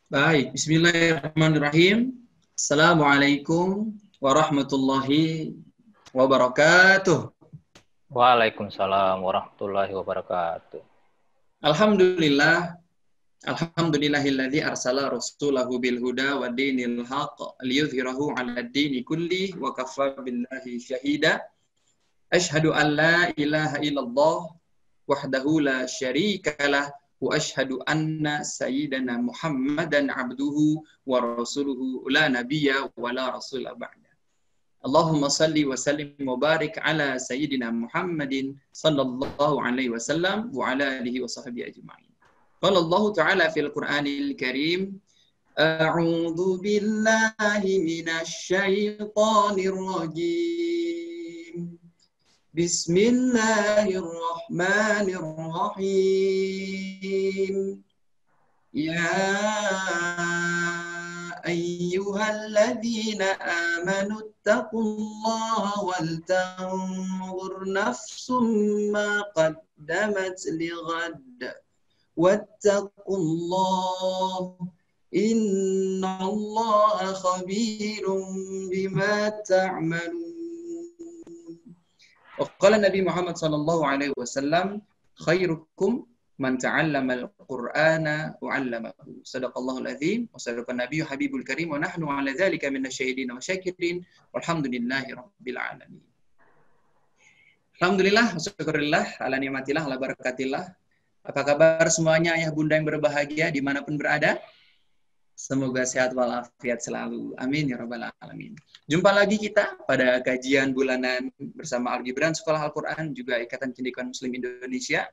Baik, bismillahirrahmanirrahim. Assalamualaikum warahmatullahi wabarakatuh. Waalaikumsalam warahmatullahi wabarakatuh. Alhamdulillah, alhamdulillahilladzi arsala rasulahu bil huda wa dinil haqq liyudhhirahu 'ala ad-dini kulli wa kafa billahi syahida. Asyhadu an la ilaha illallah wahdahu la syarikalah wa asyhadu anna sayyidana Muhammadan abduhu wa rasuluhu la nabiyya wa la rasula ba'da. Allahumma salli wa sallim wa barik ala sayyidina Muhammadin sallallahu alaihi wasallam wa ala alihi wa sahbihi ajma'in. Qala Allah Ta'ala fil Qur'anil Karim, A'udzu billahi minasy syaithanir rajim. Bismillahirrahmanirrahim. Ya ayyuhalladzina amanu taqullaha wal tanzur nafsum ma qaddamat lighad wattaqullaha innallaha khabirum bima ta'malun. Qala Nabi Muhammad sallallahu alaihi wasallam, khairukum man ta'allama al-Qur'ana wa 'allamahu. Sadaqallahul azim wa sadaqan nabiyyu habibul karim wa nahnu 'ala dzalika minasyahidin wa syakirin walhamdulillahi rabbil alamin. Alhamdulillah, syukurillah, ala nikmatillah, ala barakatillah. Apa kabar semuanya ayah bunda yang berbahagia dimanapun berada? Semoga sehat walafiat selalu. Amin ya rabbal alamin. Jumpa lagi kita pada kajian bulanan bersama Al-Gibran Sekolah Al-Quran juga Ikatan Cendekiawan Muslim Indonesia.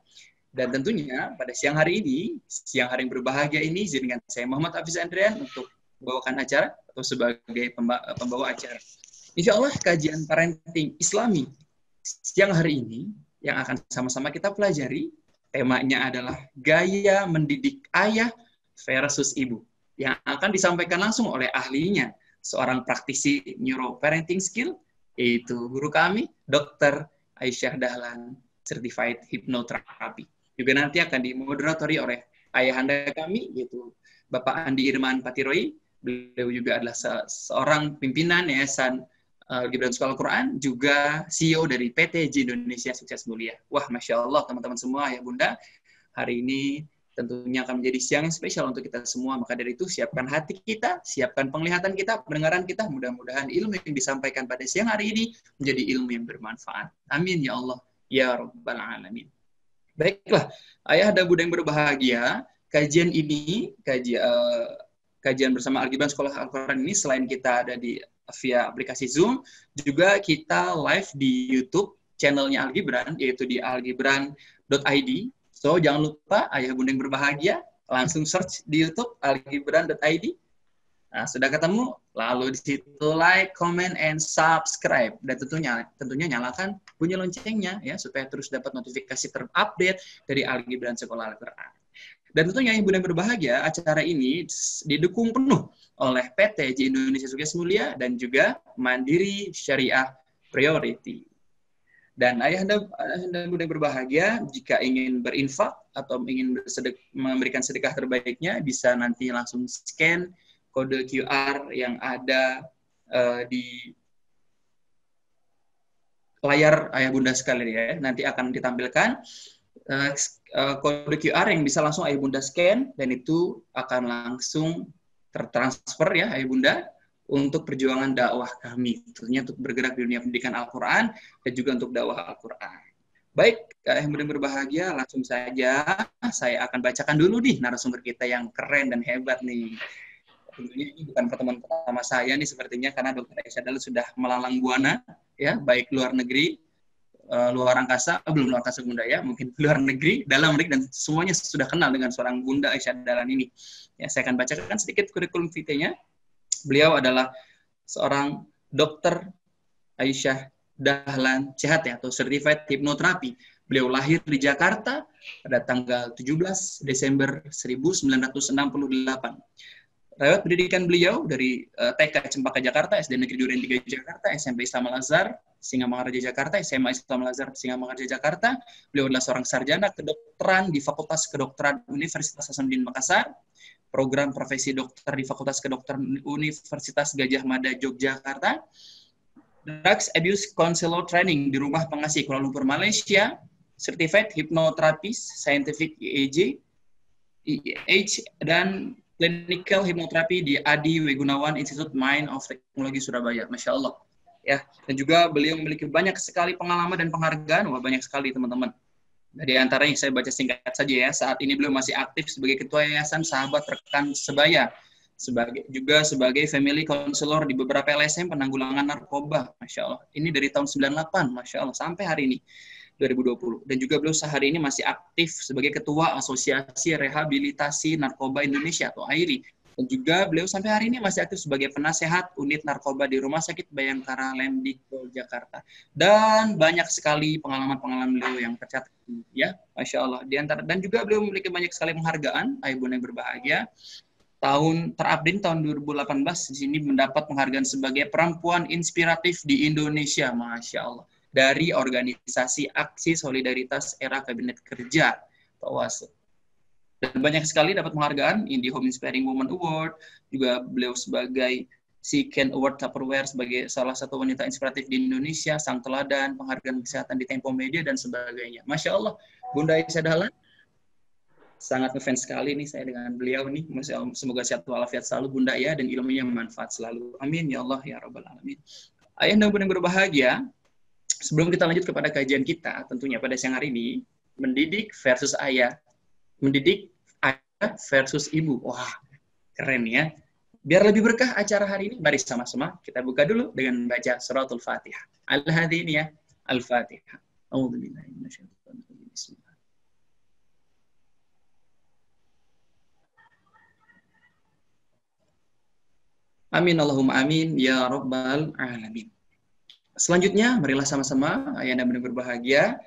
Dan tentunya pada siang hari yang berbahagia ini, izinkan saya Muhammad Hafiz Andrian untuk membawakan acara atau sebagai pembawa acara. Insya Allah kajian parenting Islami siang hari ini yang akan sama-sama kita pelajari, temanya adalah gaya mendidik ayah versus ibu, yang akan disampaikan langsung oleh ahlinya, seorang praktisi neuroparenting skill, yaitu guru kami, Dr. Aisyah Dahlan, Certified Hypnotherapy. Juga nanti akan dimoderatori oleh ayahanda kami, yaitu Bapak Andi Irman Patiroy. Beliau juga adalah seorang pimpinan Yayasan Gibran Sekolah Al-Quran, juga CEO dari PT J Indonesia Sukses Mulia. Wah, Masya Allah, teman-teman semua, ya Bunda, hari ini tentunya akan menjadi siang yang spesial untuk kita semua. Maka dari itu, siapkan hati kita, siapkan penglihatan kita, pendengaran kita. Mudah-mudahan ilmu yang disampaikan pada siang hari ini menjadi ilmu yang bermanfaat. Amin ya Allah, ya Rabbal Alamin. Baiklah, ayah dan bunda yang berbahagia, kajian ini, kajian bersama Al-Gibran Sekolah Al-Quran ini, selain kita ada via aplikasi Zoom, juga kita live di YouTube channelnya Al-Gibran, yaitu di algibran.id. So, jangan lupa, ayah bunda yang berbahagia, langsung search di YouTube, algibran.id. Nah, sudah ketemu, lalu di situ like, comment, and subscribe. Dan tentunya nyalakan bunyi loncengnya, ya, supaya terus dapat notifikasi terupdate dari Al-Gibran Sekolah Al-Quran. Dan tentunya yang bunda yang berbahagia, acara ini didukung penuh oleh PT J Indonesia Sukses Mulia dan juga Mandiri Syariah Priority. Dan ayahanda bunda yang berbahagia, jika ingin berinfak atau ingin memberikan sedekah terbaiknya, bisa nanti langsung scan kode QR yang ada di layar ayah bunda sekalian, ya. Nanti akan ditampilkan kode QR yang bisa langsung ayah bunda scan, dan itu akan langsung tertransfer, ya ayah bunda, untuk perjuangan dakwah kami, tentunya untuk bergerak di dunia pendidikan Al-Quran dan juga untuk dakwah Al-Quran. Baik, yang berbahagia, langsung saja saya akan bacakan dulu nih narasumber kita yang keren dan hebat nih. Tentunya ini bukan pertemuan pertama saya nih sepertinya, karena Dr. Aisyah Dahlan sudah melalang buana, ya, baik luar negeri, luar angkasa, belum luar angkasa bunda, ya, mungkin luar negeri, dalam negeri, dan semuanya sudah kenal dengan seorang Bunda Aisyah Dahlan ini. Ya, saya akan bacakan sedikit kurikulum vitae-nya. Beliau adalah seorang Dr. Aisyah Dahlan CHT atau Certified Hypnotherapy. Beliau lahir di Jakarta pada tanggal 17 Desember 1968. Riwayat pendidikan beliau dari TK Cempaka Jakarta, SD Negeri Duren 3 Jakarta, SMP Islam Al-Azhar Singamangaraja Jakarta, SMA Islam Al-Azhar Singamangaraja Jakarta. Beliau adalah seorang sarjana kedokteran di Fakultas Kedokteran Universitas Hasanuddin Makassar. program profesi dokter di Fakultas Kedokteran Universitas Gadjah Mada Yogyakarta, Drugs Abuse Counselor Training di Rumah Pengasih Kuala Lumpur, Malaysia, Certified Hypnotherapist Scientific EEG, dan Clinical Hypnotherapy di Adi Wegunawan Institute Mind of Technology Surabaya. Masya Allah. Ya, dan juga beliau memiliki banyak sekali pengalaman dan penghargaan. Wah, banyak sekali teman-teman. Dari antaranya saya baca singkat saja ya. Saat ini beliau masih aktif sebagai Ketua Yayasan Sahabat Rekan Sebaya, juga sebagai Family Counselor di beberapa LSM penanggulangan narkoba. Masya Allah. Ini dari tahun 98, Masya Allah, sampai hari ini, 2020. Dan juga beliau sehari ini masih aktif sebagai Ketua Asosiasi Rehabilitasi Narkoba Indonesia atau AIRI. Dan juga beliau sampai hari ini masih aktif sebagai penasehat unit narkoba di Rumah Sakit Bayangkara Lemdikbud Jakarta. Dan banyak sekali pengalaman-pengalaman beliau yang tercatat, ya, Masya Allah. Dan juga beliau memiliki banyak sekali penghargaan, ayah bunda yang berbahagia. Terupdate tahun 2018 di sini mendapat penghargaan sebagai perempuan inspiratif di Indonesia, Masya Allah, dari organisasi Aksi Solidaritas Era Kabinet Kerja atau WASE. Dan banyak sekali dapat penghargaan, IndiHome Inspiring Woman Award, juga beliau sebagai Ken Award Tupperware sebagai salah satu wanita inspiratif di Indonesia, Sang Teladan, penghargaan kesehatan di Tempo Media, dan sebagainya. Masya Allah, Bunda Aisyah Dahlan, sangat ngefans sekali nih saya dengan beliau nih. Masya Allah, semoga sehat walafiat selalu Bunda ya, dan ilmunya bermanfaat selalu. Amin ya Allah ya Rabbal Alamin. Ayah dan Bunda yang berbahagia, sebelum kita lanjut kepada kajian kita, tentunya pada siang hari ini, mendidik versus ayah, mendidik ayah versus ibu. Wah, keren ya. Biar lebih berkah acara hari ini, mari sama-sama kita buka dulu dengan baca suratul Fatihah. Al-Hadiniyah, Al-Fatihah. A'udzubillahi minasyaitonir rajim. Bismillah. Amin Allahumma amin ya rabbal alamin. Selanjutnya, marilah sama-sama ayah dan bunda berbahagia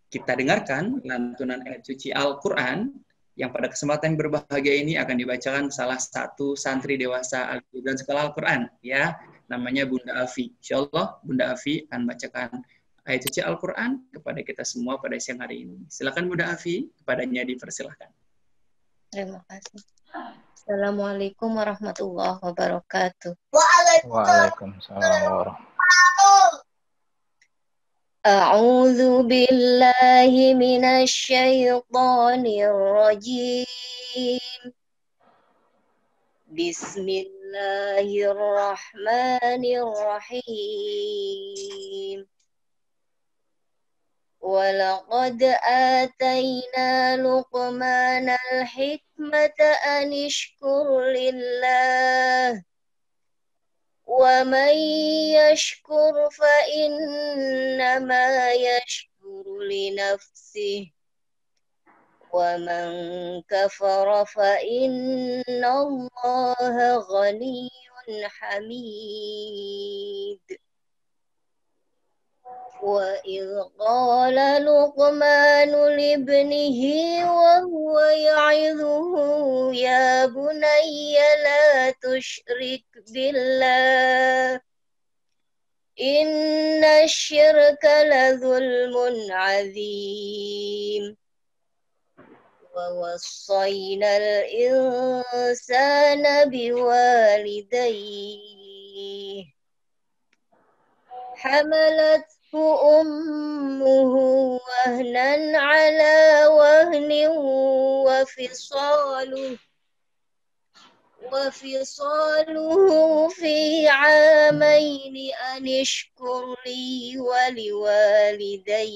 kita dengarkan lantunan ayat suci Al-Quran yang pada kesempatan yang berbahagia ini akan dibacakan salah satu santri dewasa Al-Quran Sekolah Al-Quran, ya, namanya Bunda Afi. Insyaallah Bunda Afi akan bacakan ayat suci Al-Quran kepada kita semua pada siang hari ini. Silakan Bunda Afi, kepadanya dipersilahkan. Terima kasih. Assalamualaikum warahmatullahi wabarakatuh. Waalaikumsalam warahmatullahi. A'udzu billahi minasyaitonir rajim. Bismillahirrahmanirrahim. Walaqad atayna Luqmanal hikmata an ishkur lillah. Wa man yashkur fa innama yashkuru li nafsihi wa man kafara fa innallaha ghaniyyun hamid. Wa idh qala Luqmanu libnihi wa huwa ya'idhuhu ya bunayya la tusyrik billah inna syirka la zulmun azim. Wa wassayna al-insana biwalidayhi hamalat ummuhu wahnan ala wahnin wa fisaluhu fi 'amaini an ishkur li wa liwalidayk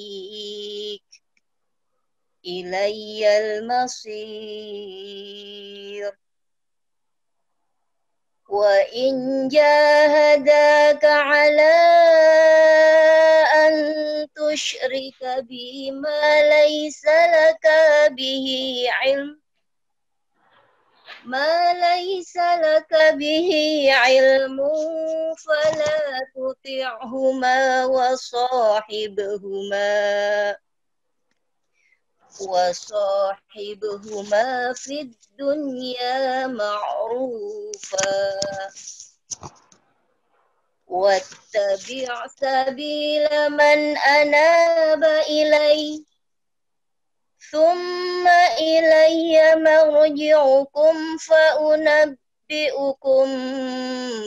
ilayyal masir. Wa in jahadaka 'ala an tusyrika bima laysa laka bihi 'ilmun fala tuti'huma wa sahibhuma fid dunya ma'rufa. Wattabi' sabila man anaba ilai thumma ilayya marji'ukum fa'unabbi'ukum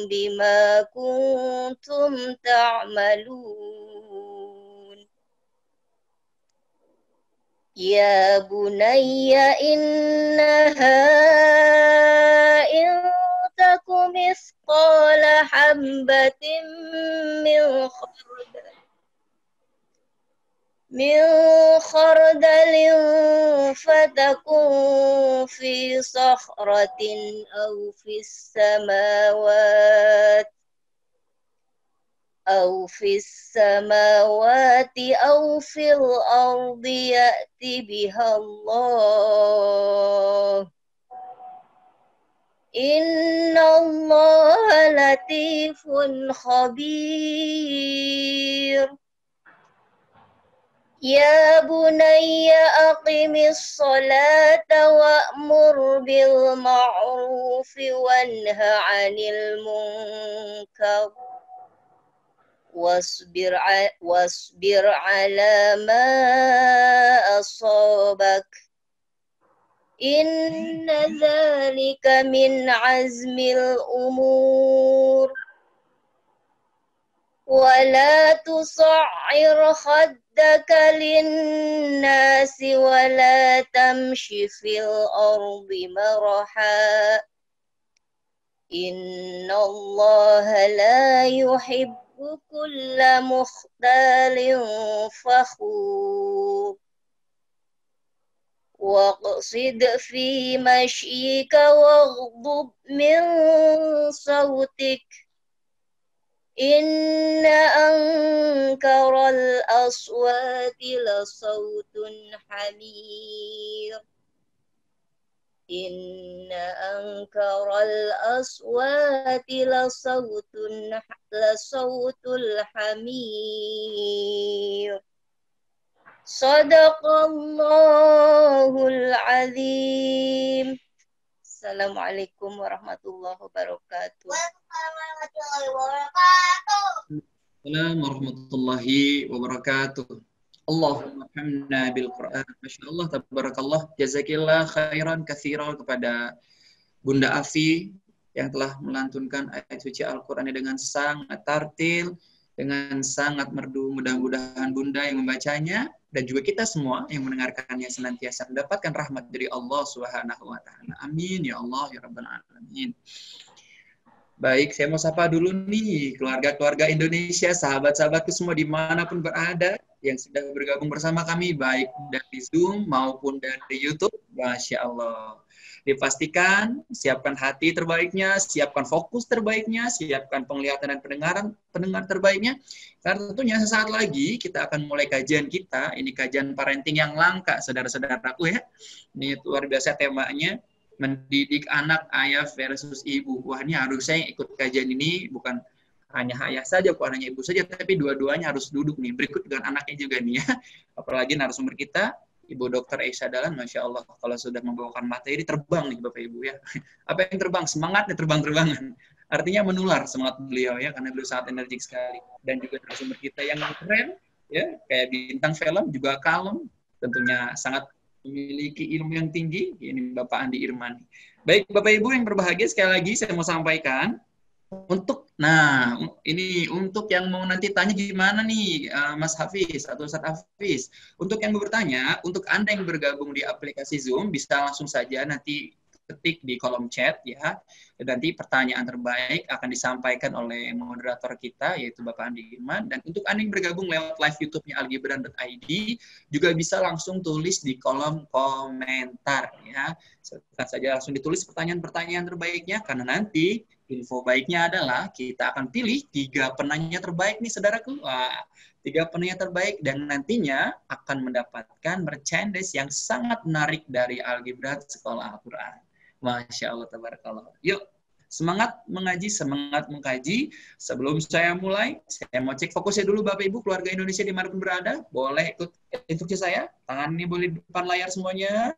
bima kuntum ta'malun. Ya bunayya innaha in takum mithqala habbatin min khardalin fatakun fi sakhratin aw fis samawati أو في السماوات أو في الأرض يأتي بها الله إن الله لطيف خبير يا بني أقم الصلاة وأمر بالمعروف وانه عن المنكر واصبر على ما أصابك إن ذلك من عزم الأمور ولا تصعر خدك للناس ولا تمش في الأرض مرحا إن الله لا يحب كل مختال فخور واقصد في مشيك واغضب من صوتك إن أنكر الأصوات لصوت حمير إن أنكر الأصوات لصوت الحمير صدق الله العظيم. Assalamualaikum warahmatullahi wabarakatuh. Assalamualaikum warahmatullahi wabarakatuh. Allahumma hamna bil Quran. Masya Allah, tabarakallah, jazakillah khairan katsiran kepada Bunda Afi yang telah melantunkan ayat suci Al-Quran dengan sangat tartil, dengan sangat merdu. Mudah-mudahan Bunda yang membacanya dan juga kita semua yang mendengarkannya senantiasa mendapatkan rahmat dari Allah Subhanahu wa taala. Amin ya Allah ya rabbal alamin. Baik, saya mau sapa dulu nih keluarga-keluarga Indonesia, sahabat-sahabatku semua dimanapun berada yang sudah bergabung bersama kami, baik dari Zoom maupun dari YouTube. Masya Allah. Dipastikan, siapkan hati terbaiknya, siapkan fokus terbaiknya, siapkan penglihatan dan pendengar terbaiknya. Karena tentunya sesaat lagi kita akan mulai kajian kita. Ini kajian parenting yang langka, saudara-saudaraku ya. Ini luar biasa temanya. Mendidik anak ayah versus ibu. Wah, ini harus saya ikut kajian ini, bukan hanya ayah saja, bukan hanya ibu saja, tapi dua-duanya harus duduk nih, berikut dengan anaknya juga nih ya. Apalagi narasumber kita, Ibu Dr. Aisyah Dahlan, Masya Allah, kalau sudah membawakan materi, terbang nih Bapak Ibu ya. Apa yang terbang? Semangatnya terbang-terbangan. Artinya menular semangat beliau ya, karena beliau sangat energik sekali. Dan juga narasumber kita yang keren, ya, kayak bintang film, juga kalem, tentunya sangat memiliki ilmu yang tinggi, ini Bapak Andi Irman. Baik, Bapak Ibu yang berbahagia, sekali lagi saya mau sampaikan, ini untuk yang mau nanti tanya gimana nih, Mas Hafiz atau Ustaz Hafiz. Untuk yang mau bertanya, untuk Anda yang bergabung di aplikasi Zoom, bisa langsung saja nanti ketik di kolom chat ya. Dan nanti pertanyaan terbaik akan disampaikan oleh moderator kita, yaitu Bapak Andi Irman. Dan untuk Anda yang bergabung lewat live YouTube-nya algibran.id, juga bisa langsung tulis di kolom komentar ya. Silahkan saja langsung ditulis pertanyaan-pertanyaan terbaiknya, karena nanti info baiknya adalah kita akan pilih 3 penanya terbaik nih saudaraku. Wah, 3 penanya terbaik dan nantinya akan mendapatkan merchandise yang sangat menarik dari Algebra Sekolah Al-Quran. Masya Allah, tabarakallah. Yuk, semangat mengaji, semangat mengkaji. Sebelum saya mulai, saya mau cek fokusnya dulu Bapak Ibu, keluarga Indonesia dimanapun berada. Boleh ikut instruksi saya? Tangan ini boleh di depan layar semuanya.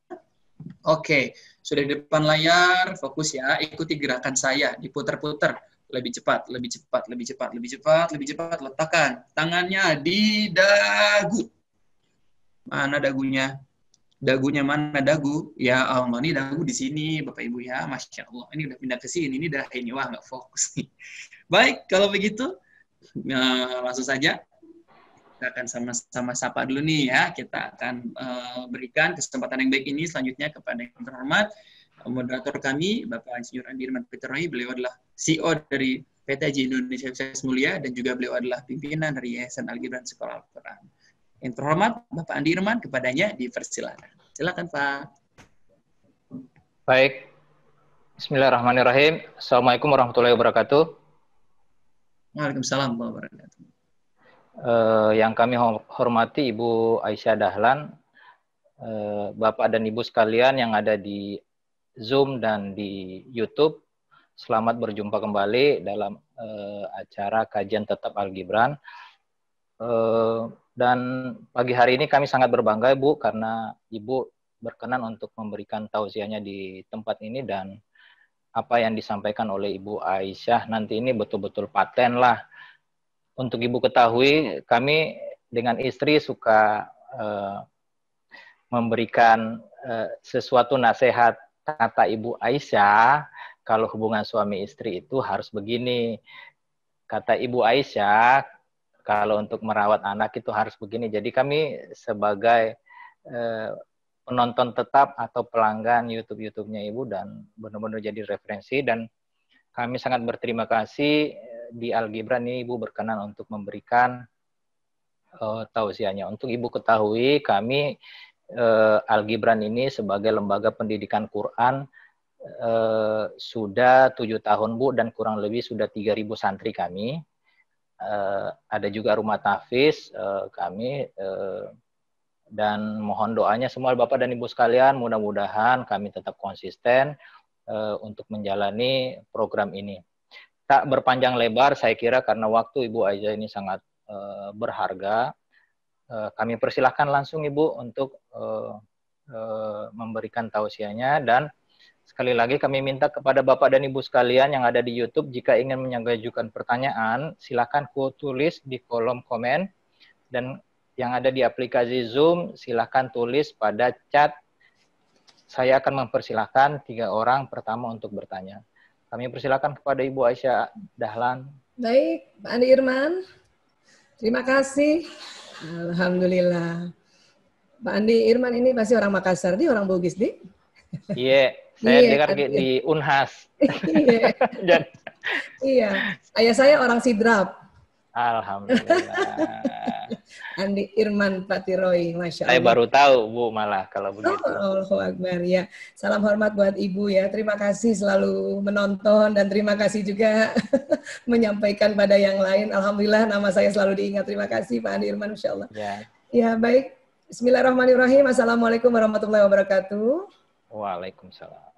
Oke, sudah di depan layar, fokus ya, ikuti gerakan saya, diputar-putar, lebih cepat, lebih cepat, lebih cepat, lebih cepat, lebih cepat, letakkan tangannya di dagu. Mana dagunya? Dagunya mana dagu? Ya Allah, ini dagu di sini, Bapak Ibu ya. Masya Allah, ini udah pindah ke sini, ini dah ini, wah nggak fokus nih. Baik, kalau begitu, langsung saja kita akan sama-sama sapa dulu nih ya. Kita akan berikan kesempatan yang baik ini selanjutnya kepada yang terhormat moderator kami, Bapak Insinyur Andi Irman Peterohi. Beliau adalah CEO dari PTJ Indonesia Sukses Mulia dan juga beliau adalah pimpinan dari Yayasan Al-Gibran Sekolah Al-Quran. Yang terhormat Bapak Andi Irman, kepadanya dipersilakan. Silakan Pak. Baik. Bismillahirrahmanirrahim. Assalamualaikum warahmatullahi wabarakatuh. Waalaikumsalam warahmatullahi wabarakatuh. Yang kami hormati Ibu Aisyah Dahlan, Bapak dan Ibu sekalian yang ada di Zoom dan di YouTube, selamat berjumpa kembali dalam acara kajian tetap Al-Gibran. Dan pagi hari ini kami sangat berbangga Ibu karena Ibu berkenan untuk memberikan tausiahnya di tempat ini, dan apa yang disampaikan oleh Ibu Aisyah nanti ini betul-betul paten lah. Untuk Ibu ketahui, kami dengan istri suka memberikan sesuatu nasihat. Kata Ibu Aisyah, kalau hubungan suami istri itu harus begini. Kata Ibu Aisyah, kalau untuk merawat anak itu harus begini. Jadi kami sebagai penonton tetap atau pelanggan YouTube-nya Ibu dan benar-benar jadi referensi, dan kami sangat berterima kasih di Al-Gibran ini Ibu berkenan untuk memberikan tausiahnya. Untuk Ibu ketahui, kami Al-Gibran ini sebagai lembaga pendidikan Quran sudah 7 tahun Bu, dan kurang lebih sudah 3.000 santri kami. Ada juga rumah tahfiz kami, dan mohon doanya semua Bapak dan Ibu sekalian, mudah-mudahan kami tetap konsisten untuk menjalani program ini. Tak berpanjang lebar, saya kira karena waktu Ibu Aisyah ini sangat berharga, kami persilahkan langsung Ibu untuk memberikan tausiahnya. Dan sekali lagi kami minta kepada Bapak dan Ibu sekalian yang ada di YouTube, jika ingin mengajukan pertanyaan, silakan tulis di kolom komen, dan yang ada di aplikasi Zoom, silakan tulis pada chat. Saya akan mempersilahkan 3 orang pertama untuk bertanya. Kami persilahkan kepada Ibu Aisyah Dahlan. Baik, Pak Andi Irman. Terima kasih. Alhamdulillah. Pak Andi Irman ini pasti orang Makassar, dia orang Bugis, Di? Iya, saya dengar di Unhas. Iya. Iya, ayah saya orang Sidrap. Alhamdulillah. Andi Irman Patiroy, Masya Allah. Saya baru tahu Bu malah kalau begitu. Allahu Akbar ya. Salam hormat buat Ibu ya. Terima kasih selalu menonton, dan terima kasih juga menyampaikan pada yang lain. Alhamdulillah nama saya selalu diingat. Terima kasih Pak Andi Irman, Masya Allah. Ya baik. Bismillahirrahmanirrahim. Assalamualaikum warahmatullahi wabarakatuh. Waalaikumsalam.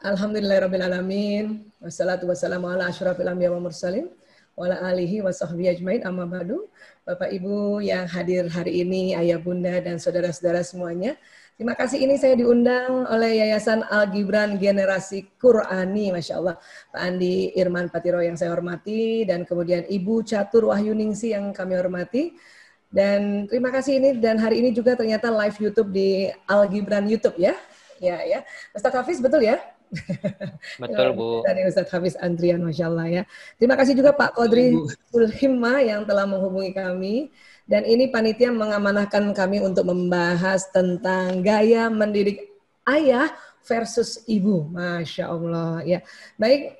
Alhamdulillahirrabbilalamin. Wassalatu wassalamu ala asyrafil anbiya wa mursalin wa ala alihi wa sahbihi ajmain, amma ba'du. Bapak Ibu yang hadir hari ini, ayah bunda dan saudara-saudara semuanya, terima kasih. Ini saya diundang oleh Yayasan Al-Gibran Generasi Qurani, Masya Allah, Pak Andi Irman Patiro yang saya hormati, dan kemudian Ibu Catur Wahyuningsi yang kami hormati. Dan terima kasih ini, dan hari ini juga ternyata live YouTube di Al-Gibran YouTube ya. Ya. Ustadz Hafiz betul ya? Betul Bu. Dari Ustadz Hafiz Andrian, Masya Allah ya. Terima kasih juga Pak Qodri Sulhimma yang telah menghubungi kami. Dan ini panitia mengamanahkan kami untuk membahas tentang gaya mendidik ayah versus ibu. Masya Allah ya. Baik,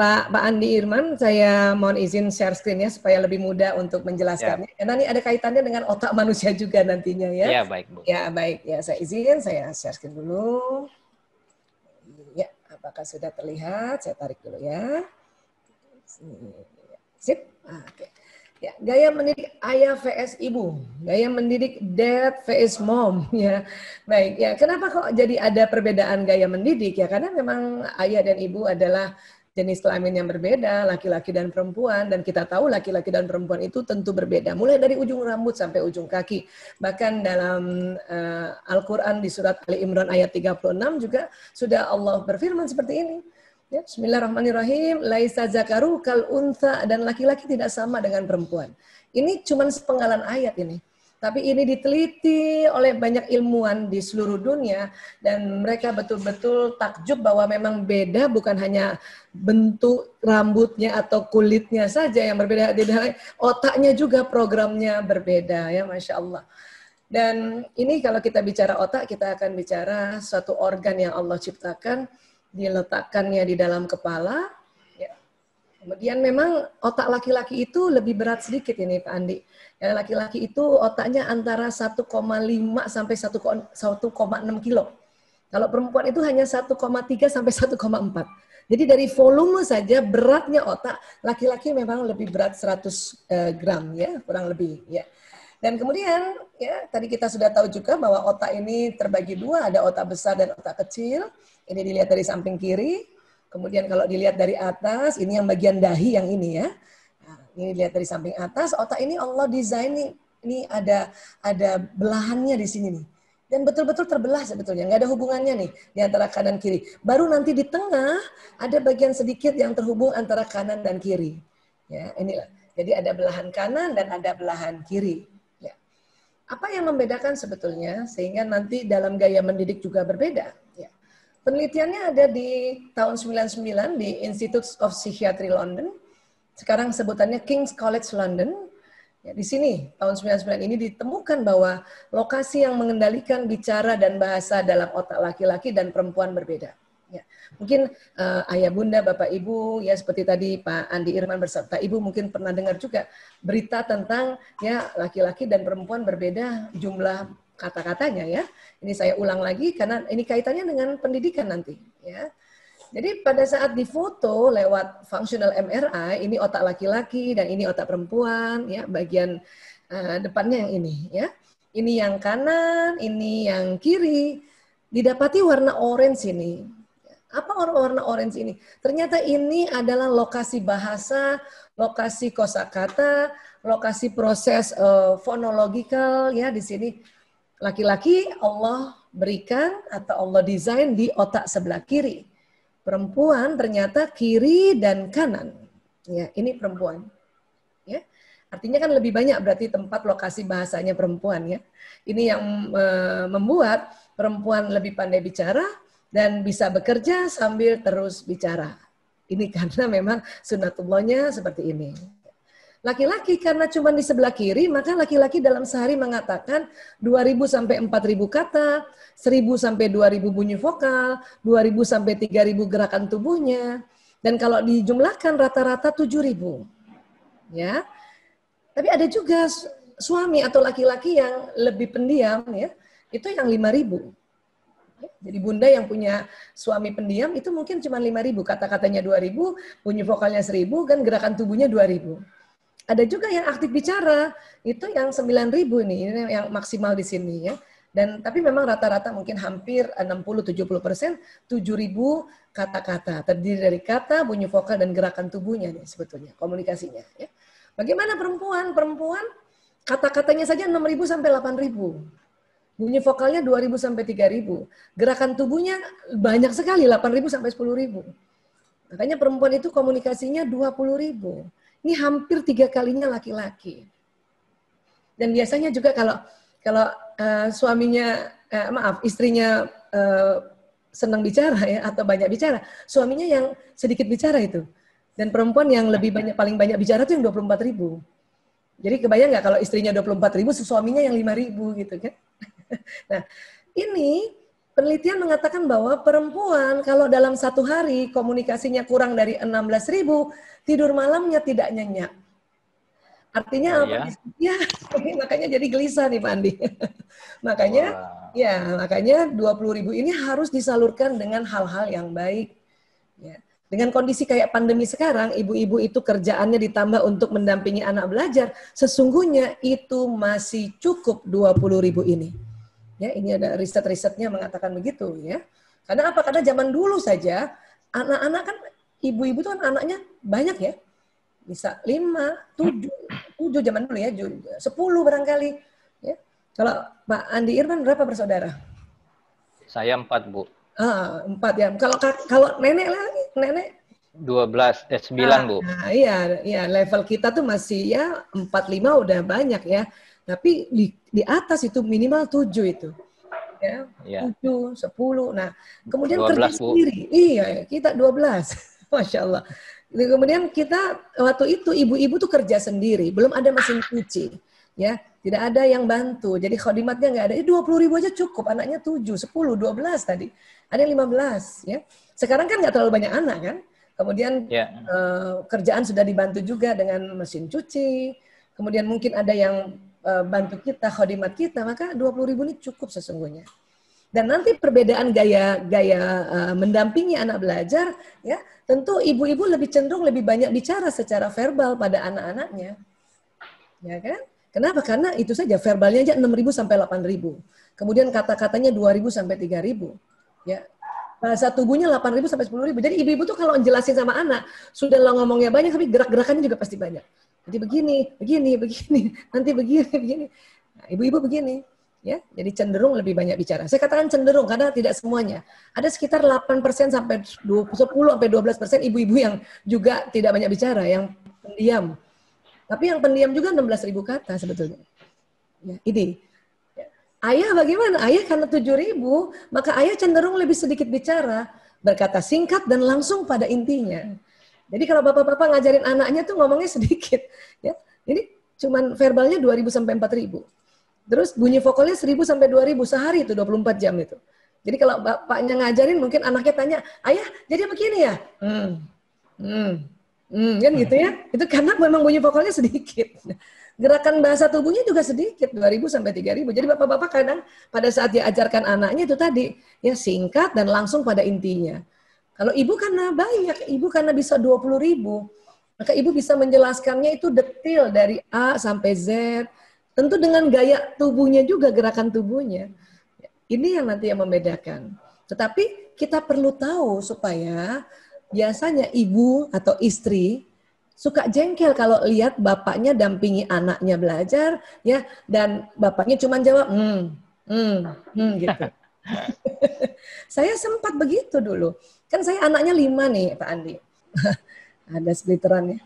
Pak Andi Irman, saya mohon izin share screen-nya supaya lebih mudah untuk menjelaskannya. Karena ini ada kaitannya dengan otak manusia juga nantinya ya. Ya baik Bu. Ya baik ya, saya izin, saya share screen dulu. Ya, apakah sudah terlihat? Saya tarik dulu ya. Sip. Oke. Ya, gaya mendidik ayah vs ibu, gaya mendidik dad vs mom ya. Baik ya, kenapa kok jadi ada perbedaan gaya mendidik ya? Karena memang ayah dan ibu adalah jenis kelamin yang berbeda, laki-laki dan perempuan, dan kita tahu laki-laki dan perempuan itu tentu berbeda, mulai dari ujung rambut sampai ujung kaki. Bahkan dalam Al-Quran di surat Ali Imran ayat 36 juga sudah Allah berfirman seperti ini. Ya, Bismillahirrahmanirrahim. Laisa zakaru kal untha, dan laki-laki tidak sama dengan perempuan. Ini cuma sepenggalan ayat ini. Tapi ini diteliti oleh banyak ilmuwan di seluruh dunia dan mereka betul-betul takjub bahwa memang beda, bukan hanya bentuk rambutnya atau kulitnya saja yang berbeda, otaknya juga programnya berbeda ya, Masya Allah. Dan ini kalau kita bicara otak, kita akan bicara suatu organ yang Allah ciptakan, diletakkannya di dalam kepala. Ya. Kemudian memang otak laki-laki itu lebih berat sedikit ini Pak Andi. Ya, laki-laki itu otaknya antara 1,5 sampai 1,6 kilo. Kalau perempuan itu hanya 1,3 sampai 1,4. Jadi dari volume saja beratnya otak, laki-laki memang lebih berat 100 gram ya, kurang lebih ya. Dan kemudian ya tadi kita sudah tahu juga bahwa otak ini terbagi dua, ada otak besar dan otak kecil. Ini dilihat dari samping kiri. Kemudian kalau dilihat dari atas, ini yang bagian dahi yang ini ya. Nah, ini dilihat dari samping atas, otak ini Allah desain nih. Ini ada belahannya di sini nih. Dan betul-betul terbelah sebetulnya, nggak ada hubungannya nih di antara kanan kiri. Baru nanti di tengah ada bagian sedikit yang terhubung antara kanan dan kiri. Ya, inilah. Jadi ada belahan kanan dan ada belahan kiri. Ya. Apa yang membedakan sebetulnya sehingga nanti dalam gaya mendidik juga berbeda? Ya. Penelitiannya ada di tahun 99 di Institute of Psychiatry London. Sekarang sebutannya King's College London. Ya, di sini tahun 99 ini ditemukan bahwa lokasi yang mengendalikan bicara dan bahasa dalam otak laki-laki dan perempuan berbeda. Ya. Mungkin ayah bunda, bapak ibu, ya seperti tadi Pak Andi Irman beserta ibu mungkin pernah dengar juga berita tentang ya laki-laki dan perempuan berbeda jumlah kata-katanya ya. Ini saya ulang lagi karena ini kaitannya dengan pendidikan nanti. Ya. Jadi pada saat difoto lewat functional MRI, ini otak laki-laki dan ini otak perempuan, ya bagian depannya yang ini, ya. Ini yang kanan, ini yang kiri. Didapati warna orange ini. Apa warna orange ini? Ternyata ini adalah lokasi bahasa, lokasi kosakata, lokasi proses fonologikal, ya di sini. Laki-laki Allah berikan atau Allah desain di otak sebelah kiri. Perempuan ternyata kiri dan kanan. Ya, ini perempuan. Ya. Artinya kan lebih banyak berarti tempat lokasi bahasanya perempuan ya. Ini yang membuat perempuan lebih pandai bicara dan bisa bekerja sambil terus bicara. Ini karena memang sunatullahnya seperti ini. Laki-laki karena cuma di sebelah kiri, maka laki-laki dalam sehari mengatakan 2.000 sampai 4.000 kata, 1.000 sampai 2.000 bunyi vokal, 2.000 sampai 3.000 gerakan tubuhnya. Dan kalau dijumlahkan rata-rata 7.000. Ya. Tapi ada juga suami atau laki-laki yang lebih pendiam ya, itu yang 5.000. Jadi bunda yang punya suami pendiam itu mungkin cuma 5.000, kata-katanya 2.000, bunyi vokalnya 1.000, kan gerakan tubuhnya 2.000. Ada juga yang aktif bicara, itu yang 9.000 nih, ini yang maksimal di sini ya. Dan tapi memang rata-rata mungkin hampir 60-70%, 7.000 kata-kata. Terdiri dari kata, bunyi vokal, dan gerakan tubuhnya nih sebetulnya, komunikasinya. Ya. Bagaimana perempuan? Perempuan kata-katanya saja 6.000 sampai 8.000. Bunyi vokalnya 2.000 sampai 3.000. Gerakan tubuhnya banyak sekali, 8.000 sampai 10.000. Makanya perempuan itu komunikasinya 20.000. Ini hampir 3 kalinya laki-laki. Dan biasanya juga kalau suaminya, istrinya senang bicara ya atau banyak bicara, suaminya yang sedikit bicara itu. Dan perempuan yang lebih banyak, paling banyak bicara itu yang 24.000. Jadi kebayang nggak kalau istrinya 24.000, suaminya yang 5.000 gitu kan? Nah, ini penelitian mengatakan bahwa perempuan kalau dalam satu hari komunikasinya kurang dari 16.000, tidur malamnya tidak nyenyak. Artinya apa? Ya, makanya jadi gelisah nih Pak Andi. Makanya 20.000 ini harus disalurkan dengan hal-hal yang baik. Ya. Dengan kondisi kayak pandemi sekarang, ibu-ibu itu kerjaannya ditambah untuk mendampingi anak belajar, sesungguhnya itu masih cukup 20.000 ini. Ya, ini ada riset-risetnya mengatakan begitu ya. Karena apa? Karena zaman dulu saja anak-anak kan ibu-ibu tuh kan anaknya banyak ya. Bisa 5, 7 zaman dulu ya, 10 barangkali ya. Kalau Pak Andi Irman berapa bersaudara? Saya 4, Bu. 4 ya. Kalau nenek lagi, nenek 9, Bu. Iya, level kita tuh masih ya 4-5 udah banyak ya. Tapi di atas itu minimal 7 itu. Ya, 7, 10. Nah, kemudian 12, kerja Bu. sendiri. Iya, kita 12. Masya Allah. Kemudian kita waktu itu ibu-ibu tuh kerja sendiri, belum ada mesin cuci. Ya, tidak ada yang bantu. Jadi khodimatnya nggak ada. 20.000 aja cukup. Anaknya 7, 10, 12 tadi. Ada yang 15. Ya. Sekarang kan nggak terlalu banyak anak kan. Kemudian kerjaan sudah dibantu juga dengan mesin cuci. Kemudian mungkin ada yang bantu kita, khodimat kita, maka 20.000 ini cukup sesungguhnya. Dan nanti perbedaan gaya mendampingi anak belajar, ya tentu ibu-ibu lebih cenderung lebih banyak bicara secara verbal pada anak-anaknya, ya kan? Kenapa? Karena itu saja verbalnya aja 6.000 sampai 8.000, kemudian kata-katanya 2.000 sampai 3.000, ya. Bahasa tubuhnya 8.000 sampai 10.000. Jadi ibu-ibu tuh kalau jelasin sama anak, sudah lah ngomongnya banyak, tapi gerak-gerakannya juga pasti banyak. Jadi begini, nanti begini. Nah, ibu-ibu begini, ya. Jadi cenderung lebih banyak bicara. Saya katakan cenderung karena tidak semuanya. Ada sekitar 8% sampai 10 sampai 12% ibu-ibu yang juga tidak banyak bicara, yang pendiam. Tapi yang pendiam juga 16.000 kata sebetulnya. Ya, ini. Ya. Ayah bagaimana? Ayah karena 7.000, maka ayah cenderung lebih sedikit bicara, berkata singkat dan langsung pada intinya. Jadi kalau bapak-bapak ngajarin anaknya tuh ngomongnya sedikit, ya. Ini cuman verbalnya 2.000 sampai 4.000. Terus bunyi vokalnya 1.000 sampai 2.000 sehari itu 24 jam itu. Jadi kalau bapaknya ngajarin mungkin anaknya tanya, "Ayah, jadi begini ya?" Kan gitu ya. Itu karena memang bunyi vokalnya sedikit. Gerakan bahasa tubuhnya juga sedikit, 2.000 sampai 3.000. Jadi bapak-bapak kadang pada saat diajarkan anaknya itu tadi, ya singkat dan langsung pada intinya. Kalau ibu karena banyak, ibu karena bisa 20.000, maka ibu bisa menjelaskannya itu detail dari A sampai Z, tentu dengan gaya tubuhnya juga, gerakan tubuhnya. Ini yang nanti yang membedakan. Tetapi kita perlu tahu supaya biasanya ibu atau istri suka jengkel kalau lihat bapaknya dampingi anaknya belajar, ya, dan bapaknya cuma jawab, gitu. Saya sempat begitu dulu. Kan saya anaknya 5 nih, Pak Andi. Ada splitterannya.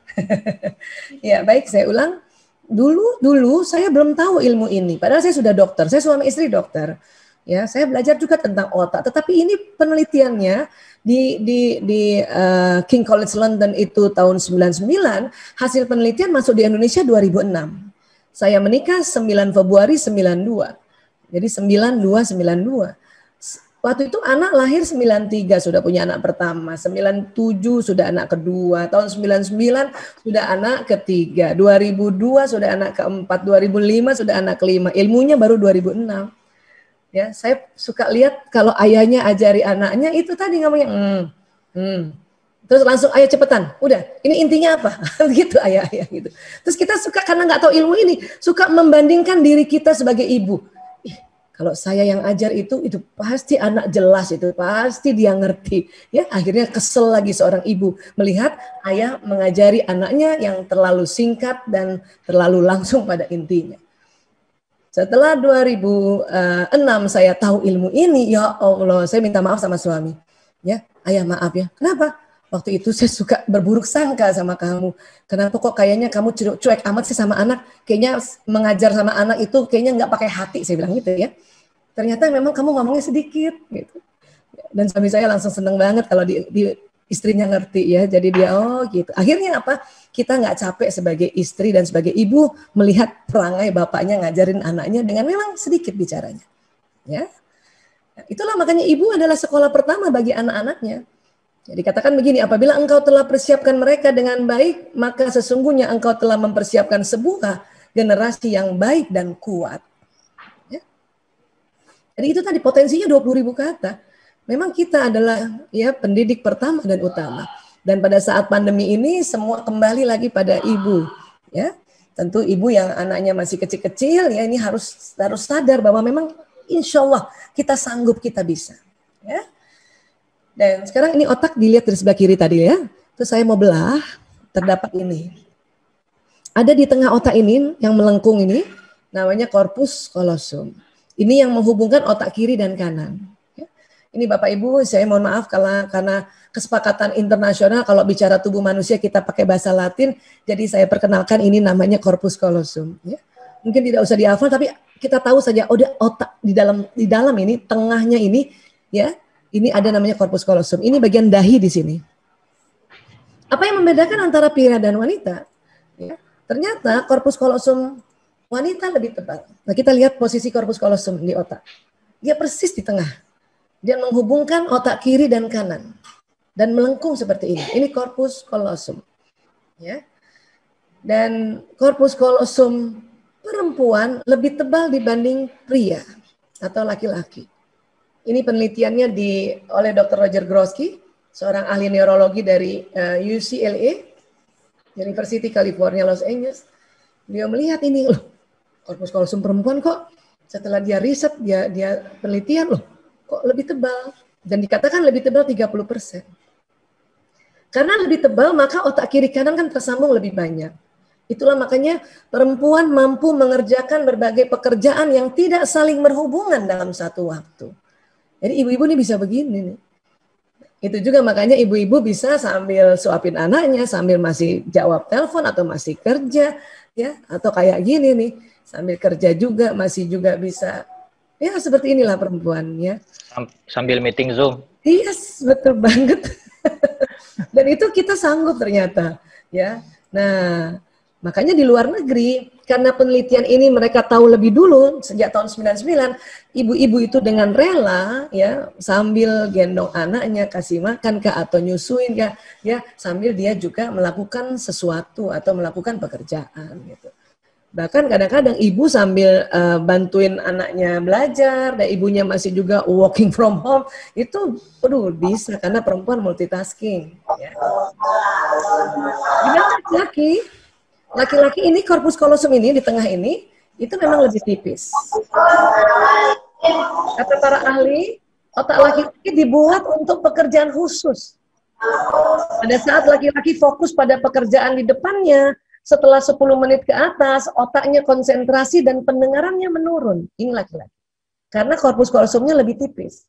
Ya, baik, saya ulang. Dulu saya belum tahu ilmu ini. Padahal saya sudah dokter. Saya suami istri dokter. Ya, saya belajar juga tentang otak. Tetapi ini penelitiannya di King College London itu tahun 99. Hasil penelitian masuk di Indonesia 2006. Saya menikah 9 Februari 92. Jadi 92. Waktu itu anak lahir 93 sudah punya anak pertama, 97 sudah anak kedua, tahun 99 sudah anak ketiga, 2002 sudah anak keempat, 2005 sudah anak kelima. Ilmunya baru 2006. Ya, saya suka lihat kalau ayahnya ajari anaknya itu tadi ngomongnya terus langsung ayah cepetan, udah ini intinya apa? Gitu ayah gitu. Terus kita suka karena nggak tahu ilmu ini, suka membandingkan diri kita sebagai ibu. Kalau saya yang ajar itu pasti anak jelas, itu pasti dia ngerti. Ya, akhirnya kesel lagi seorang ibu melihat ayah mengajari anaknya yang terlalu singkat dan terlalu langsung pada intinya. Setelah 2006 saya tahu ilmu ini, ya Allah, saya minta maaf sama suami. Ya, ayah maaf ya. Kenapa? Waktu itu saya suka berburuk sangka sama kamu. Kenapa kok kayaknya kamu cuek amat sih sama anak? Kayaknya mengajar sama anak itu kayaknya nggak pakai hati, saya bilang gitu ya. Ternyata memang kamu ngomongnya sedikit gitu. Dan suami saya langsung seneng banget kalau di istrinya ngerti ya. Jadi dia gitu. Akhirnya apa? Kita nggak capek sebagai istri dan sebagai ibu melihat perangai bapaknya ngajarin anaknya dengan memang sedikit bicaranya. Ya. Itulah makanya ibu adalah sekolah pertama bagi anak-anaknya. Jadi katakan begini, apabila engkau telah persiapkan mereka dengan baik, maka sesungguhnya engkau telah mempersiapkan sebuah generasi yang baik dan kuat. Ya. Jadi itu tadi potensinya 20.000 kata. Memang kita adalah ya pendidik pertama dan utama. Dan pada saat pandemi ini semua kembali lagi pada ibu. Ya, tentu ibu yang anaknya masih kecil-kecil ya ini harus sadar bahwa memang insya Allah kita sanggup, kita bisa. Ya. Dan sekarang ini otak dilihat dari sebelah kiri tadi ya. Terus saya mau belah, terdapat ini. Ada di tengah otak ini yang melengkung ini, namanya corpus callosum. Ini yang menghubungkan otak kiri dan kanan. Ya. Ini Bapak Ibu, saya mohon maaf karena kesepakatan internasional kalau bicara tubuh manusia kita pakai bahasa Latin. Jadi saya perkenalkan ini namanya corpus callosum. Ya. Mungkin tidak usah dihafal, tapi kita tahu saja, oh otak di dalam ini, tengahnya ini, ya, ini ada namanya corpus callosum. Ini bagian dahi di sini. Apa yang membedakan antara pria dan wanita? Ya, ternyata corpus callosum wanita lebih tebal. Nah, kita lihat posisi corpus callosum di otak. Dia persis di tengah. Dia menghubungkan otak kiri dan kanan dan melengkung seperti ini. Ini corpus callosum. Ya. Dan corpus callosum perempuan lebih tebal dibanding pria atau laki-laki. Ini penelitiannya oleh Dr. Roger Grosky, seorang ahli neurologi dari UCLA, University California Los Angeles. Beliau melihat ini, loh, corpus callosum perempuan kok setelah dia riset, dia penelitian, loh, kok lebih tebal. Dan dikatakan lebih tebal 30%. Karena lebih tebal, maka otak kiri kanan kan tersambung lebih banyak. Itulah makanya perempuan mampu mengerjakan berbagai pekerjaan yang tidak saling berhubungan dalam satu waktu. Jadi ibu-ibu ini bisa begini nih. Itu juga makanya ibu-ibu bisa sambil suapin anaknya, sambil masih jawab telepon atau masih kerja, ya, atau kayak gini nih, sambil kerja juga masih juga bisa. Ya seperti inilah perempuan, ya. Sambil meeting Zoom. Yes, betul banget. Dan itu kita sanggup ternyata, ya. Nah, makanya di luar negeri, karena penelitian ini mereka tahu lebih dulu, sejak tahun 99, ibu-ibu itu dengan rela, ya, sambil gendong anaknya, kasih makan kah, atau nyusuin kah, ya, sambil dia juga melakukan sesuatu atau melakukan pekerjaan, gitu. Bahkan kadang-kadang ibu sambil bantuin anaknya belajar, dan ibunya masih juga working from home, itu bisa, karena perempuan multitasking. Ya. Gimana laki-laki? Laki-laki ini corpus callosum ini di tengah ini itu memang lebih tipis. Kata para ahli, otak laki-laki dibuat untuk pekerjaan khusus. Pada saat laki-laki fokus pada pekerjaan di depannya, setelah 10 menit ke atas, otaknya konsentrasi dan pendengarannya menurun. Ini laki-laki. Karena corpus callosumnya lebih tipis.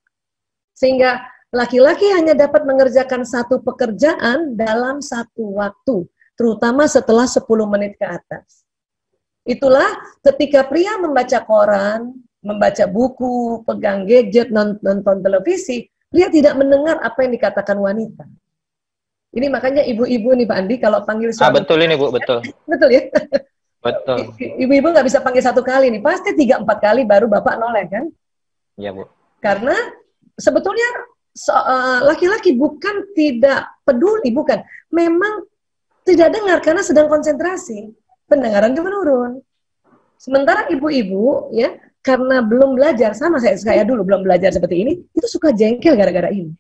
Sehingga laki-laki hanya dapat mengerjakan satu pekerjaan dalam satu waktu. Terutama setelah 10 menit ke atas. Itulah ketika pria membaca koran, membaca buku, pegang gadget, nonton televisi, pria tidak mendengar apa yang dikatakan wanita. Ini makanya ibu-ibu nih Pak Andi, kalau panggil suami. Betul ini Bu, betul. Betul ya? Betul. Ibu-ibu nggak bisa panggil satu kali nih, pasti 3-4 kali baru Bapak noleh kan? Iya Bu. Karena sebetulnya laki-laki bukan tidak peduli, bukan. Memang tidak dengar karena sedang konsentrasi, pendengaran itu menurun. Sementara ibu-ibu ya karena belum belajar, sama saya dulu belum belajar seperti ini, itu suka jengkel gara-gara ini.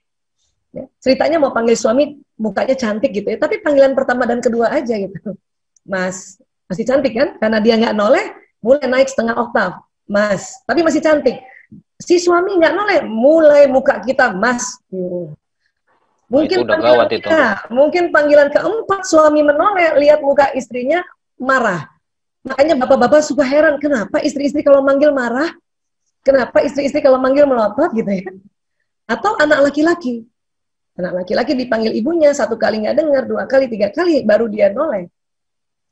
Ya. Ceritanya mau panggil suami mukanya cantik gitu ya, tapi panggilan pertama dan kedua aja gitu. Mas, masih cantik kan? Karena dia nggak noleh, mulai naik setengah oktav. Mas, tapi masih cantik. Si suami nggak noleh, mulai muka kita mas. Mungkin mungkin panggilan keempat suami menoleh, lihat muka istrinya marah. Makanya bapak-bapak suka heran, kenapa istri-istri kalau manggil marah? Kenapa istri-istri kalau manggil melotot gitu ya? Atau anak laki-laki. Anak laki-laki dipanggil ibunya, 1 kali nggak dengar, 2 kali, 3 kali, baru dia noleh.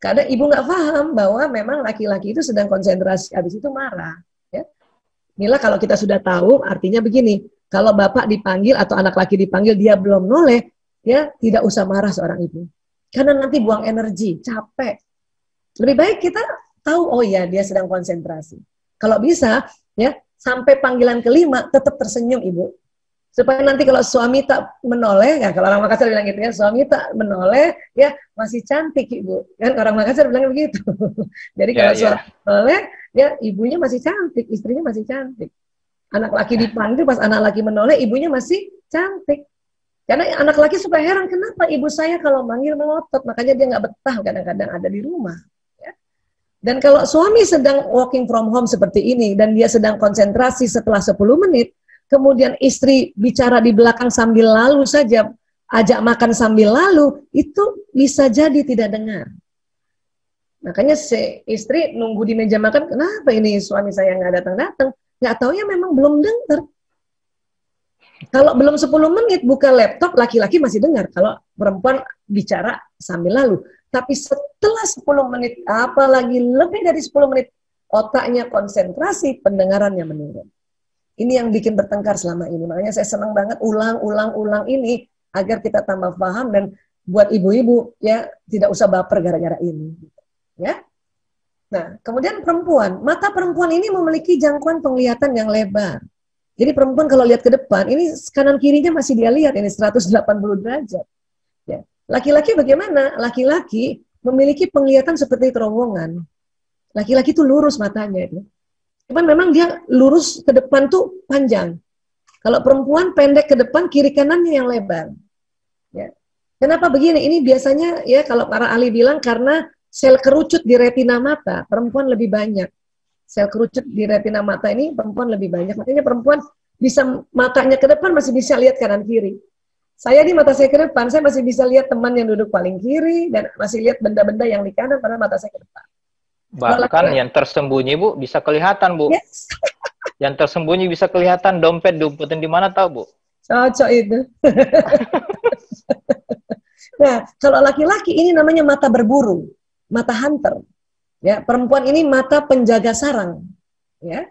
Kadang ibu nggak paham bahwa memang laki-laki itu sedang konsentrasi, habis itu marah. Ya. Inilah kalau kita sudah tahu, artinya begini. Kalau bapak dipanggil atau anak laki dipanggil dia belum noleh, ya tidak usah marah seorang ibu. Karena nanti buang energi, capek. Lebih baik kita tahu, oh ya dia sedang konsentrasi. Kalau bisa, ya sampai panggilan kelima tetap tersenyum ibu. Supaya nanti kalau suami tak menoleh, ya kalau orang Makassar bilang gitu ya, suami tak menoleh, ya masih cantik ibu. Kan orang Makassar bilang begitu. Jadi kalau suami menoleh, ya ibunya masih cantik, istrinya masih cantik. Anak laki dipanggil, pas anak laki menoleh, ibunya masih cantik. Karena anak laki suka heran, kenapa ibu saya kalau manggil melotot, makanya dia nggak betah kadang-kadang ada di rumah. Ya. Dan kalau suami sedang working from home seperti ini, dan dia sedang konsentrasi setelah 10 menit, kemudian istri bicara di belakang sambil lalu saja, ajak makan sambil lalu, itu bisa jadi tidak dengar. Makanya si istri nunggu di meja makan, kenapa ini suami saya nggak datang-datang? Nggak tahu ya memang belum dengar. Kalau belum 10 menit buka laptop, laki-laki masih dengar. Kalau perempuan bicara sambil lalu. Tapi setelah 10 menit, apalagi lebih dari 10 menit, otaknya konsentrasi, pendengarannya menurun. Ini yang bikin bertengkar selama ini. Makanya saya senang banget ulang ini agar kita tambah paham, dan buat ibu-ibu ya tidak usah baper gara-gara ini. Ya. Nah, kemudian perempuan, mata perempuan ini memiliki jangkauan penglihatan yang lebar. Jadi perempuan kalau lihat ke depan, ini kanan kirinya masih dia lihat, ini 180 derajat. Ya. Laki-laki bagaimana? Laki-laki memiliki penglihatan seperti terowongan. Laki-laki itu lurus matanya itu. Cuman memang dia lurus ke depan tuh panjang. Kalau perempuan pendek ke depan, kiri kanannya yang lebar. Ya. Kenapa begini? Ini biasanya ya kalau para ahli bilang karena sel kerucut di retina mata perempuan lebih banyak. Sel kerucut di retina mata ini perempuan lebih banyak. Makanya perempuan bisa matanya ke depan masih bisa lihat kanan kiri. Saya di mata saya ke depan, saya masih bisa lihat teman yang duduk paling kiri dan masih lihat benda-benda yang di kanan pada mata saya ke depan. Bahkan yang tersembunyi, Bu, bisa kelihatan, Bu. Yes. Yang tersembunyi bisa kelihatan, dompet diumpetin di mana tahu, Bu? Cocok itu. Nah, kalau laki-laki ini namanya mata berburu, mata hunter. Ya, perempuan ini mata penjaga sarang. Ya.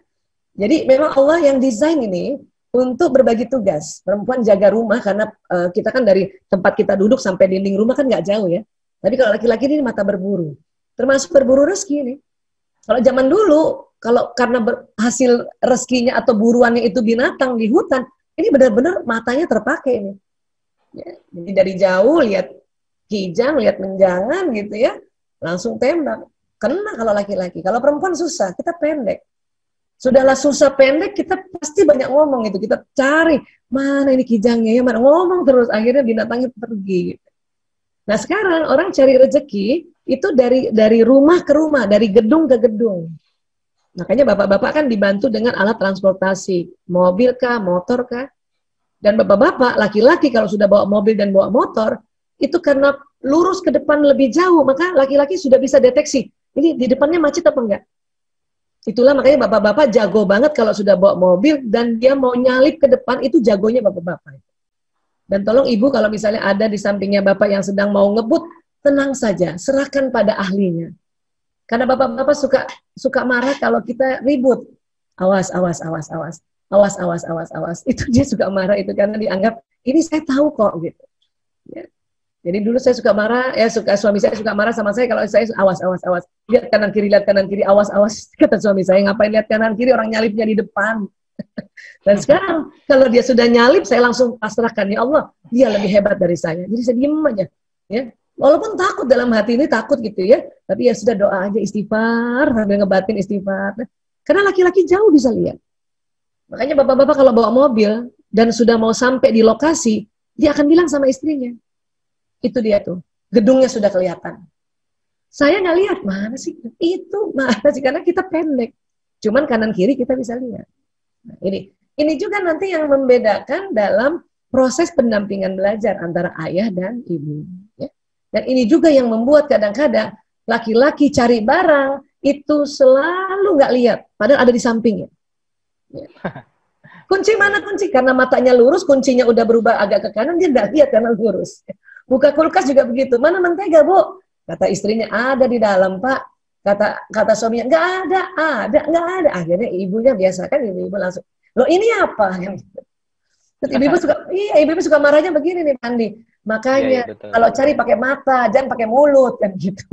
Jadi memang Allah yang desain ini untuk berbagi tugas. Perempuan jaga rumah karena kita kan dari tempat kita duduk sampai dinding rumah kan nggak jauh ya. Tapi kalau laki-laki ini mata berburu. Termasuk berburu rezeki nih. Kalau zaman dulu, kalau karena hasil rezekinya atau buruannya itu binatang di hutan, ini benar-benar matanya terpakai ini. Ya, jadi dari jauh lihat kijang, lihat menjangan gitu ya, langsung tembak. Kena kalau laki-laki. Kalau perempuan susah, kita pendek. Sudahlah susah pendek, kita pasti banyak ngomong gitu. Kita cari mana ini kijangnya ya, mana ngomong terus akhirnya binatangnya pergi. Gitu. Nah sekarang orang cari rezeki itu dari rumah ke rumah, dari gedung ke gedung. Makanya bapak-bapak kan dibantu dengan alat transportasi, mobil kah, motor kah. Dan bapak-bapak, laki-laki kalau sudah bawa mobil dan bawa motor, itu karena lurus ke depan lebih jauh, maka laki-laki sudah bisa deteksi. Ini di depannya macet apa enggak? Itulah makanya bapak-bapak jago banget kalau sudah bawa mobil dan dia mau nyalip ke depan, itu jagonya bapak-bapak. Dan tolong ibu kalau misalnya ada di sampingnya bapak yang sedang mau ngebut, tenang saja, serahkan pada ahlinya. Karena bapak-bapak suka marah kalau kita ribut. Awas. Itu dia suka marah itu karena dianggap, ini saya tahu kok gitu. Ya. Jadi dulu saya suka marah, suami saya suka marah sama saya kalau saya awas. Lihat kanan kiri, awas. Kata suami saya, ngapain lihat kanan kiri, orang nyalipnya di depan. Dan sekarang kalau dia sudah nyalip, saya langsung pasrahkan, ya Allah, dia lebih hebat dari saya. Jadi saya diem aja. Ya. Walaupun takut dalam hati ini, takut gitu ya. Tapi ya sudah doa aja, istighfar, sambil ngebatin istighfar. Karena laki-laki jauh bisa lihat. Makanya bapak-bapak kalau bawa mobil dan sudah mau sampai di lokasi, dia akan bilang sama istrinya, itu dia tuh, gedungnya sudah kelihatan. Saya nggak lihat, mana sih? Itu, mana sih? Karena kita pendek. Cuman kanan kiri kita bisa lihat. Nah, ini juga nanti yang membedakan dalam proses pendampingan belajar antara ayah dan ibu. Ya. Dan ini juga yang membuat kadang-kadang laki-laki cari barang itu selalu nggak lihat, padahal ada di sampingnya. Ya. Kunci mana kunci? Karena matanya lurus, kuncinya udah berubah agak ke kanan, dia nggak lihat karena lurus. Buka kulkas juga begitu. Mana mentega, Bu? Kata istrinya, ada di dalam, Pak. Kata suaminya, nggak ada. Akhirnya ibunya biasa kan, ibu langsung, loh ini apa? Terus ibu-ibu suka marahnya begini nih, Pandi. Makanya kalau cari pakai mata, jangan pakai mulut kan gitu.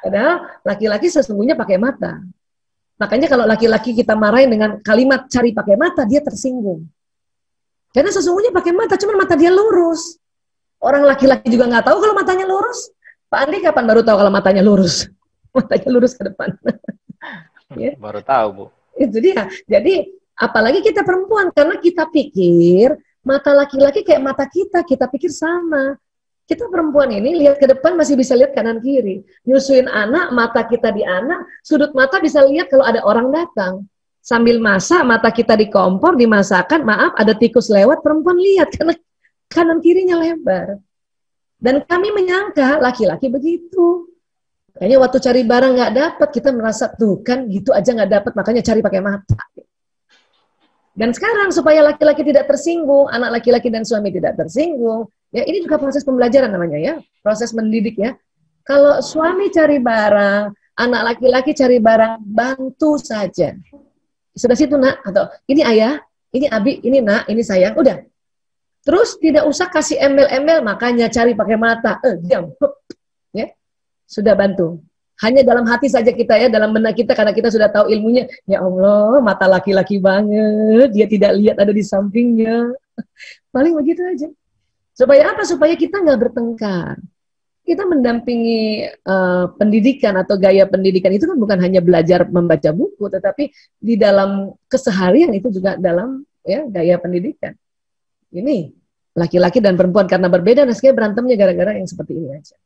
Padahal laki-laki sesungguhnya pakai mata. Makanya kalau laki-laki kita marahin dengan kalimat cari pakai mata, dia tersinggung. Karena sesungguhnya pakai mata, cuma mata dia lurus. Orang laki-laki juga nggak tahu kalau matanya lurus. Pak Andi kapan baru tahu kalau matanya lurus? Matanya lurus ke depan. Ya? Baru tahu, Bu. Itu dia. Jadi, apalagi kita perempuan, karena kita pikir mata laki-laki kayak mata kita pikir sama. Kita perempuan ini lihat ke depan masih bisa lihat kanan kiri. Nyusuin anak, mata kita di anak, sudut mata bisa lihat kalau ada orang datang. Sambil masak, mata kita di kompor, dimasakan, maaf ada tikus lewat, perempuan lihat karena kanan kirinya lebar. Dan kami menyangka laki-laki begitu. Kayaknya waktu cari barang nggak dapat, kita merasa tuh kan gitu aja nggak dapat, makanya cari pakai mata. Dan sekarang supaya laki-laki tidak tersinggung, anak laki-laki dan suami tidak tersinggung, ya ini juga proses pembelajaran namanya ya, proses mendidik ya. Kalau suami cari barang, Anak laki-laki cari barang, bantu saja. Sudah situ nak, atau ini ayah, ini abi, ini nak, ini sayang, udah. Terus tidak usah kasih embel-embel, makanya cari pakai mata, diam, ya, sudah bantu. Hanya dalam hati saja kita ya, dalam benak kita, karena kita sudah tahu ilmunya. Ya Allah, mata laki-laki banget, dia tidak lihat ada di sampingnya. Paling begitu aja. Supaya apa? Supaya kita nggak bertengkar. Kita mendampingi pendidikan atau gaya pendidikan itu kan bukan hanya belajar membaca buku, tetapi di dalam keseharian itu juga dalam ya gaya pendidikan. Ini laki-laki dan perempuan karena berbeda, nah sekarang berantemnya gara-gara yang seperti ini aja.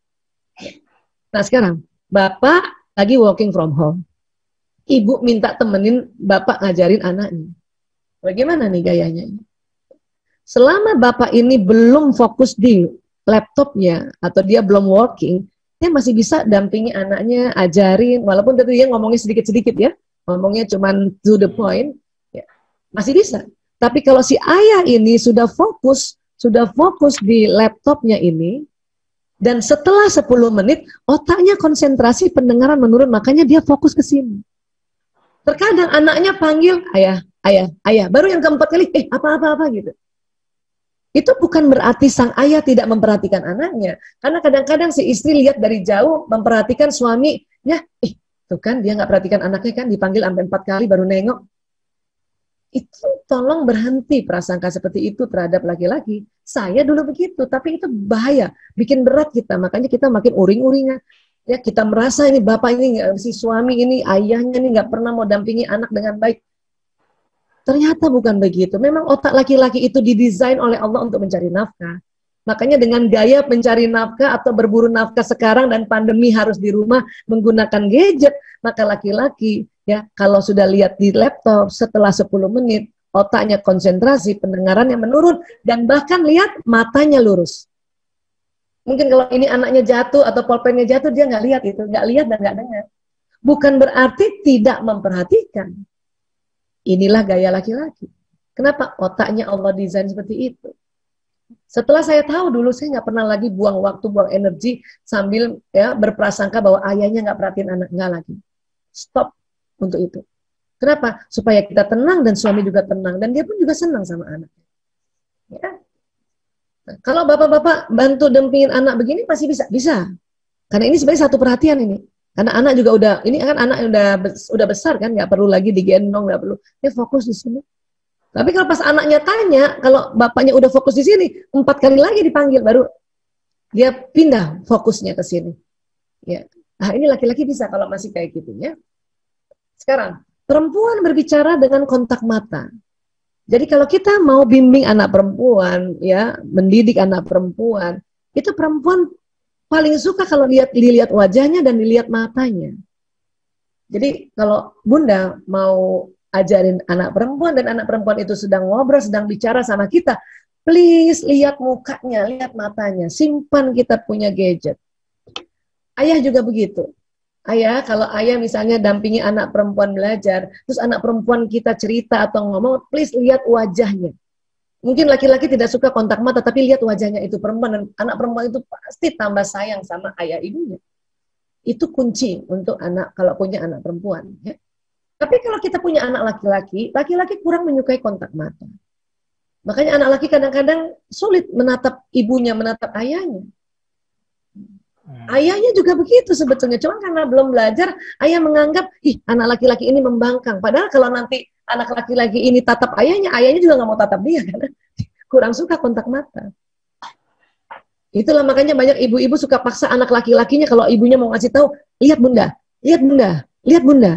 Nah sekarang, bapak lagi working from home. Ibu minta temenin bapak ngajarin anaknya. Bagaimana nih gayanya? Selama bapak ini belum fokus di laptopnya atau dia belum working, dia masih bisa dampingi anaknya, ajarin, walaupun tadi dia ngomongnya sedikit-sedikit ya, ngomongnya cuman to the point, ya, masih bisa. Tapi kalau si ayah ini sudah fokus di laptopnya ini, dan setelah 10 menit, otaknya konsentrasi pendengaran menurun, makanya dia fokus ke sini. Terkadang anaknya panggil, ayah, ayah, ayah, baru yang keempat kali, apa-apa gitu. Itu bukan berarti sang ayah tidak memperhatikan anaknya. Karena kadang-kadang si istri lihat dari jauh, memperhatikan suaminya. Tuh kan dia nggak perhatikan anaknya kan, dipanggil sampai 4 kali baru nengok. Itu tolong berhenti prasangka seperti itu terhadap laki-laki. Saya dulu begitu, tapi itu bahaya. Bikin berat kita, makanya kita makin uring-uringan. Ya, kita merasa ini bapak ini, si suami ini, ayahnya ini nggak pernah mau dampingi anak dengan baik. Ternyata bukan begitu. Memang otak laki-laki itu didesain oleh Allah untuk mencari nafkah. Makanya dengan gaya mencari nafkah atau berburu nafkah sekarang dan pandemi harus di rumah menggunakan gadget, maka laki-laki ya kalau sudah lihat di laptop setelah 10 menit, otaknya konsentrasi, pendengarannya menurun, dan bahkan lihat matanya lurus. Mungkin kalau ini anaknya jatuh atau pulpennya jatuh, dia nggak lihat itu, nggak lihat dan nggak dengar. Bukan berarti tidak memperhatikan. Inilah gaya laki-laki. Kenapa? Otaknya Allah desain seperti itu. Setelah saya tahu dulu, saya nggak pernah lagi buang waktu, buang energi sambil ya berprasangka bahwa ayahnya nggak perhatiin anak, nggak lagi. Stop untuk itu. Kenapa? Supaya kita tenang dan suami juga tenang dan dia pun juga senang sama anaknya. Ya. Nah, kalau bapak-bapak bantu dampingin anak begini pasti bisa. Karena ini sebenarnya satu perhatian ini. Karena anak juga udah, ini kan anak yang udah besar kan, nggak perlu lagi digendong, nggak perlu. Dia fokus di sini. Tapi kalau pas anaknya tanya, kalau bapaknya udah fokus di sini, 4 kali lagi dipanggil, baru dia pindah fokusnya ke sini. Ya. Nah ini laki-laki bisa kalau masih kayak gitu ya. Sekarang, perempuan berbicara dengan kontak mata. Jadi kalau kita mau bimbing anak perempuan, ya, mendidik anak perempuan, itu perempuan paling suka kalau dilihat wajahnya dan dilihat matanya. Jadi kalau bunda mau ajarin anak perempuan dan anak perempuan itu sedang ngobrol, sedang bicara sama kita, please lihat mukanya, lihat matanya, simpan kita punya gadget. Ayah juga begitu. Ayah, kalau ayah misalnya dampingi anak perempuan belajar, terus anak perempuan kita cerita atau ngomong, please lihat wajahnya. Mungkin laki-laki tidak suka kontak mata, tapi lihat wajahnya itu perempuan, dan anak perempuan itu pasti tambah sayang sama ayah ibunya. Itu kunci untuk anak, kalau punya anak perempuan. Ya. Tapi kalau kita punya anak laki-laki, laki-laki kurang menyukai kontak mata. Makanya anak laki kadang-kadang sulit menatap ibunya, menatap ayahnya. Ayahnya juga begitu sebetulnya, cuma karena belum belajar, ayah menganggap, anak laki-laki ini membangkang. Padahal kalau nanti anak laki-laki ini tatap ayahnya juga nggak mau tatap dia, karena kurang suka kontak mata. Itulah makanya banyak ibu-ibu suka paksa anak laki-lakinya kalau ibunya mau ngasih tahu, lihat bunda, lihat bunda, lihat bunda.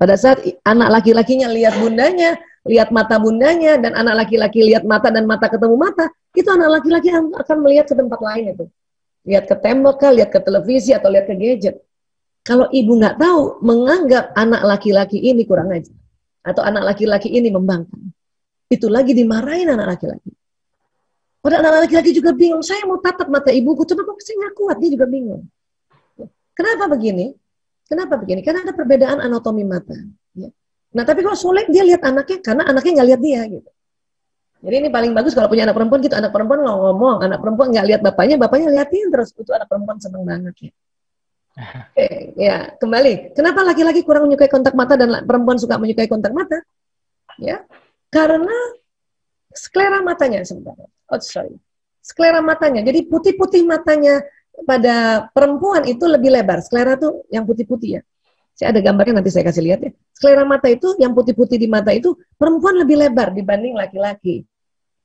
Pada saat anak laki-lakinya lihat bundanya, lihat mata bundanya, dan anak laki-laki lihat mata dan mata ketemu mata, itu anak laki-laki akan melihat ke tempat lain itu. Lihat ke tembok, lihat ke televisi, atau lihat ke gadget. Kalau ibu nggak tahu, menganggap anak laki-laki ini kurang ajar. Atau anak laki-laki ini membangkang. Itu lagi dimarahin anak laki-laki. Padahal anak laki-laki juga bingung, saya mau tatap mata ibuku, coba kok saya nggak kuat, dia juga bingung. Kenapa begini? Kenapa begini? Karena ada perbedaan anatomi mata. Ya. Nah tapi kalau sulit dia lihat anaknya, karena anaknya nggak lihat dia. Gitu. Jadi ini paling bagus kalau punya anak perempuan gitu, anak perempuan ngomong, anak perempuan nggak lihat bapaknya liatin terus, itu anak perempuan seneng banget ya. Ya, kembali. Kenapa laki-laki kurang menyukai kontak mata dan perempuan suka menyukai kontak mata? Ya, karena sklera matanya sebenarnya. Oh, sorry. Sklera matanya. Jadi putih-putih matanya pada perempuan itu lebih lebar. Sklera tuh yang putih-putih ya. Saya ada gambarnya, nanti saya kasih lihat ya. Sklera mata itu, yang putih-putih di mata itu, perempuan lebih lebar dibanding laki-laki.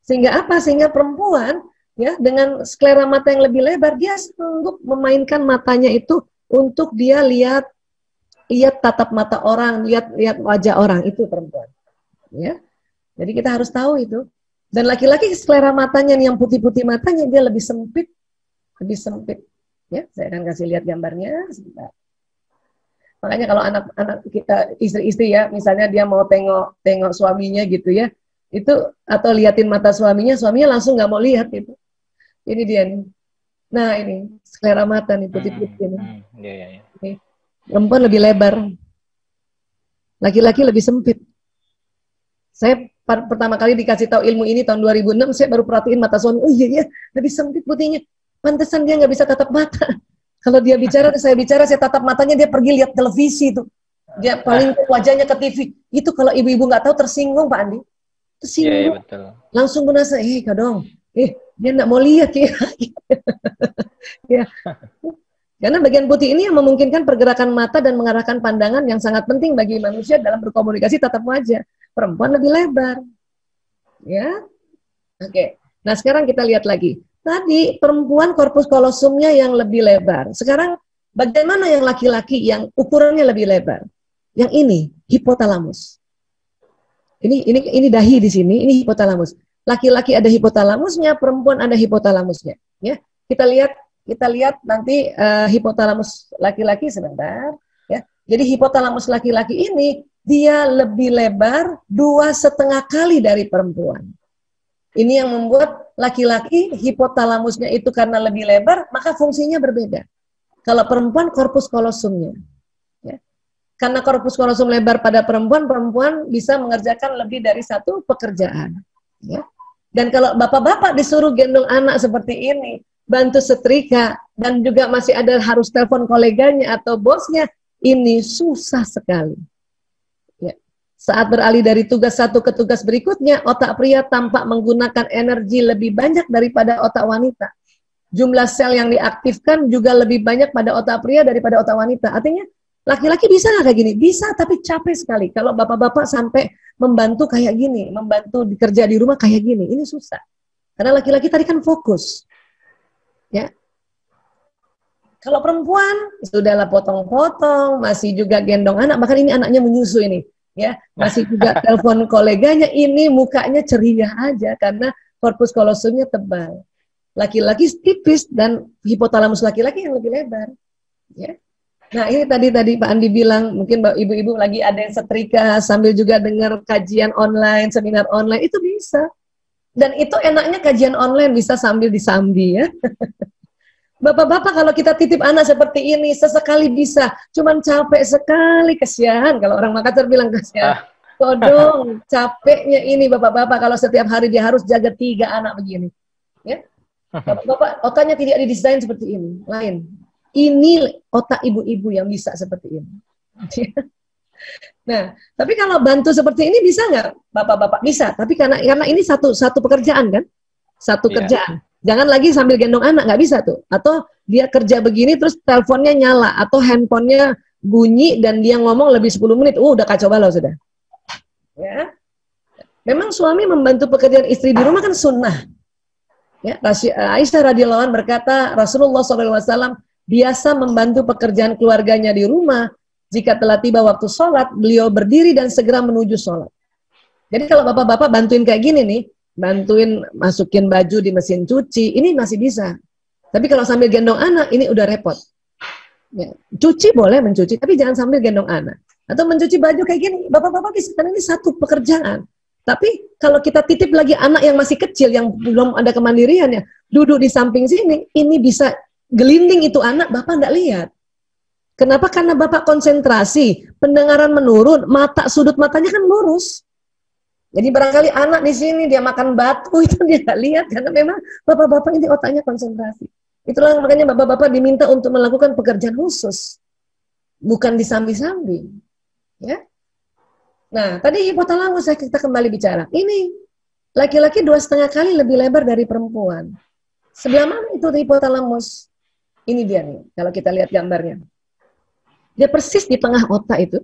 Sehingga apa? Sehingga perempuan ya dengan sklera mata yang lebih lebar, dia sanggup memainkan matanya itu untuk dia lihat tatap mata orang, lihat wajah orang, itu perempuan. Ya. Jadi kita harus tahu itu. Dan laki-laki sklera matanya yang putih-putih matanya dia lebih sempit. Lebih sempit. Ya, saya akan kasih lihat gambarnya sebentar. Makanya kalau anak-anak kita, istri-istri ya, misalnya dia mau tengok suaminya gitu ya, itu atau liatin mata suaminya langsung nggak mau lihat gitu. Ini dia nih. Nah ini sklera mata nih putih-putih nih. Ini. Perempuan lebih lebar, laki-laki lebih sempit. Saya pertama kali dikasih tahu ilmu ini tahun 2006, saya baru perhatiin mata suami. Oh iya, lebih sempit putihnya. Pantesan dia nggak bisa tatap mata. Kalau dia bicara, saya tatap matanya, dia pergi lihat televisi itu. Dia paling wajahnya ke TV. Itu kalau ibu-ibu nggak tahu tersinggung Pak Andi. Tersinggung. Iya, betul. Langsung berasa, kadong. Dia nggak mau lihat ya. Ya. Karena bagian putih ini yang memungkinkan pergerakan mata dan mengarahkan pandangan yang sangat penting bagi manusia dalam berkomunikasi tatap wajah. Perempuan lebih lebar. Ya. Oke. Nah, sekarang kita lihat lagi. Tadi perempuan korpus kolosumnya yang lebih lebar. Sekarang bagaimana yang laki-laki yang ukurannya lebih lebar? Yang ini hipotalamus. Ini dahi di sini, ini hipotalamus. Laki-laki ada hipotalamusnya, perempuan ada hipotalamusnya. Ya, kita lihat nanti hipotalamus laki-laki sebentar. Ya, jadi hipotalamus laki-laki ini dia lebih lebar 2,5 kali dari perempuan. Ini yang membuat laki-laki hipotalamusnya itu karena lebih lebar, maka fungsinya berbeda. Kalau perempuan korpus kolosumnya. Ya. Karena korpus kolosum lebar pada perempuan bisa mengerjakan lebih dari satu pekerjaan. Ya. Dan kalau bapak-bapak disuruh gendong anak seperti ini, bantu setrika, dan juga masih ada harus telepon koleganya atau bosnya, ini susah sekali. Saat beralih dari tugas satu ke tugas berikutnya, otak pria tampak menggunakan energi lebih banyak daripada otak wanita. Jumlah sel yang diaktifkan juga lebih banyak pada otak pria daripada otak wanita. Artinya, laki-laki bisa nggak kayak gini? Bisa, tapi capek sekali. Kalau bapak-bapak sampai membantu kayak gini, membantu kerja di rumah kayak gini, ini susah. Karena laki-laki tadi kan fokus. Ya. Kalau perempuan, sudahlah potong-potong, masih juga gendong anak, bahkan ini anaknya menyusu ini. Ya, masih juga telepon koleganya, ini mukanya ceria aja karena korpus kolosumnya tebal. Laki-laki tipis dan hipotalamus laki-laki yang lebih lebar. Ya. Nah, ini tadi Pak Andi bilang, mungkin ibu-ibu lagi ada yang setrika sambil juga dengar kajian online, seminar online, itu bisa. Dan itu enaknya kajian online bisa sambil disambi ya. Bapak-bapak kalau kita titip anak seperti ini, sesekali bisa, cuman capek sekali, kesian. Kalau orang Makassar bilang kesian. Kodong, capeknya ini bapak-bapak kalau setiap hari dia harus jaga 3 anak begini. Ya, bapak-bapak otaknya tidak didesain seperti ini, lain. Ini otak ibu-ibu yang bisa seperti ini. Nah, tapi kalau bantu seperti ini bisa nggak bapak-bapak? Bisa, tapi karena ini satu pekerjaan kan, satu kerjaan. Jangan lagi sambil gendong anak, nggak bisa tuh. Atau dia kerja begini terus teleponnya nyala atau handphonenya bunyi dan dia ngomong lebih 10 menit, udah kacau balau sudah. Ya. Memang suami membantu pekerjaan istri di rumah kan sunnah. Ya, Aisyah radhiyallahu anha berkata, Rasulullah SAW biasa membantu pekerjaan keluarganya di rumah. Jika telah tiba waktu sholat, beliau berdiri dan segera menuju sholat. Jadi kalau bapak-bapak bantuin kayak gini nih, bantuin masukin baju di mesin cuci, ini masih bisa. Tapi kalau sambil gendong anak, ini udah repot. Ya. Cuci boleh mencuci, tapi jangan sambil gendong anak. Atau mencuci baju kayak gini, bapak-bapak bisa, karena ini satu pekerjaan. Tapi kalau kita titip lagi anak yang masih kecil, yang belum ada kemandiriannya, duduk di samping sini, ini bisa gelinding itu anak, bapak nggak lihat. Kenapa? Karena bapak konsentrasi, pendengaran menurun, sudut matanya kan lurus. Jadi barangkali anak di sini dia makan batu itu dia nggak lihat karena memang bapak-bapak ini otaknya konsentrasi. Itulah makanya bapak-bapak diminta untuk melakukan pekerjaan khusus, bukan disambi-sambi. Ya. Nah, tadi hipotalamus kita kembali bicara. Ini laki-laki 2,5 kali lebih lebar dari perempuan. Sebelah mana itu hipotalamus? Ini dia nih, kalau kita lihat gambarnya. Dia persis di tengah otak itu,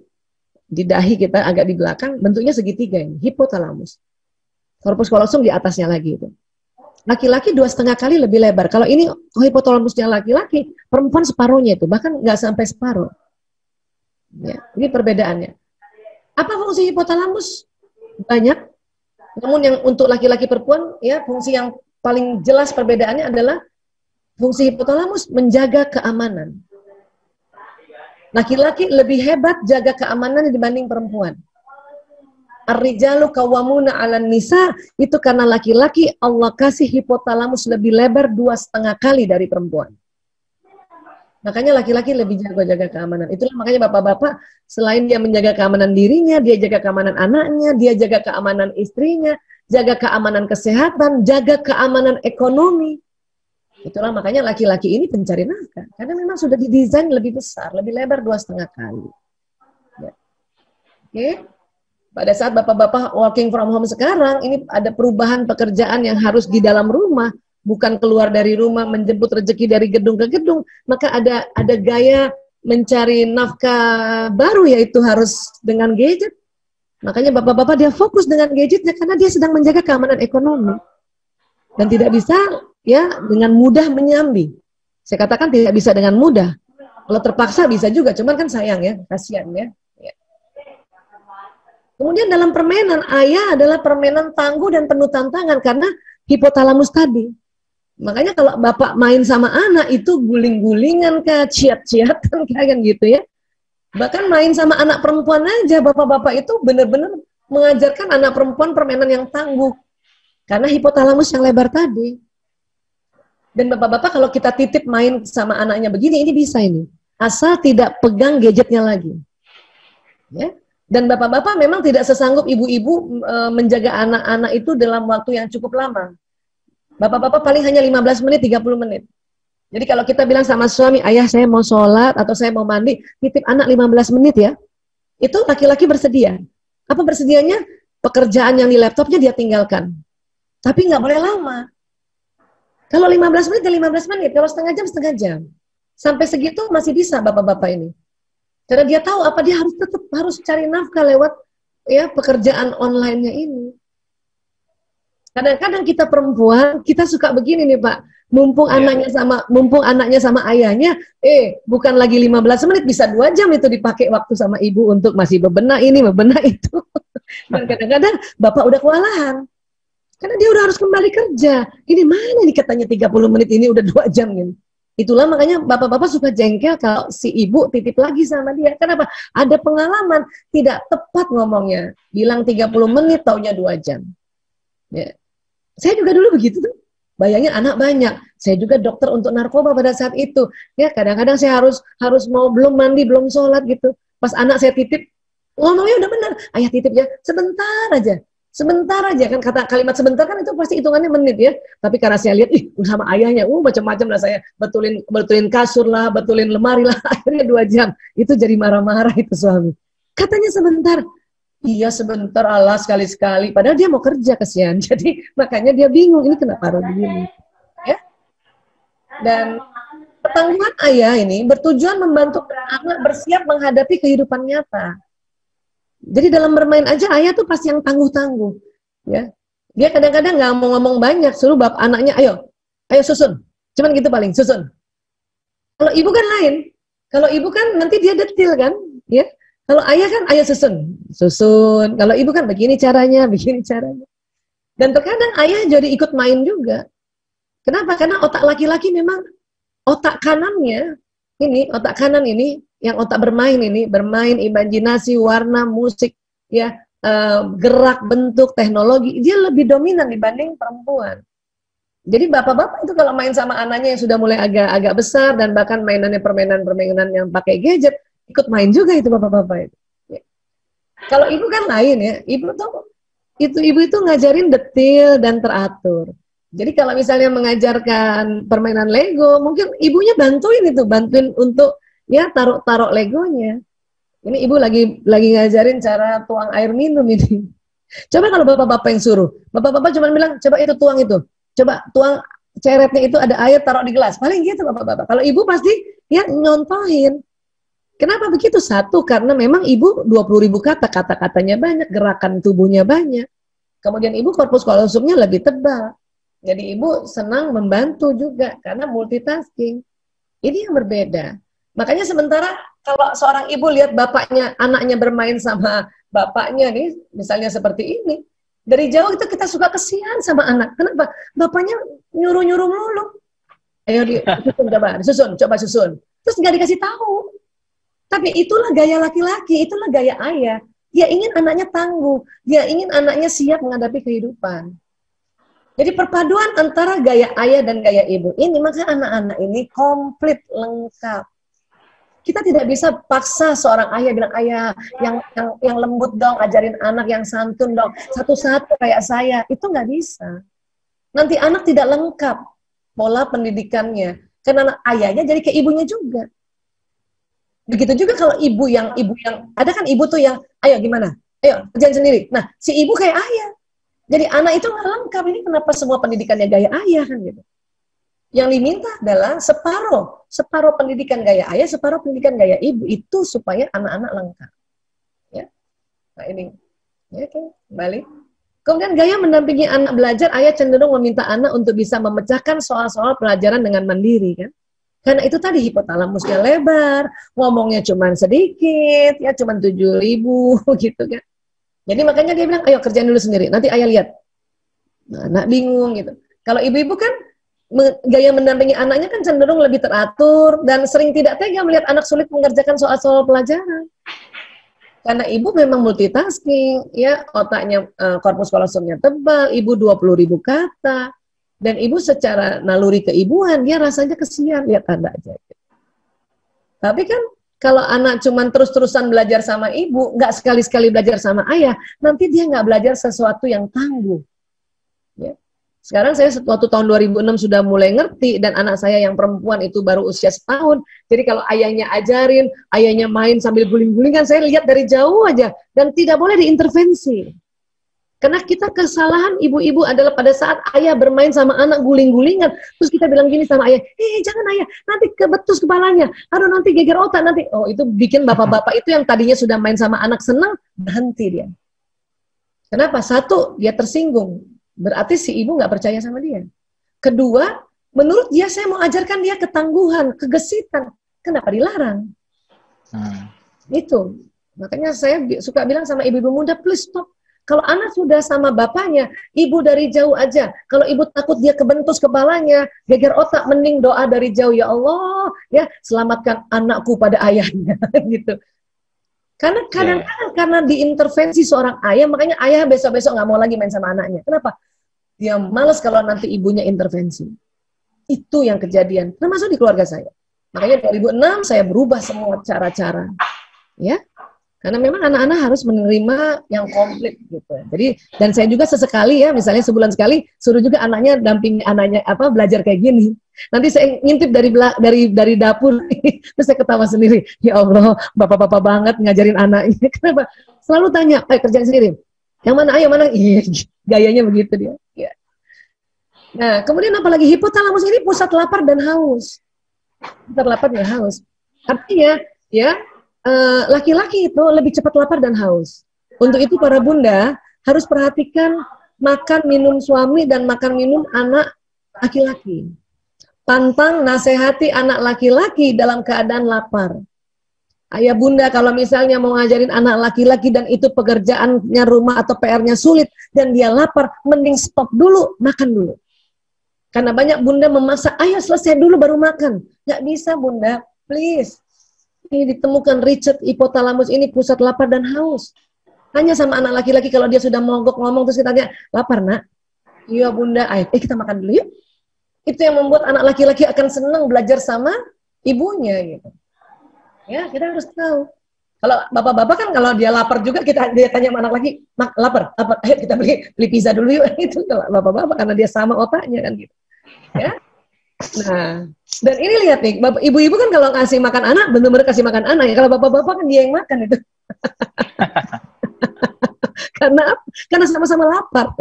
di dahi kita agak di belakang, bentuknya segitiga ini, hipotalamus. Corpus callosum di atasnya lagi itu. Laki-laki 2,5 kali lebih lebar. Kalau ini hipotalamusnya laki-laki, perempuan separuhnya itu, bahkan nggak sampai separuh. Ya, ini perbedaannya. Apa fungsi hipotalamus? Banyak. Namun yang untuk laki-laki perempuan, ya fungsi yang paling jelas perbedaannya adalah fungsi hipotalamus menjaga keamanan. Laki-laki lebih hebat jaga keamanan dibanding perempuan. Ar-rijalu qawwamuna 'alan nisa, itu karena laki-laki Allah kasih hipotalamus lebih lebar 2,5 kali dari perempuan. Makanya laki-laki lebih jaga keamanan. Itulah makanya bapak-bapak selain dia menjaga keamanan dirinya, dia jaga keamanan anaknya, dia jaga keamanan istrinya, jaga keamanan kesehatan, jaga keamanan ekonomi. Itulah makanya laki-laki ini pencari nafkah. Karena memang sudah didesain lebih besar, lebih lebar 2,5 kali. Ya. Oke. Pada saat bapak-bapak working from home sekarang, ini ada perubahan pekerjaan yang harus di dalam rumah, bukan keluar dari rumah menjemput rezeki dari gedung ke gedung. Maka ada gaya mencari nafkah baru, yaitu harus dengan gadget. Makanya bapak-bapak dia fokus dengan gadgetnya karena dia sedang menjaga keamanan ekonomi. Dan tidak bisa ya dengan mudah menyambi. Saya katakan tidak bisa dengan mudah. Kalau terpaksa bisa juga, cuman kan sayang ya, kasihan ya. Kemudian dalam permainan, ayah adalah permainan tangguh dan penuh tantangan karena hipotalamus tadi. Makanya kalau bapak main sama anak itu guling-gulingan kah, ciat-ciatan kayak gitu ya. Bahkan main sama anak perempuan aja, bapak-bapak itu benar-benar mengajarkan anak perempuan permainan yang tangguh. Karena hipotalamus yang lebar tadi. Dan bapak-bapak kalau kita titip main sama anaknya begini, ini bisa ini. Asal tidak pegang gadgetnya lagi. Ya. Dan bapak-bapak memang tidak sesanggup ibu-ibu menjaga anak-anak itu dalam waktu yang cukup lama. Bapak-bapak paling hanya 15 menit, 30 menit. Jadi kalau kita bilang sama suami, ayah saya mau sholat atau saya mau mandi, titip anak 15 menit ya. Itu laki-laki bersedia. Apa bersedianya? Pekerjaan yang di laptopnya dia tinggalkan. Tapi nggak boleh lama. Kalau 15 menit, ya 15 menit. Kalau setengah jam, setengah jam. Sampai segitu masih bisa bapak-bapak ini. Karena dia tahu apa dia harus tetap harus cari nafkah lewat ya pekerjaan online-nya ini. Kadang-kadang kita perempuan, kita suka begini nih Pak. Mumpung anaknya sama ayahnya, bukan lagi 15 menit, bisa 2 jam itu dipakai waktu sama ibu untuk masih bebenah ini, bebenah itu. Dan kadang-kadang bapak udah kewalahan. Karena dia udah harus kembali kerja. Ini mana nih katanya 30 menit ini udah 2 jam gitu. Itulah makanya bapak-bapak suka jengkel kalau si ibu titip lagi sama dia. Kenapa? Ada pengalaman tidak tepat ngomongnya. Bilang 30 menit, taunya 2 jam. Ya. Saya juga dulu begitu tuh. Bayangin anak banyak. Saya juga dokter untuk narkoba pada saat itu. Ya, kadang-kadang saya harus mau belum mandi, belum sholat gitu. Pas anak saya titip, ngomongnya udah benar. Ayah titip ya, sebentar aja. Sebentar aja kan, kata kalimat sebentar kan itu pasti hitungannya menit ya. Tapi karena saya lihat sama ayahnya, macam-macam lah, saya betulin kasur lah, betulin lemari lah, akhirnya 2 jam. Itu jadi marah-marah itu suami. Katanya sebentar. Iya sebentar, Allah sekali-sekali. Padahal dia mau kerja kesian. Jadi makanya dia bingung ini kenapa harus begini. Ya. Dan ketangguhan ayah ini bertujuan membantu anak bersiap menghadapi kehidupan nyata. Jadi dalam bermain aja ayah tuh pasti yang tangguh-tangguh, ya. Dia kadang-kadang nggak mau ngomong banyak, suruh bapak anaknya, ayo susun, cuman gitu paling susun. Kalau ibu kan lain, kalau ibu kan nanti dia detil kan, ya. Kalau ayah kan ayo susun. Kalau ibu kan begini caranya. Dan terkadang ayah jadi ikut main juga. Kenapa? Karena otak laki-laki memang otak kanan ini, yang otak bermain ini, bermain imajinasi, warna, musik, ya, gerak, bentuk, teknologi, dia lebih dominan dibanding perempuan. Jadi bapak-bapak itu kalau main sama anaknya yang sudah mulai agak besar dan bahkan mainannya permainan yang pakai gadget, ikut main juga itu bapak-bapak itu. Ya. Kalau ibu kan lain ya, ibu itu ngajarin detil dan teratur. Jadi kalau misalnya mengajarkan permainan Lego, mungkin ibunya bantuin untuk ya taruh Legonya. Ini ibu lagi ngajarin cara tuang air minum ini. Coba kalau bapak-bapak yang suruh, bapak-bapak cuma bilang, coba itu tuang itu, coba tuang ceretnya itu ada air taruh di gelas. Paling gitu bapak-bapak. Kalau ibu pasti ya nyontohin. Kenapa begitu? Satu, karena memang ibu 20.000 kata-katanya banyak, gerakan tubuhnya banyak. Kemudian ibu korpus kallosumnya lebih tebal. Jadi ibu senang membantu juga karena multitasking. Ini yang berbeda. Makanya sementara kalau seorang ibu lihat anaknya bermain sama bapaknya nih, misalnya seperti ini, dari jauh itu kita suka kesian sama anak. Kenapa? Bapaknya nyuruh-nyuruh melulu. Ayo coba susun. Terus nggak dikasih tahu. Tapi itulah gaya laki-laki, itulah gaya ayah. Dia ingin anaknya tangguh, dia ingin anaknya siap menghadapi kehidupan. Jadi perpaduan antara gaya ayah dan gaya ibu ini, maka anak-anak ini komplit, lengkap. Kita tidak bisa paksa seorang ayah bilang, ayah yang lembut dong, ajarin anak yang santun dong, satu-satu kayak saya. Itu nggak bisa. Nanti anak tidak lengkap pola pendidikannya. Karena ayahnya jadi kayak ibunya juga. Begitu juga kalau ibu yang ada kan ibu tuh yang, ayo gimana? Ayo kerjain sendiri. Nah, si ibu kayak ayah. Jadi anak itu nggak lengkap. Ini kenapa semua pendidikannya gaya ayah kan gitu. Yang diminta adalah separuh pendidikan gaya ayah, separuh pendidikan gaya ibu, itu supaya anak-anak lengkap. Ya. Nah ini. Ya, oke, balik. Kemudian gaya mendampingi anak belajar, ayah cenderung meminta anak untuk bisa memecahkan soal-soal pelajaran dengan mandiri kan. Karena itu tadi hipotalamusnya lebar, ngomongnya cuma sedikit, ya cuma 7.000 gitu kan. Jadi makanya dia bilang, ayo kerjain dulu sendiri, nanti ayah lihat. Nah, anak bingung gitu. Kalau ibu-ibu kan gaya mendampingi anaknya kan cenderung lebih teratur dan sering tidak tega melihat anak sulit mengerjakan soal-soal pelajaran. Karena ibu memang multitasking, ya otaknya korpus kallosumnya tebal, ibu 20.000 kata. Dan ibu secara naluri keibuan, dia rasanya kesian, lihat anak aja. Tapi kan, kalau anak cuman terus-terusan belajar sama ibu, nggak sekali-sekali belajar sama ayah, nanti dia nggak belajar sesuatu yang tangguh. Ya. Sekarang saya waktu tahun 2006 sudah mulai ngerti, dan anak saya yang perempuan itu baru usia setahun, jadi kalau ayahnya ajarin, ayahnya main sambil guling-gulingan, saya lihat dari jauh aja, dan tidak boleh diintervensi. Karena kita kesalahan ibu-ibu adalah pada saat ayah bermain sama anak guling-gulingan, terus kita bilang gini sama ayah, jangan ayah, nanti kebetus kepalanya, aduh nanti geger otak nanti. Oh itu bikin bapak-bapak itu yang tadinya sudah main sama anak senang, berhenti dia. Kenapa? Satu, dia tersinggung, berarti si ibu nggak percaya sama dia. Kedua, menurut dia saya mau ajarkan dia ketangguhan, kegesitan, kenapa dilarang? Itu, makanya saya suka bilang sama ibu-ibu muda, please stop. Kalau anak sudah sama bapaknya, ibu dari jauh aja. Kalau ibu takut dia kebentus kepalanya, geger otak, mending doa dari jauh. Ya Allah, ya selamatkan anakku pada ayahnya. gitu. Karena kadang-kadang karena diintervensi seorang ayah, makanya ayah besok-besok nggak mau lagi main sama anaknya. Kenapa? Dia malas kalau nanti ibunya intervensi. Itu yang kejadian. Termasuk di keluarga saya. Makanya 2006 saya berubah semua cara-cara. Ya. Karena memang anak-anak harus menerima yang komplit gitu. Jadi dan saya juga sesekali ya, misalnya sebulan sekali suruh juga anaknya dampingi anaknya belajar kayak gini. Nanti saya ngintip dari dapur terus saya ketawa sendiri. Ya Allah, bapak-bapak banget ngajarin anaknya. Kenapa? Selalu tanya, "Ayo kerjain sendiri." Yang mana? Ayo mana? Iya, gayanya begitu dia. Ya. Nah, kemudian apalagi hipotalamus ini pusat lapar dan haus. Pusat lapar dan haus. Artinya, ya laki-laki itu lebih cepat lapar dan haus. Untuk itu para bunda harus perhatikan makan minum suami dan makan minum anak laki-laki. Pantang nasihati anak laki-laki dalam keadaan lapar. Ayah bunda kalau misalnya mau ngajarin anak laki-laki dan itu pekerjaannya rumah atau PR-nya sulit dan dia lapar, mending stop dulu, makan dulu. Karena banyak bunda memaksa, ayo selesai dulu baru makan. Nggak bisa bunda, please. Ini ditemukan Richard hipotalamus ini pusat lapar dan haus. Tanya sama anak laki-laki kalau dia sudah mogok ngomong terus kita tanya, lapar nak? Iya bunda, ayo kita makan dulu yuk. Itu yang membuat anak laki-laki akan senang belajar sama ibunya gitu. Ya kita harus tahu. Kalau bapak-bapak kan kalau dia lapar juga dia tanya sama anak lagi, "Mak, lapar? Ayo kita beli pizza dulu yuk." Itu kalau bapak-bapak karena dia sama otaknya kan gitu. Ya. Nah, dan ini lihat nih, bapak ibu-ibu kan kalau ngasih makan anak benar-benar kasih makan anak ya. Kalau bapak-bapak kan dia yang makan itu. Karena sama-sama lapar.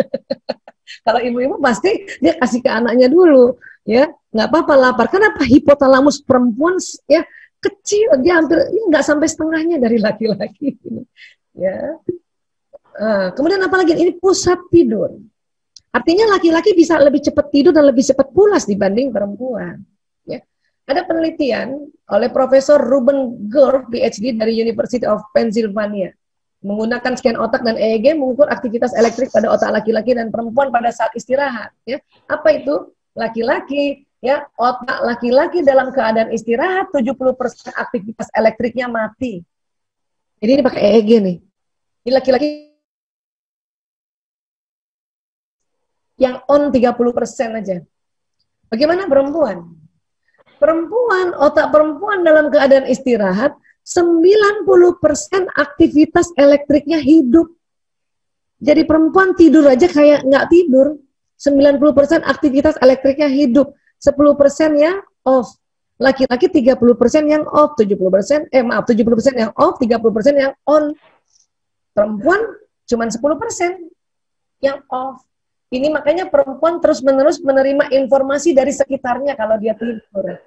Kalau ibu-ibu pasti dia kasih ke anaknya dulu, ya nggak apa-apa lapar. Kenapa? Hipotalamus perempuan ya kecil, dia hampir nggak sampai setengahnya dari laki-laki. Ya. Kemudian apa lagi? Ini pusat tidur. Artinya laki-laki bisa lebih cepat tidur dan lebih cepat pulas dibanding perempuan. Ya. Ada penelitian oleh Profesor Ruben Gore, PhD dari University of Pennsylvania, menggunakan scan otak dan EEG mengukur aktivitas elektrik pada otak laki-laki dan perempuan pada saat istirahat. Ya. Apa itu? Laki-laki, ya otak laki-laki dalam keadaan istirahat 70% aktivitas elektriknya mati. Jadi ini pakai EEG nih. Ini laki-laki yang on 30% aja. Bagaimana perempuan? Perempuan, otak perempuan dalam keadaan istirahat 90% aktivitas elektriknya hidup. Jadi perempuan tidur aja kayak nggak tidur. 90% aktivitas elektriknya hidup. 10% yang off. Laki-laki 30% yang off, 70% yang off, 30% yang on. Perempuan cuma 10% yang off. Ini makanya perempuan terus-menerus menerima informasi dari sekitarnya kalau dia tidur.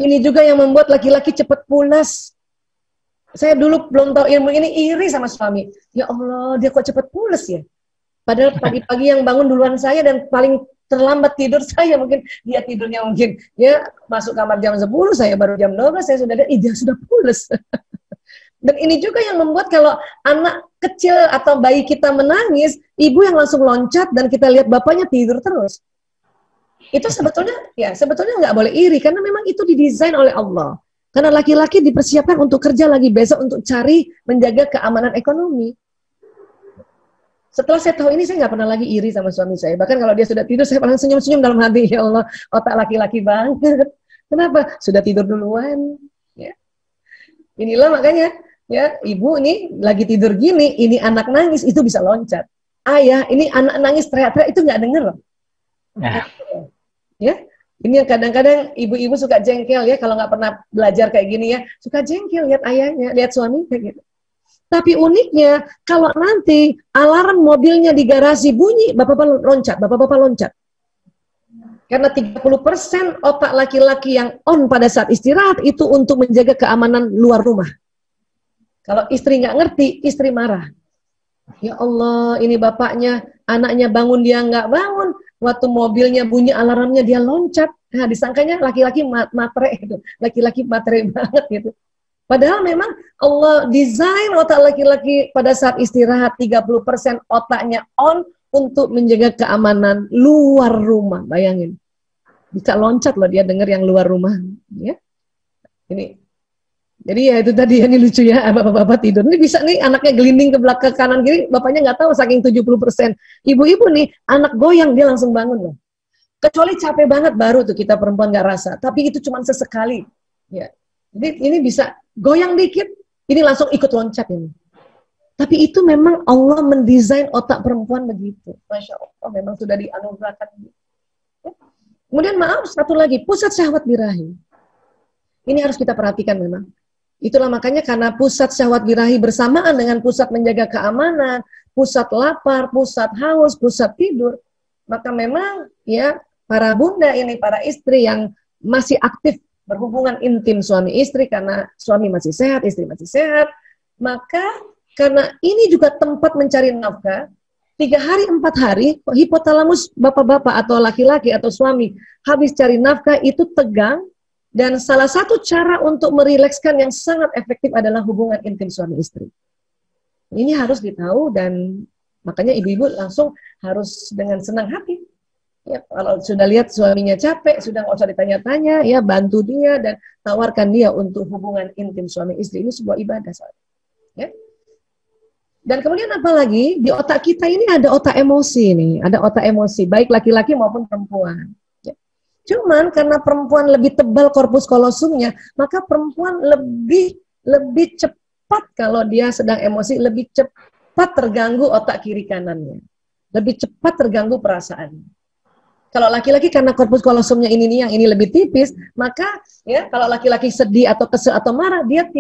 Ini juga yang membuat laki-laki cepat pulas. Saya dulu belum tahu ilmu ini, iri sama suami. Ya Allah, dia kok cepat pulas ya? Padahal pagi-pagi yang bangun duluan saya dan paling terlambat tidur saya, mungkin dia tidurnya mungkin ya masuk kamar jam 10, saya baru jam 12, saya sudah dia sudah pulas. Dan ini juga yang membuat kalau anak kecil atau bayi kita menangis, ibu yang langsung loncat dan kita lihat bapaknya tidur terus. Itu sebetulnya nggak boleh iri karena memang itu didesain oleh Allah. Karena laki-laki dipersiapkan untuk kerja lagi besok untuk cari menjaga keamanan ekonomi. Setelah saya tahu ini, saya nggak pernah lagi iri sama suami saya. Bahkan kalau dia sudah tidur, saya paling senyum-senyum dalam hati. Ya Allah, otak laki-laki banget. Kenapa? Sudah tidur duluan. Ya. Inilah makanya, ya ibu ini lagi tidur gini, ini anak nangis, itu bisa loncat. Ayah, ini anak nangis teriak-teriak, itu nggak denger loh. Ya, ini yang kadang-kadang ibu-ibu suka jengkel ya, kalau nggak pernah belajar kayak gini ya, suka jengkel lihat ayahnya, lihat suami kayak gitu. Tapi uniknya, kalau nanti alarm mobilnya di garasi bunyi, bapak-bapak loncat. Karena 30% otak laki-laki yang on pada saat istirahat itu untuk menjaga keamanan luar rumah. Kalau istri nggak ngerti, istri marah. Ya Allah, ini bapaknya, anaknya bangun, dia nggak bangun. Waktu mobilnya bunyi alarmnya, dia loncat. Nah, disangkanya laki-laki matre gitu. Laki-laki matre banget gitu. Padahal memang Allah desain otak laki-laki pada saat istirahat 30% otaknya on untuk menjaga keamanan luar rumah. Bayangin. Bisa loncat loh dia dengar yang luar rumah. Ya. Ini. Jadi ya itu tadi, ini lucu ya, bapak-bapak tidur. Ini bisa nih anaknya gelinding ke belakang kanan kiri, bapaknya nggak tahu saking 70%. Ibu-ibu nih, anak goyang dia langsung bangun loh. Kecuali capek banget baru tuh kita perempuan nggak rasa. Tapi itu cuma sesekali. Ya. Jadi ini bisa goyang dikit, ini langsung ikut loncat ini. Tapi itu memang Allah mendesain otak perempuan begitu. Masya Allah, memang sudah dianugerahkan. Ya. Kemudian maaf, satu lagi, pusat syahwat birahi. Ini harus kita perhatikan memang. Itulah makanya karena pusat syahwat birahi bersamaan dengan pusat menjaga keamanan, pusat lapar, pusat haus, pusat tidur, maka memang ya para bunda ini, para istri yang masih aktif berhubungan intim suami istri karena suami masih sehat, istri masih sehat, maka karena ini juga tempat mencari nafkah, 3 hari 4 hari hipotalamus bapak-bapak atau laki-laki atau suami habis cari nafkah itu tegang. Dan salah satu cara untuk merilekskan yang sangat efektif adalah hubungan intim suami istri. Ini harus ditahu dan makanya ibu-ibu langsung harus dengan senang hati. Ya, kalau sudah lihat suaminya capek, sudah nggak usah ditanya-tanya, ya bantu dia dan tawarkan dia untuk hubungan intim suami istri. Ini sebuah ibadah soalnya. Ya. Dan kemudian apa lagi? Di otak kita ini ada otak emosi nih, ada otak emosi, baik laki-laki maupun perempuan. Cuman karena perempuan lebih tebal korpus kolosumnya, maka perempuan lebih cepat kalau dia sedang emosi, lebih cepat terganggu otak kiri kanannya. Lebih cepat terganggu perasaannya. Kalau laki-laki karena korpus kolosumnya ini nih yang ini lebih tipis, maka ya kalau laki-laki sedih atau kesel atau marah, dia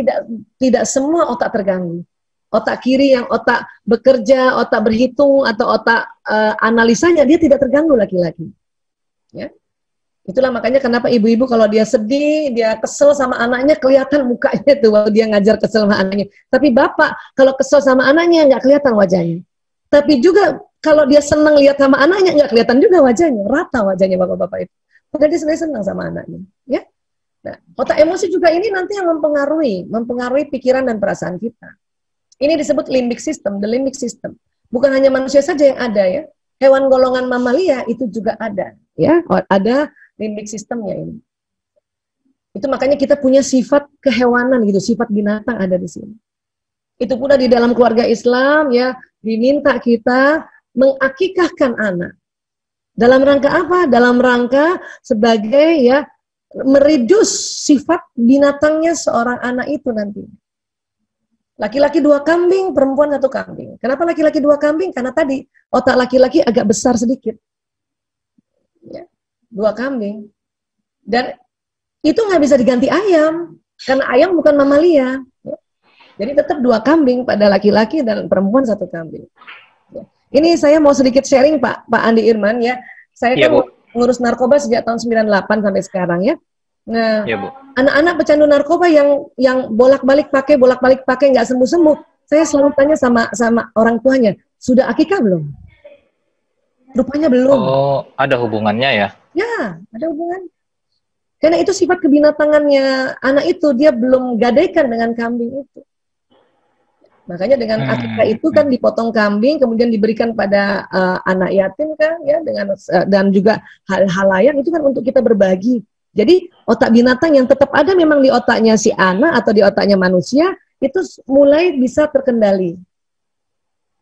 tidak semua otak terganggu. Otak kiri yang otak bekerja, otak berhitung atau otak analisanya dia tidak terganggu laki-laki. Ya. Itulah makanya kenapa ibu-ibu kalau dia sedih, dia kesel sama anaknya kelihatan mukanya tuh waktu dia ngajar kesel sama anaknya. Tapi bapak kalau kesel sama anaknya nggak kelihatan wajahnya. Tapi juga kalau dia senang lihat sama anaknya nggak kelihatan juga wajahnya, rata wajahnya bapak-bapak itu. Padahal dia sebenarnya senang sama anaknya. Ya. Nah, otak emosi juga ini nanti yang mempengaruhi pikiran dan perasaan kita. Ini disebut limbic system, the limbic system. Bukan hanya manusia saja yang ada ya. Hewan golongan mamalia itu juga ada, ya. Ada limbic systemnya ini. Itu makanya kita punya sifat kehewanan gitu, sifat binatang ada di sini. Itu pula di dalam keluarga Islam ya, diminta kita mengakikahkan anak. Dalam rangka apa? Dalam rangka sebagai ya meredus sifat binatangnya seorang anak itu nanti. Laki-laki 2 kambing, perempuan 1 kambing. Kenapa laki-laki 2 kambing? Karena tadi otak laki-laki agak besar sedikit. Ya, 2 kambing. Dan itu nggak bisa diganti ayam, karena ayam bukan mamalia. Ya. Jadi tetap 2 kambing pada laki-laki dan perempuan 1 kambing. Ya. Ini saya mau sedikit sharing Pak Andi Irman ya. Saya kan ngurus narkoba sejak tahun 98 sampai sekarang ya. Nah, ya, anak-anak pecandu narkoba yang bolak-balik pakai nggak sembuh-sembuh, saya selalu tanya sama orang tuanya, sudah akikah belum? Rupanya belum. Oh, ada hubungannya ya? Ya, ada hubungan. Karena itu sifat kebinatangannya anak itu, dia belum gadaikan dengan kambing itu. Makanya dengan akikah itu kan dipotong kambing, kemudian diberikan pada anak yatim kan, ya dan juga hal-hal lain itu kan untuk kita berbagi. Jadi otak binatang yang tetap ada memang di otaknya si anak atau di otaknya manusia itu mulai bisa terkendali.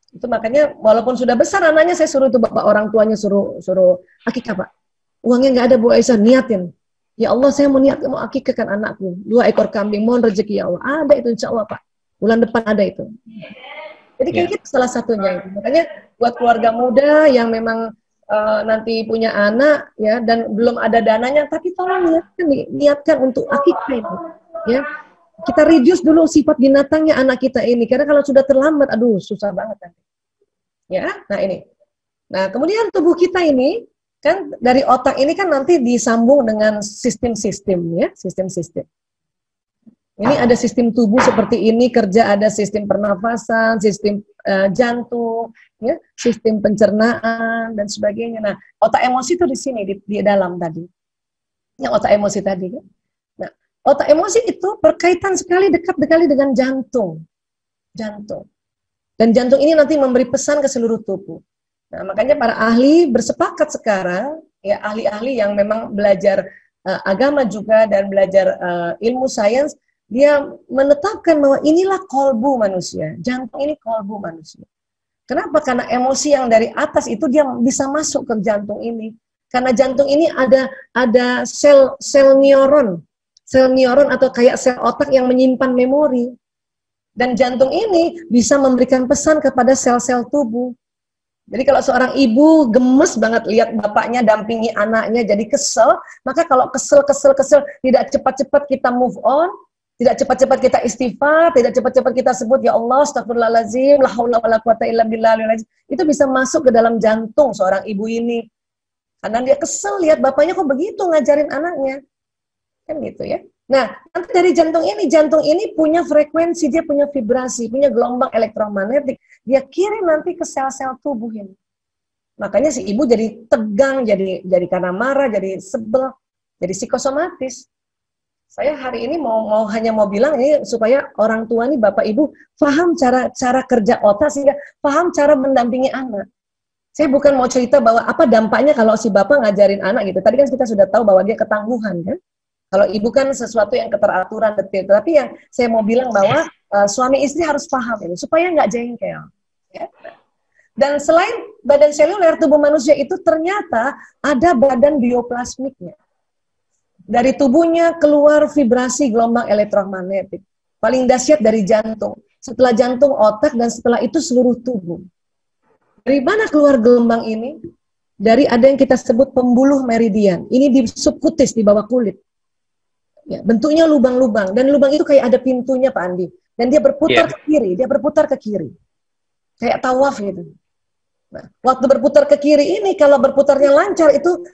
Itu makanya walaupun sudah besar anaknya, saya suruh tuh bapak orang tuanya suruh akikah Pak. Uangnya nggak ada Bu Aisyah, niatin. Ya Allah saya mau akikahkan anakku 2 ekor kambing, mohon rezeki ya Allah. Ada itu insya Allah Pak. Bulan depan ada itu. Jadi kayak gitu salah satunya itu. Makanya buat keluarga muda yang memang nanti punya anak ya dan belum ada dananya, tapi tolong niatkan untuk akikah ini ya. Kita reduce dulu sifat binatangnya anak kita ini, karena kalau sudah terlambat aduh susah banget nanti ya. Nah ini, nah kemudian tubuh kita ini kan dari otak ini kan nanti disambung dengan sistem-sistem ya, sistem-sistem. Ini ada sistem tubuh seperti ini kerja, ada sistem pernafasan, sistem jantung, ya, sistem pencernaan dan sebagainya. Nah, otak emosi itu di sini di dalam tadi. Yang otak emosi tadi kan. Nah, otak emosi itu berkaitan dekat sekali dengan jantung. Jantung. Dan jantung ini nanti memberi pesan ke seluruh tubuh. Nah, makanya para ahli bersepakat sekarang, ya ahli-ahli yang memang belajar agama juga dan belajar ilmu sains, dia menetapkan bahwa inilah kolbu manusia. Jantung ini kolbu manusia. Kenapa? Karena emosi yang dari atas itu dia bisa masuk ke jantung ini. Karena jantung ini ada sel neuron. Sel neuron atau kayak sel otak yang menyimpan memori. Dan jantung ini bisa memberikan pesan kepada sel-sel tubuh. Jadi kalau seorang ibu gemes banget lihat bapaknya dampingi anaknya jadi kesel, maka kalau kesel tidak cepat-cepat kita move on, tidak cepat-cepat kita istighfar, tidak cepat-cepat kita sebut ya Allah astagfirullahaladzim, la haula wala quwata illa billah, itu bisa masuk ke dalam jantung seorang ibu ini. Karena dia kesel lihat bapaknya kok begitu ngajarin anaknya. Kan gitu ya. Nah, nanti dari jantung ini punya frekuensi, dia punya vibrasi, punya gelombang elektromagnetik. Dia kirim nanti ke sel-sel tubuh ini. Makanya si ibu jadi tegang, jadi karena marah, jadi sebel, jadi psikosomatis. Saya hari ini hanya mau bilang ini supaya orang tua nih Bapak Ibu paham cara kerja otak sehingga paham cara mendampingi anak. Saya bukan mau cerita bahwa apa dampaknya kalau si Bapak ngajarin anak gitu. Tadi kan kita sudah tahu bahwa dia ketangguhan kan. Kalau ibu kan sesuatu yang keteraturan detil. Tapi yang saya mau bilang bahwa suami istri harus paham ini supaya nggak jengkel. Ya. Dan selain badan seluler tubuh manusia itu ternyata ada badan bioplasmiknya. Dari tubuhnya keluar vibrasi gelombang elektromagnetik. Paling dahsyat dari jantung. Setelah jantung, otak, dan setelah itu seluruh tubuh. Dari mana keluar gelombang ini? Dari ada yang kita sebut pembuluh meridian. Ini di subkutis, di bawah kulit. Ya, bentuknya lubang-lubang. Dan lubang itu kayak ada pintunya, Pak Andi. Dan dia berputar ke kiri. Dia berputar ke kiri. Kayak tawaf gitu. Nah, waktu berputar ke kiri ini, kalau berputarnya lancar, itu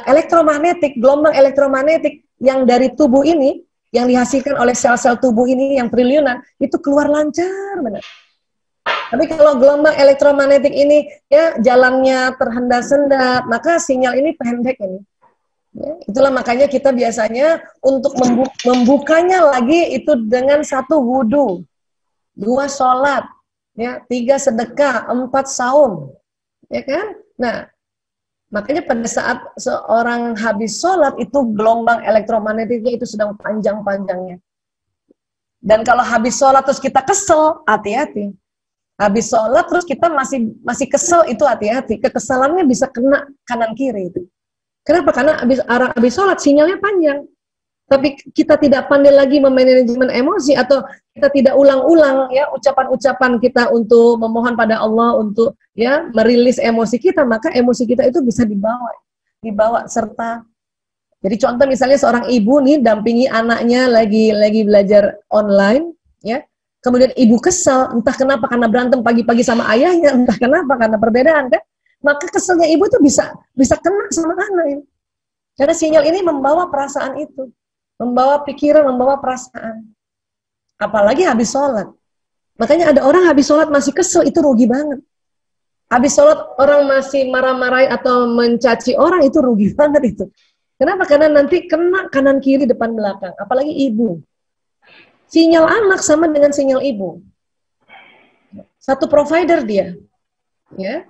elektromagnetik, gelombang elektromagnetik yang dari tubuh ini, yang dihasilkan oleh sel-sel tubuh ini yang triliunan, itu keluar lancar benar. Tapi kalau gelombang elektromagnetik ini ya jalannya terhendak-hendak, maka sinyal ini pendek ini. Ya, itulah makanya kita biasanya untuk membukanya lagi itu dengan 1 wudu, 2 sholat, ya, 3 sedekah, 4 saum, ya kan? Nah, makanya pada saat seorang habis sholat itu gelombang elektromagnetiknya itu sedang panjang-panjangnya. Dan kalau habis sholat terus kita kesel, hati-hati. Habis sholat terus kita masih kesel, itu hati-hati. Kekesalannya bisa kena kanan kiri itu. Kenapa? Karena habis sholat sinyalnya panjang. Tapi kita tidak pandai lagi memanajemen emosi, atau kita tidak ulang-ulang ya ucapan-ucapan kita untuk memohon pada Allah untuk ya merilis emosi kita, maka emosi kita itu bisa dibawa serta. Jadi contoh misalnya seorang ibu nih dampingi anaknya lagi belajar online ya. Kemudian ibu kesal, entah kenapa karena berantem pagi-pagi sama ayahnya, entah kenapa karena perbedaan kan, maka keselnya ibu tuh bisa kena sama anak ini. Karena sinyal ini membawa perasaan itu, membawa pikiran, membawa perasaan. Apalagi habis sholat. Makanya ada orang habis sholat masih kesel, itu rugi banget. Habis sholat orang masih marah-marahin atau mencaci orang, itu rugi banget itu. Kenapa? Karena nanti kena kanan kiri depan belakang, apalagi ibu. Sinyal anak sama dengan sinyal ibu. Satu provider dia. Ya.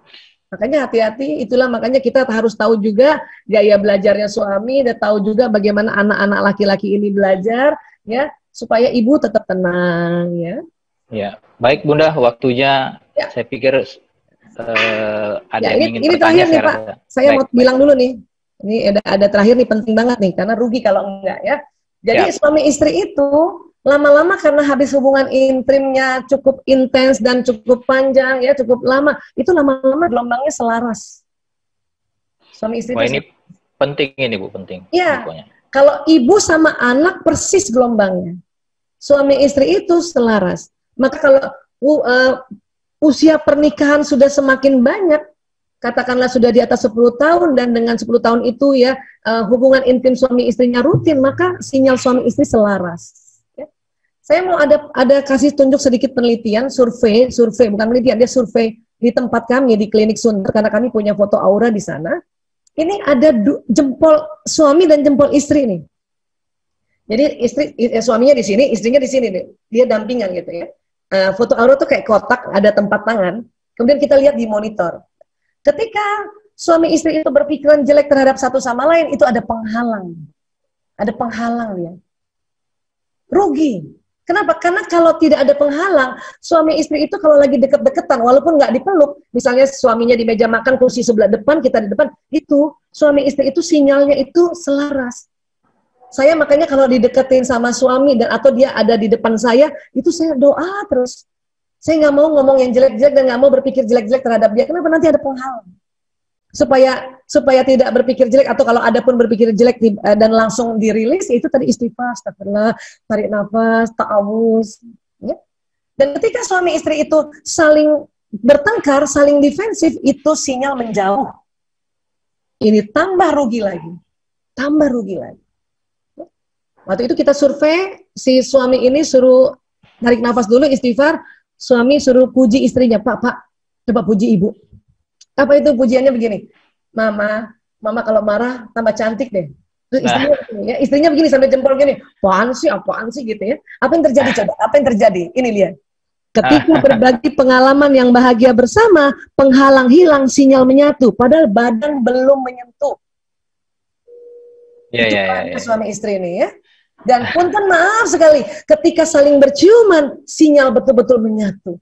Makanya hati-hati, itulah makanya kita harus tahu juga gaya belajarnya suami, dan tahu juga bagaimana anak-anak laki-laki ini belajar, ya, supaya ibu tetap tenang, ya. Ya, baik Bunda, waktunya ya. Saya pikir ada ya, yang ingin ini terakhir nih Pak, saya mau bilang dulu nih, ini ada terakhir nih, penting banget nih, karena rugi kalau enggak ya. Jadi suami istri itu lama-lama karena habis hubungan intimnya cukup intens dan cukup panjang ya, cukup lama, itu lama-lama gelombangnya selaras. Suami istri. Wah, ini penting ini Bu, penting. Iya. Kalau ibu sama anak persis gelombangnya. Suami istri itu selaras. Maka kalau usia pernikahan sudah semakin banyak, katakanlah sudah di atas 10 tahun dan dengan 10 tahun itu ya hubungan intim suami istrinya rutin, maka sinyal suami istri selaras. Saya mau ada kasih tunjuk sedikit penelitian, survei bukan penelitian, dia survei di tempat kami di Klinik Sunter karena kami punya foto aura di sana. Ini ada jempol suami dan jempol istri nih. Jadi suaminya di sini, istrinya di sini deh. Dia dampingan gitu ya. Foto aura tuh kayak kotak, ada tempat tangan. Kemudian kita lihat di monitor. Ketika suami istri itu berpikiran jelek terhadap satu sama lain, itu ada penghalang. Ada penghalang ya. Rugi. Kenapa? Karena kalau tidak ada penghalang, suami istri itu kalau lagi deket-deketan, walaupun nggak dipeluk, misalnya suaminya di meja makan, kursi sebelah depan, kita di depan, itu suami istri itu sinyalnya itu selaras. Saya makanya kalau dideketin sama suami dan atau dia ada di depan saya, itu saya doa terus. Saya nggak mau ngomong yang jelek-jelek dan nggak mau berpikir jelek-jelek terhadap dia. Kenapa? Nanti ada penghalang. Supaya tidak berpikir jelek, atau kalau ada pun berpikir jelek dan langsung dirilis, itu tadi istighfar, astagfirullah, tarik nafas, ta'awuz ya. Dan ketika suami istri itu saling bertengkar, saling defensif, itu sinyal menjauh. Ini tambah rugi lagi. Waktu itu kita survei, si suami ini suruh tarik nafas dulu, istighfar, suami suruh puji istrinya, Pak, coba puji ibu. Apa itu pujiannya begini? Mama kalau marah tambah cantik deh. Terus istrinya begini sambil jempol gini. Apaan sih gitu ya. Apa yang terjadi coba? Apa yang terjadi? Ini lihat. Ketika berbagi pengalaman yang bahagia bersama, penghalang hilang, sinyal menyatu. Padahal badan belum menyentuh. Itu suami istri ini ya. Dan punten maaf sekali, ketika saling berciuman, sinyal betul-betul menyatu.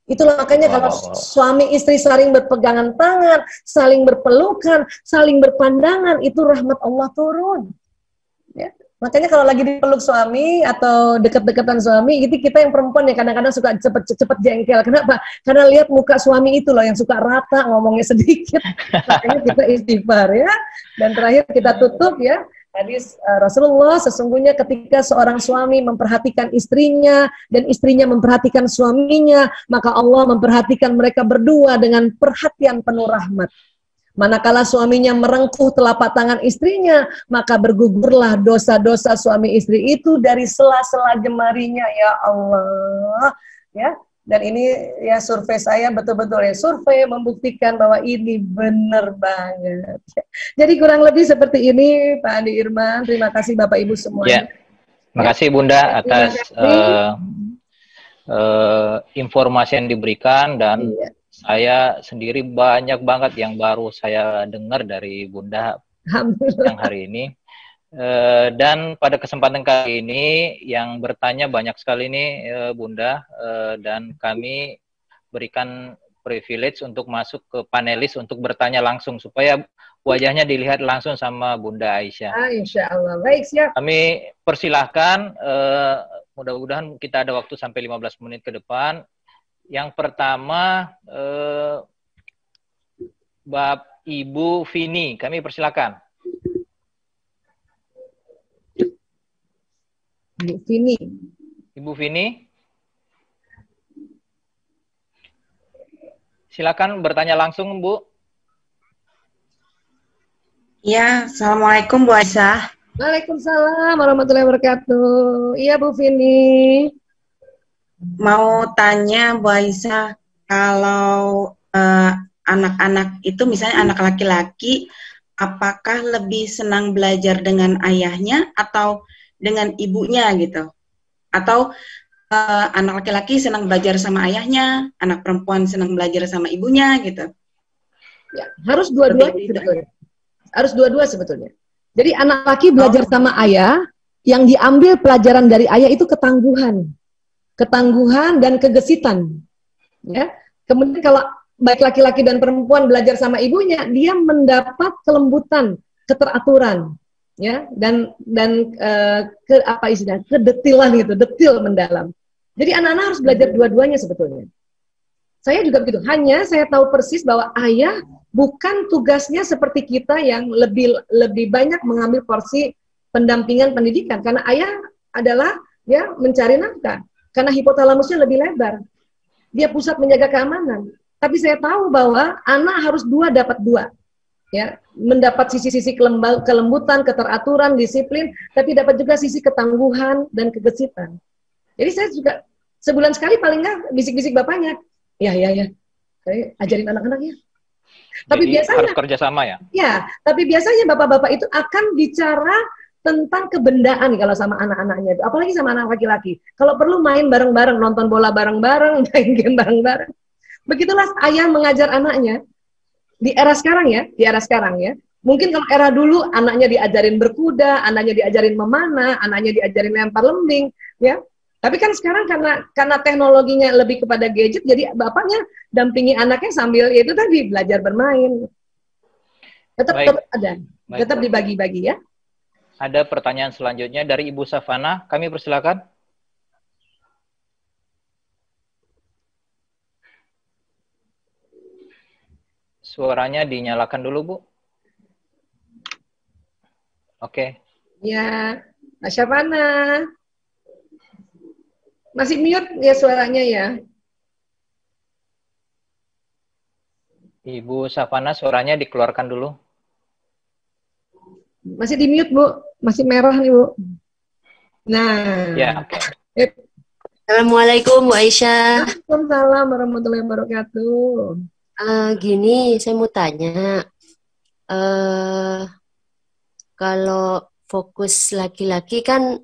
Itulah makanya kalau suami istri saling berpegangan tangan, saling berpelukan, saling berpandangan, itu rahmat Allah turun. Ya. Makanya kalau lagi dipeluk suami atau deket-deketan suami, gitu kita yang perempuan ya kadang-kadang suka cepet-cepet jengkel. Kenapa? Karena lihat muka suami itu loh yang suka rata, ngomongnya sedikit. Makanya kita istighfar ya. Dan terakhir kita tutup ya. Hadis Rasulullah, sesungguhnya ketika seorang suami memperhatikan istrinya dan istrinya memperhatikan suaminya, maka Allah memperhatikan mereka berdua dengan perhatian penuh rahmat. Manakala suaminya merengkuh telapak tangan istrinya, maka bergugurlah dosa-dosa suami istri itu dari sela-sela jemarinya, ya Allah. Ya, dan ini ya survei saya betul-betul ya, survei membuktikan bahwa ini benar banget. Jadi kurang lebih seperti ini, Pak Andi Irman. Terima kasih Bapak Ibu semuanya. Ya, terima kasih Bunda atas informasi yang diberikan, dan saya sendiri banyak banget yang baru saya dengar dari Bunda yang hari ini. Dan pada kesempatan kali ini yang bertanya banyak sekali nih Bunda, dan kami berikan privilege untuk masuk ke panelis untuk bertanya langsung supaya wajahnya dilihat langsung sama Bunda Aisyah. Insya Allah. Baik, siap. Kami persilahkan, mudah-mudahan kita ada waktu sampai 15 menit ke depan. Yang pertama, Ibu Vini, kami persilakan. Ibu Vini, silakan bertanya langsung, Bu. Ya, Assalamualaikum Bu Aisyah. Waalaikumsalam warahmatullahi wabarakatuh. Iya Bu Vini. Mau tanya Bu Aisyah, kalau anak-anak itu misalnya anak laki-laki, apakah lebih senang belajar dengan ayahnya atau dengan ibunya gitu? Atau anak laki-laki senang belajar sama ayahnya, anak perempuan senang belajar sama ibunya gitu? Ya, harus dua-duanya sebetulnya. Harus dua-dua sebetulnya. Jadi anak laki belajar sama ayah, yang diambil pelajaran dari ayah itu ketangguhan dan kegesitan, ya. Kemudian kalau baik laki-laki dan perempuan belajar sama ibunya, dia mendapat kelembutan, keteraturan, ya, dan apa istilahnya, kedetilan gitu, detil mendalam. Jadi anak-anak harus belajar dua-duanya sebetulnya. Saya juga begitu. Hanya saya tahu persis bahwa ayah bukan tugasnya seperti kita yang lebih banyak mengambil porsi pendampingan pendidikan, karena ayah adalah ya mencari nafkah. Karena hipotalamusnya lebih lebar. Dia pusat menjaga keamanan. Tapi saya tahu bahwa anak harus dapat dua. Ya, mendapat sisi-sisi kelembutan, keteraturan, disiplin, tapi dapat juga sisi ketangguhan dan kegesitan. Jadi saya juga sebulan sekali paling nggak bisik-bisik bapaknya. Ya. Saya ajarin anak-anak ya. Tapi biasanya harus kerjasama ya? Ya, tapi biasanya bapak-bapak itu akan bicara tentang kebendaan kalau sama anak-anaknya itu, apalagi sama anak laki-laki. Kalau perlu main bareng-bareng, nonton bola bareng-bareng, main game bareng-bareng. Begitulah ayah mengajar anaknya. Di era sekarang ya. Mungkin kalau era dulu anaknya diajarin berkuda, anaknya diajarin memanah, anaknya diajarin lempar lembing, ya. Tapi kan sekarang karena teknologinya lebih kepada gadget, jadi bapaknya dampingi anaknya sambil itu tadi belajar bermain. Tetap ada, tetap dibagi-bagi ya. Ada pertanyaan selanjutnya dari Ibu Safana. Kami persilakan. Suaranya dinyalakan dulu, Bu. Oke. Ya, Mbak Safana. Masih mute ya suaranya ya. Ibu Safana, suaranya dikeluarkan dulu. Masih di mute, Bu. Masih merah nih, Bu. Nah. Ya, oke. Assalamualaikum, Bu Aisyah. Waalaikumsalam warahmatullahi wabarakatuh. Gini, saya mau tanya. Kalau fokus laki-laki kan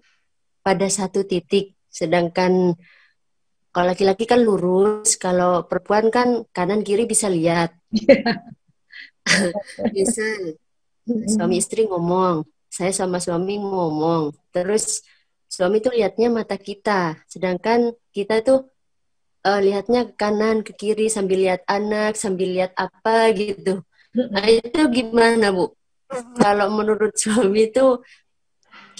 pada satu titik, sedangkan kalau laki-laki kan lurus, kalau perempuan kan kanan kiri bisa lihat. Misal suami istri ngomong, saya sama suami ngomong, terus suami tuh lihatnya mata kita, sedangkan kita tuh lihatnya ke kanan, ke kiri, sambil lihat anak, sambil lihat apa gitu. Nah itu gimana, Bu? Kalau menurut suami tuh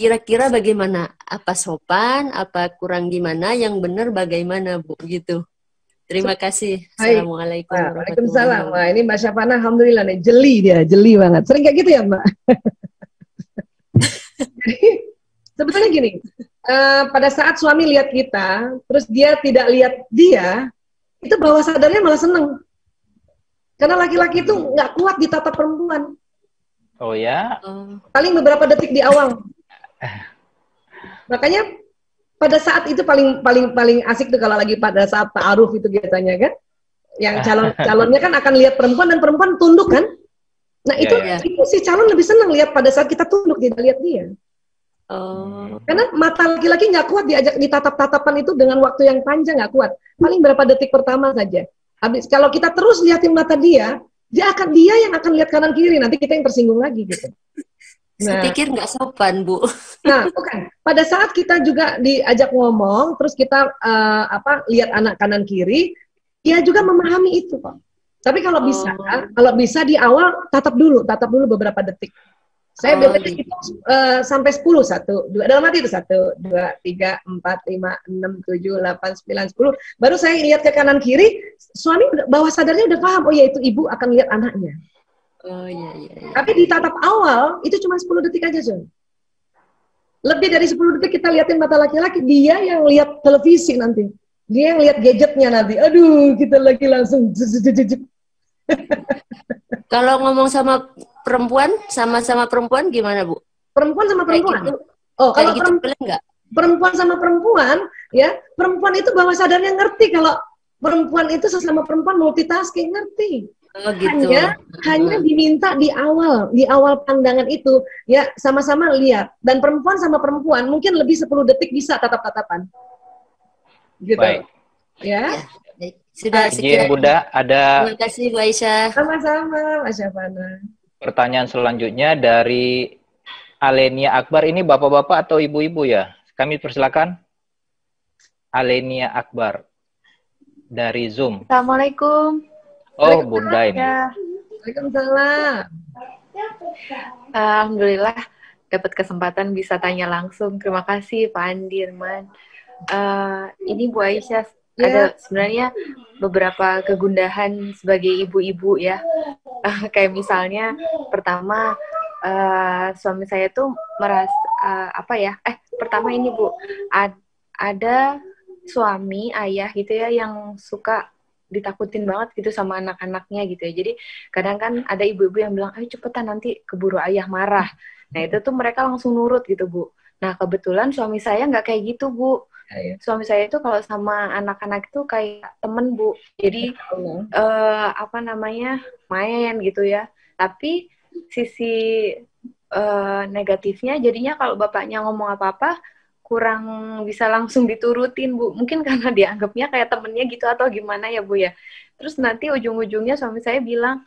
kira-kira bagaimana? Apa sopan, apa kurang gimana, yang benar bagaimana, Bu? Gitu. Terima kasih. Baik. Assalamualaikum Wah, warahmatullahi Waalaikumsalam. wabarakatuh. Wah, ini Mbak Syafana alhamdulillah nih, jeli dia, jeli banget. Sering kayak gitu ya, Mbak? Sebetulnya gini, pada saat suami lihat kita, terus dia tidak lihat dia, itu bawah sadarnya malah seneng. Karena laki-laki itu nggak kuat ditatap perempuan. Oh ya? Paling beberapa detik di awal. Makanya pada saat itu paling asik tuh kalau lagi pada saat ta'aruf itu biasanya kan. Yang calonnya kan akan lihat perempuan dan perempuan tunduk kan. Nah itu, itu si calon lebih senang lihat pada saat kita tunduk, tidak lihat dia. Karena mata laki-laki nggak kuat diajak ditatap-tatapan itu dengan waktu yang panjang, nggak kuat. Paling berapa detik pertama saja. Habis kalau kita terus liatin mata dia yang akan lihat kanan kiri, nanti kita yang tersinggung lagi gitu. Saya pikir nggak sopan, Bu. Nah, bukan. Pada saat kita juga diajak ngomong, terus kita lihat anak kanan kiri, dia juga memahami itu kok. Tapi kalau bisa di awal tatap dulu beberapa detik. Saya biasanya itu sampai 10, 1, 2, dalam hati itu 1, 2, 3, 4, 5, 6, 7, 8, 9, 10. Baru saya lihat ke kanan kiri, suami bawah sadarnya udah paham, oh ya itu ibu akan lihat anaknya. Oh iya. Tapi di tatap awal itu cuma 10 detik aja, John. Lebih dari 10 detik kita liatin mata laki-laki, dia yang lihat televisi nanti. Dia yang lihat gadgetnya nanti. Aduh, kita lagi langsung Kalau ngomong sama perempuan, sama-sama perempuan gimana, Bu? Perempuan sama perempuan. Gitu. Oh, kalau gitu boleh nggak? Perempuan sama perempuan, ya, perempuan itu bawah sadarnya ngerti kalau perempuan itu sesama perempuan multitasking, ngerti. Oh, gitu. Hanya diminta di awal pandangan itu, ya, sama-sama lihat. Dan perempuan sama perempuan mungkin lebih 10 detik bisa tatap-tatapan. Gitu. Baik. Ya. Sudah sekian. Bunda, ada. Terima kasih, Bu Aisyah. Sama-sama, Mas Syafana. Pertanyaan selanjutnya dari Alenia Akbar. Ini bapak-bapak atau ibu-ibu ya? Kami persilakan. Alenia Akbar dari Zoom. Assalamualaikum. Oh, Bunda ini. Waalaikumsalam. Alhamdulillah dapat kesempatan bisa tanya langsung. Terima kasih Pak Andirman. Ini Bu Aisyah, ada sebenarnya beberapa kegundahan sebagai ibu-ibu ya. Kayak misalnya pertama suami saya tuh merasa pertama ini Bu, ada suami ayah gitu ya yang suka ditakutin banget gitu sama anak-anaknya gitu ya. Jadi kadang kan ada ibu-ibu yang bilang, ayo cepetan nanti keburu ayah marah. Nah itu tuh mereka langsung nurut gitu Bu. Nah kebetulan suami saya nggak kayak gitu Bu. Suami saya itu kalau sama anak-anak itu kayak temen Bu. Jadi main gitu ya. Tapi sisi negatifnya jadinya kalau bapaknya ngomong apa-apa kurang bisa langsung diturutin Bu. Mungkin karena dianggapnya kayak temennya gitu atau gimana ya Bu ya. Terus nanti ujung-ujungnya suami saya bilang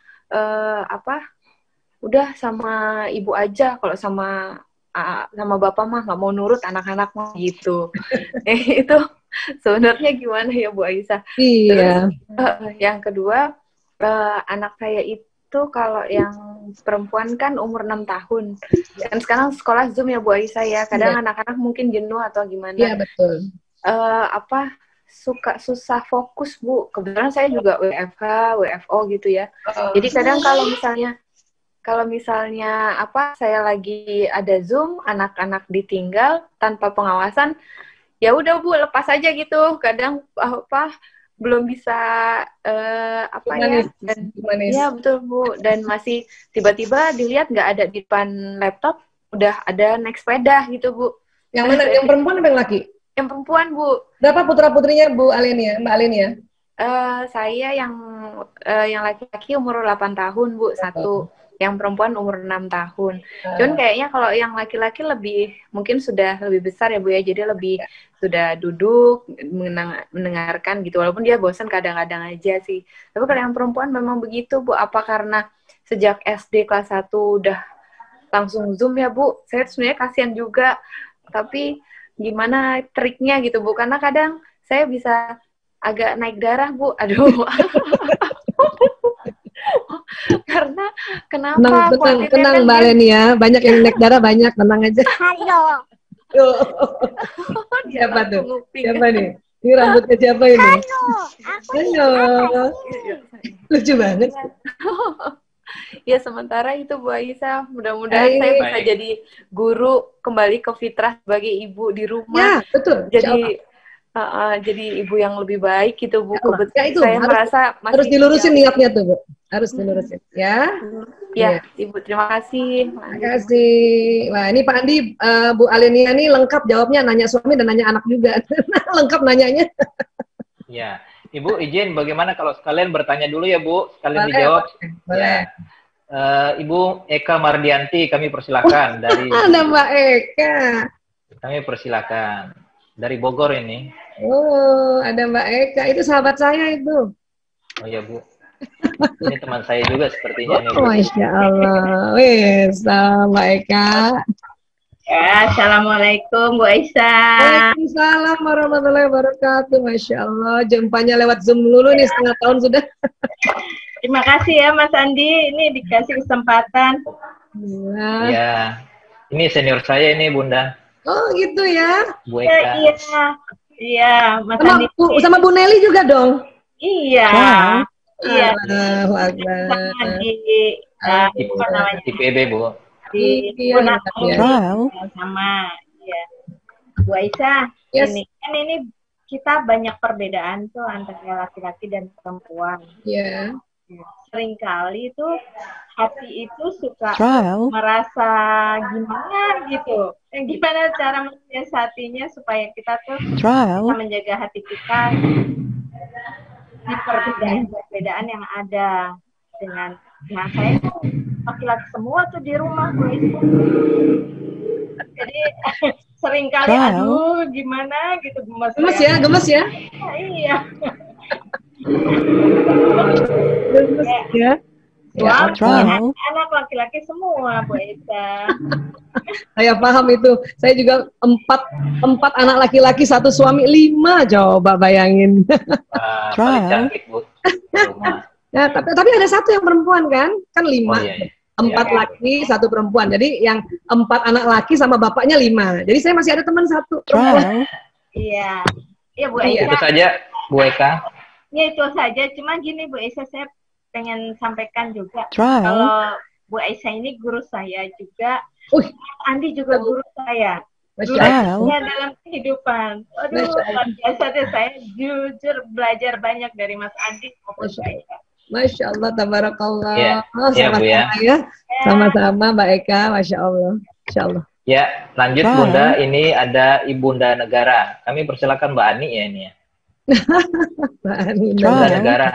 udah sama ibu aja, kalau sama bapak mah nggak mau nurut, anak-anak mah gitu. Itu sebenarnya gimana ya Bu Aisyah? Iya. Terus yang kedua, anak saya itu kalau yang perempuan kan umur 6 tahun. Dan sekarang sekolah Zoom ya Bu Aisyah ya. Kadang anak-anak mungkin jenuh atau gimana. Iya, betul. Suka susah fokus Bu. Kebetulan saya juga WFH, WFO gitu ya. Jadi kadang kalau misalnya saya lagi ada Zoom, anak-anak ditinggal tanpa pengawasan, ya udah Bu, lepas aja gitu. Kadang belum bisa ya betul Bu, dan masih tiba-tiba dilihat nggak ada di depan laptop, udah ada naik sepeda gitu Bu. Yang mana? Yang perempuan atau yang laki? Yang perempuan Bu. Berapa putra-putrinya Bu Alenia, Mbak Alenia? Saya yang laki-laki umur 8 tahun Bu, 1. Yang perempuan umur 6 tahun. Cuman kayaknya kalau yang laki-laki mungkin sudah lebih besar ya Bu ya, jadi lebih sudah duduk, mendengarkan gitu, walaupun dia bosan kadang-kadang aja sih. Tapi kalau yang perempuan memang begitu Bu, apa karena sejak SD kelas 1 udah langsung Zoom ya Bu? Saya sebenarnya kasihan juga, tapi gimana triknya gitu Bu, karena kadang saya bisa agak naik darah Bu, aduh. Karena kenapa Tenang, tenang, khawatirnya tenang kan Mbak dia Leni ya. Banyak yang naik darah, banyak. Tenang aja. Tuh. dia Siapa tuh? langsung nguping. Siapa nih? Ini rambutnya siapa ini? Halo. Lucu banget. Ya sementara itu Bu Aisyah, mudah-mudahan saya Baik. bisa jadi guru kembali ke fitrah sebagai ibu di Ya, rumah. betul. Insya Allah. Jadi ibu yang lebih baik gitu Bu. Ya Allah. Ya, itu Saya harus- merasa Harus masih dilurusin jauh. niatnya tuh, Bu. Harus dilurusin. Ya. Ya, Iya. Ibu terima kasih. Terima kasih. Wah, ini Pak Andi, Bu Alenia ini lengkap jawabnya, nanya suami dan nanya anak juga. Lengkap nanyanya. Ya, Ibu izin bagaimana kalau sekalian bertanya dulu ya Bu, sekalian Boleh, dijawab. boleh. Ya. Ibu Eka Mardianti, kami persilakan dari Ada Mbak Eka. kami persilakan dari Bogor ini. Oh, ada Mbak Eka. Itu sahabat saya itu. Oh ya Bu, ini teman saya juga sepertinya nih Bu. Oh, Masya Allah. Wes, Mbak Eka. Ya, Assalamualaikum Bu Aisyah. Waalaikumsalam warahmatullahi wabarakatuh. Masya Allah. Jumpanya lewat Zoom dulu nih, setengah tahun sudah. Terima kasih ya Mas Andi, ini dikasih kesempatan. Ya, ini senior saya ini Bunda, Oh gitu ya. Bu Ya, Eka. iya, iya Mas Sama Andi. sama Bu Nelly juga dong. Iya, iya. Allahu Akbar. Sama di apa namanya? Di PB Bu. Di Iya, Punakung. iya. Sama, iya. Bu Aisyah, Yes. ini kita banyak perbedaan tuh antara laki-laki dan perempuan. Iya. Seringkali tuh hati itu suka merasa gimana gitu. Gimana cara mensiasatinya supaya kita tuh bisa menjaga hati kita di perbedaan-perbedaan yang ada dengan saya tuh laki-laki semua tuh di rumah Bu Aisyah. Jadi seringkali aduh gimana gitu gemes ya, gemes ya. Iya. Ya. Anak laki-laki semua, Bu Aisyah. Saya paham itu. Saya juga empat anak laki-laki, 1 suami, 5. Coba bayangin. Paling cantik Bu. Ya, tapi ada 1 yang perempuan kan? Kan 5. Oh, iya. 4 laki, 1 perempuan. Jadi yang 4 anak laki sama bapaknya 5. Jadi saya masih ada teman 1 perempuan. Iya. Iya Bu Aisyah. Itu saja Bu Eka. Ya itu saja. Cuma gini Bu Aisyah, saya pengen sampaikan juga. Kalau Bu Aisyah ini guru saya juga. Andi juga guru saya. Gurunya dalam kehidupan. Aduh, luar biasa deh. Saya jujur belajar banyak dari Mas Andi maupun Bu Aisyah. Masya Allah, tabarakallah. Ya, Sama-sama ya. Sama-sama Mbak Eka, Masya Allah. Masya Allah. Ya, lanjut Bunda. Ini ada Ibunda Negara. Kami persilakan Mbak Ani ya ini ya. Mbak Ani. Ibunda Negara.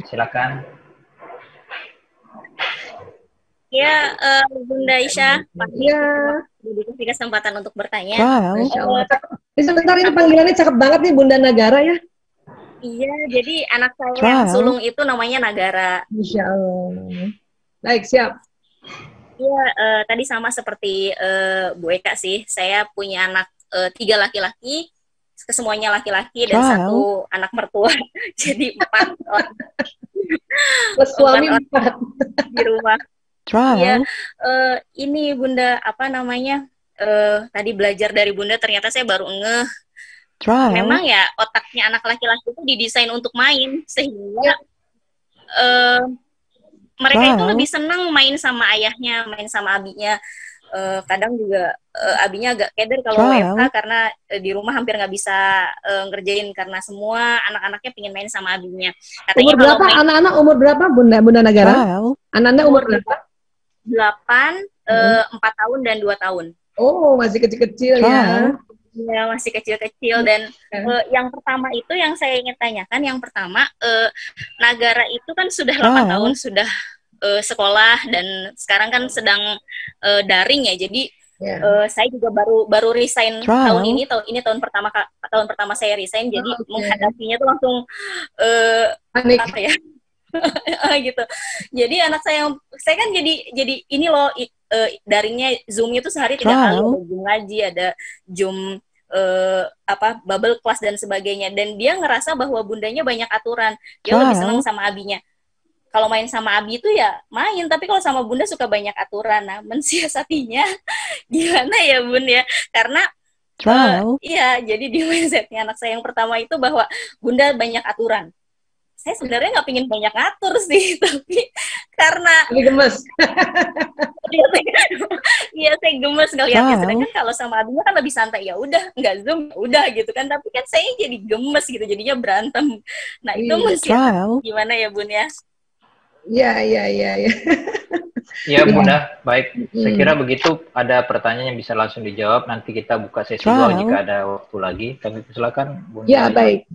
Silakan. Ya, Bunda Aisyah, Ya. diberi kesempatan untuk bertanya. Masya Allah. Sebentar, ini panggilannya cakep banget nih, Bunda Negara ya. Iya, jadi anak saya yang sulung itu namanya Nagara. Masya Allah. Baik, siap. Iya, tadi sama seperti Bu Eka sih. Saya punya anak 3 laki-laki, kesemuanya laki-laki dan 1 anak mertua. Jadi 4 orang. Plus suami 4 di rumah. Iya, ini Bunda apa namanya? Tadi belajar dari Bunda ternyata saya baru ngeh. Memang ya otaknya anak laki-laki itu didesain untuk main sehingga mereka itu lebih senang main sama ayahnya, main sama abinya. Kadang juga abinya agak keder kalau WFH karena di rumah hampir nggak bisa ngerjain karena semua anak-anaknya pengen main sama abinya. Katanya umur berapa? Anak-anak umur berapa Bunda Negara? Anak-anak umur berapa? 8, 4 tahun dan 2 tahun. Oh, masih kecil-kecil ya. Ya, masih kecil-kecil dan yang pertama itu yang saya ingin tanyakan, yang pertama Nagara itu kan sudah 8 tahun sudah sekolah dan sekarang kan sedang daring ya, jadi saya juga baru resign tahun ini tahun pertama saya resign, jadi menghadapinya tuh langsung apa ya gitu. Jadi anak saya kan jadi ini loh daringnya Zoom-nya tuh sehari 3 kali, ada Zoom ngaji, ada Zoom bubble class dan sebagainya, dan dia ngerasa bahwa bundanya banyak aturan, dia lebih senang sama abinya. kalau main sama Abi itu ya main, tapi kalau sama Bunda suka banyak aturan. Nah, mensiasatinya gimana ya Bun ya? Karena iya, jadi di mindsetnya anak saya yang pertama itu bahwa Bunda banyak aturan. Saya sebenarnya nggak pingin banyak ngatur sih, tapi karena gemes. Iya, saya gemes ngeliatnya. Sedangkan kalau sama Abinya kan lebih santai, ya udah nggak Zoom, udah gitu kan. Tapi kan saya jadi gemes gitu, jadinya berantem. Nah itu mesti gimana ya Bun ya? Iya. Ya Bunda, baik. Saya kira begitu. Ada pertanyaan yang bisa langsung dijawab. Nanti kita buka sesi 2 jika ada waktu lagi. Kami silakan Bunda. Ya, baik.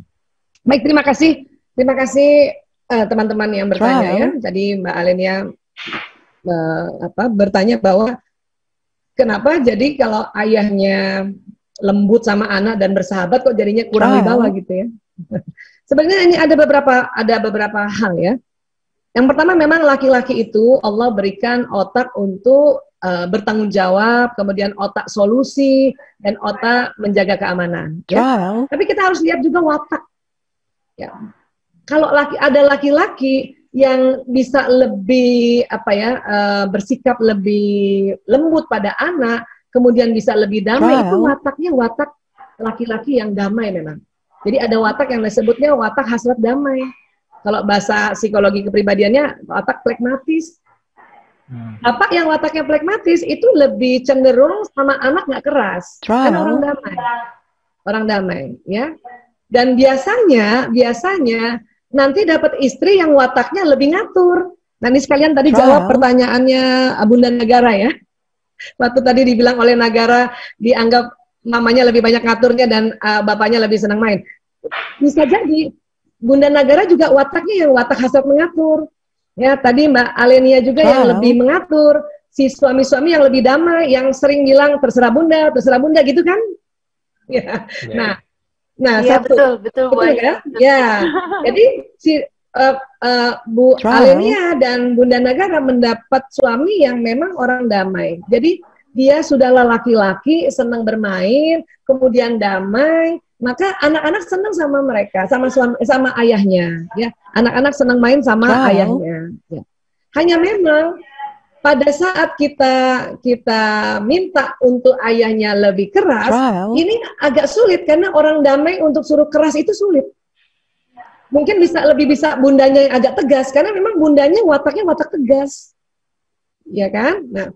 Baik, terima kasih. Terima kasih teman-teman yang bertanya ya. Tadi Mbak Alenia bertanya bahwa kenapa jadi kalau ayahnya lembut sama anak dan bersahabat kok jadinya kurang wibawa gitu ya. Sebenarnya ini ada beberapa hal ya. Yang pertama memang laki-laki itu Allah berikan otak untuk bertanggung jawab, kemudian otak solusi dan otak menjaga keamanan. Ya. Tapi kita harus lihat juga watak. Ya. Kalau ada laki-laki yang bisa lebih bersikap lebih lembut pada anak, kemudian bisa lebih damai, itu wataknya watak laki-laki yang damai memang. Jadi ada watak yang disebutnya watak hasrat damai. Kalau bahasa psikologi kepribadiannya watak pragmatis. Bapak yang wataknya pragmatis itu lebih cenderung sama anak nggak keras, kan orang damai, ya. Dan biasanya nanti dapat istri yang wataknya lebih ngatur. Nah ini sekalian tadi jawab pertanyaannya Bunda Nagara ya. Waktu tadi dibilang oleh Nagara dianggap mamanya lebih banyak ngaturnya dan bapaknya lebih senang main. Bisa jadi Bunda Nagara juga wataknya yang watak hasrat mengatur. Ya tadi Mbak Alenia juga yang lebih mengatur. Si suami-suami yang lebih damai, yang sering bilang terserah Bunda gitu kan? Ya. Nah, ya, betul ya. Ya, jadi si Bu Alenia dan Bunda Nagara mendapat suami yang memang orang damai. Jadi dia sudahlah laki-laki, senang bermain, kemudian damai, maka anak-anak senang sama mereka, sama ayahnya. Ya, anak-anak senang main sama ayahnya. Ya. Hanya memang pada saat kita minta untuk ayahnya lebih keras, ini agak sulit karena orang damai untuk suruh keras itu sulit. Mungkin lebih bisa bundanya yang agak tegas karena memang bundanya wataknya watak tegas, ya kan? Nah,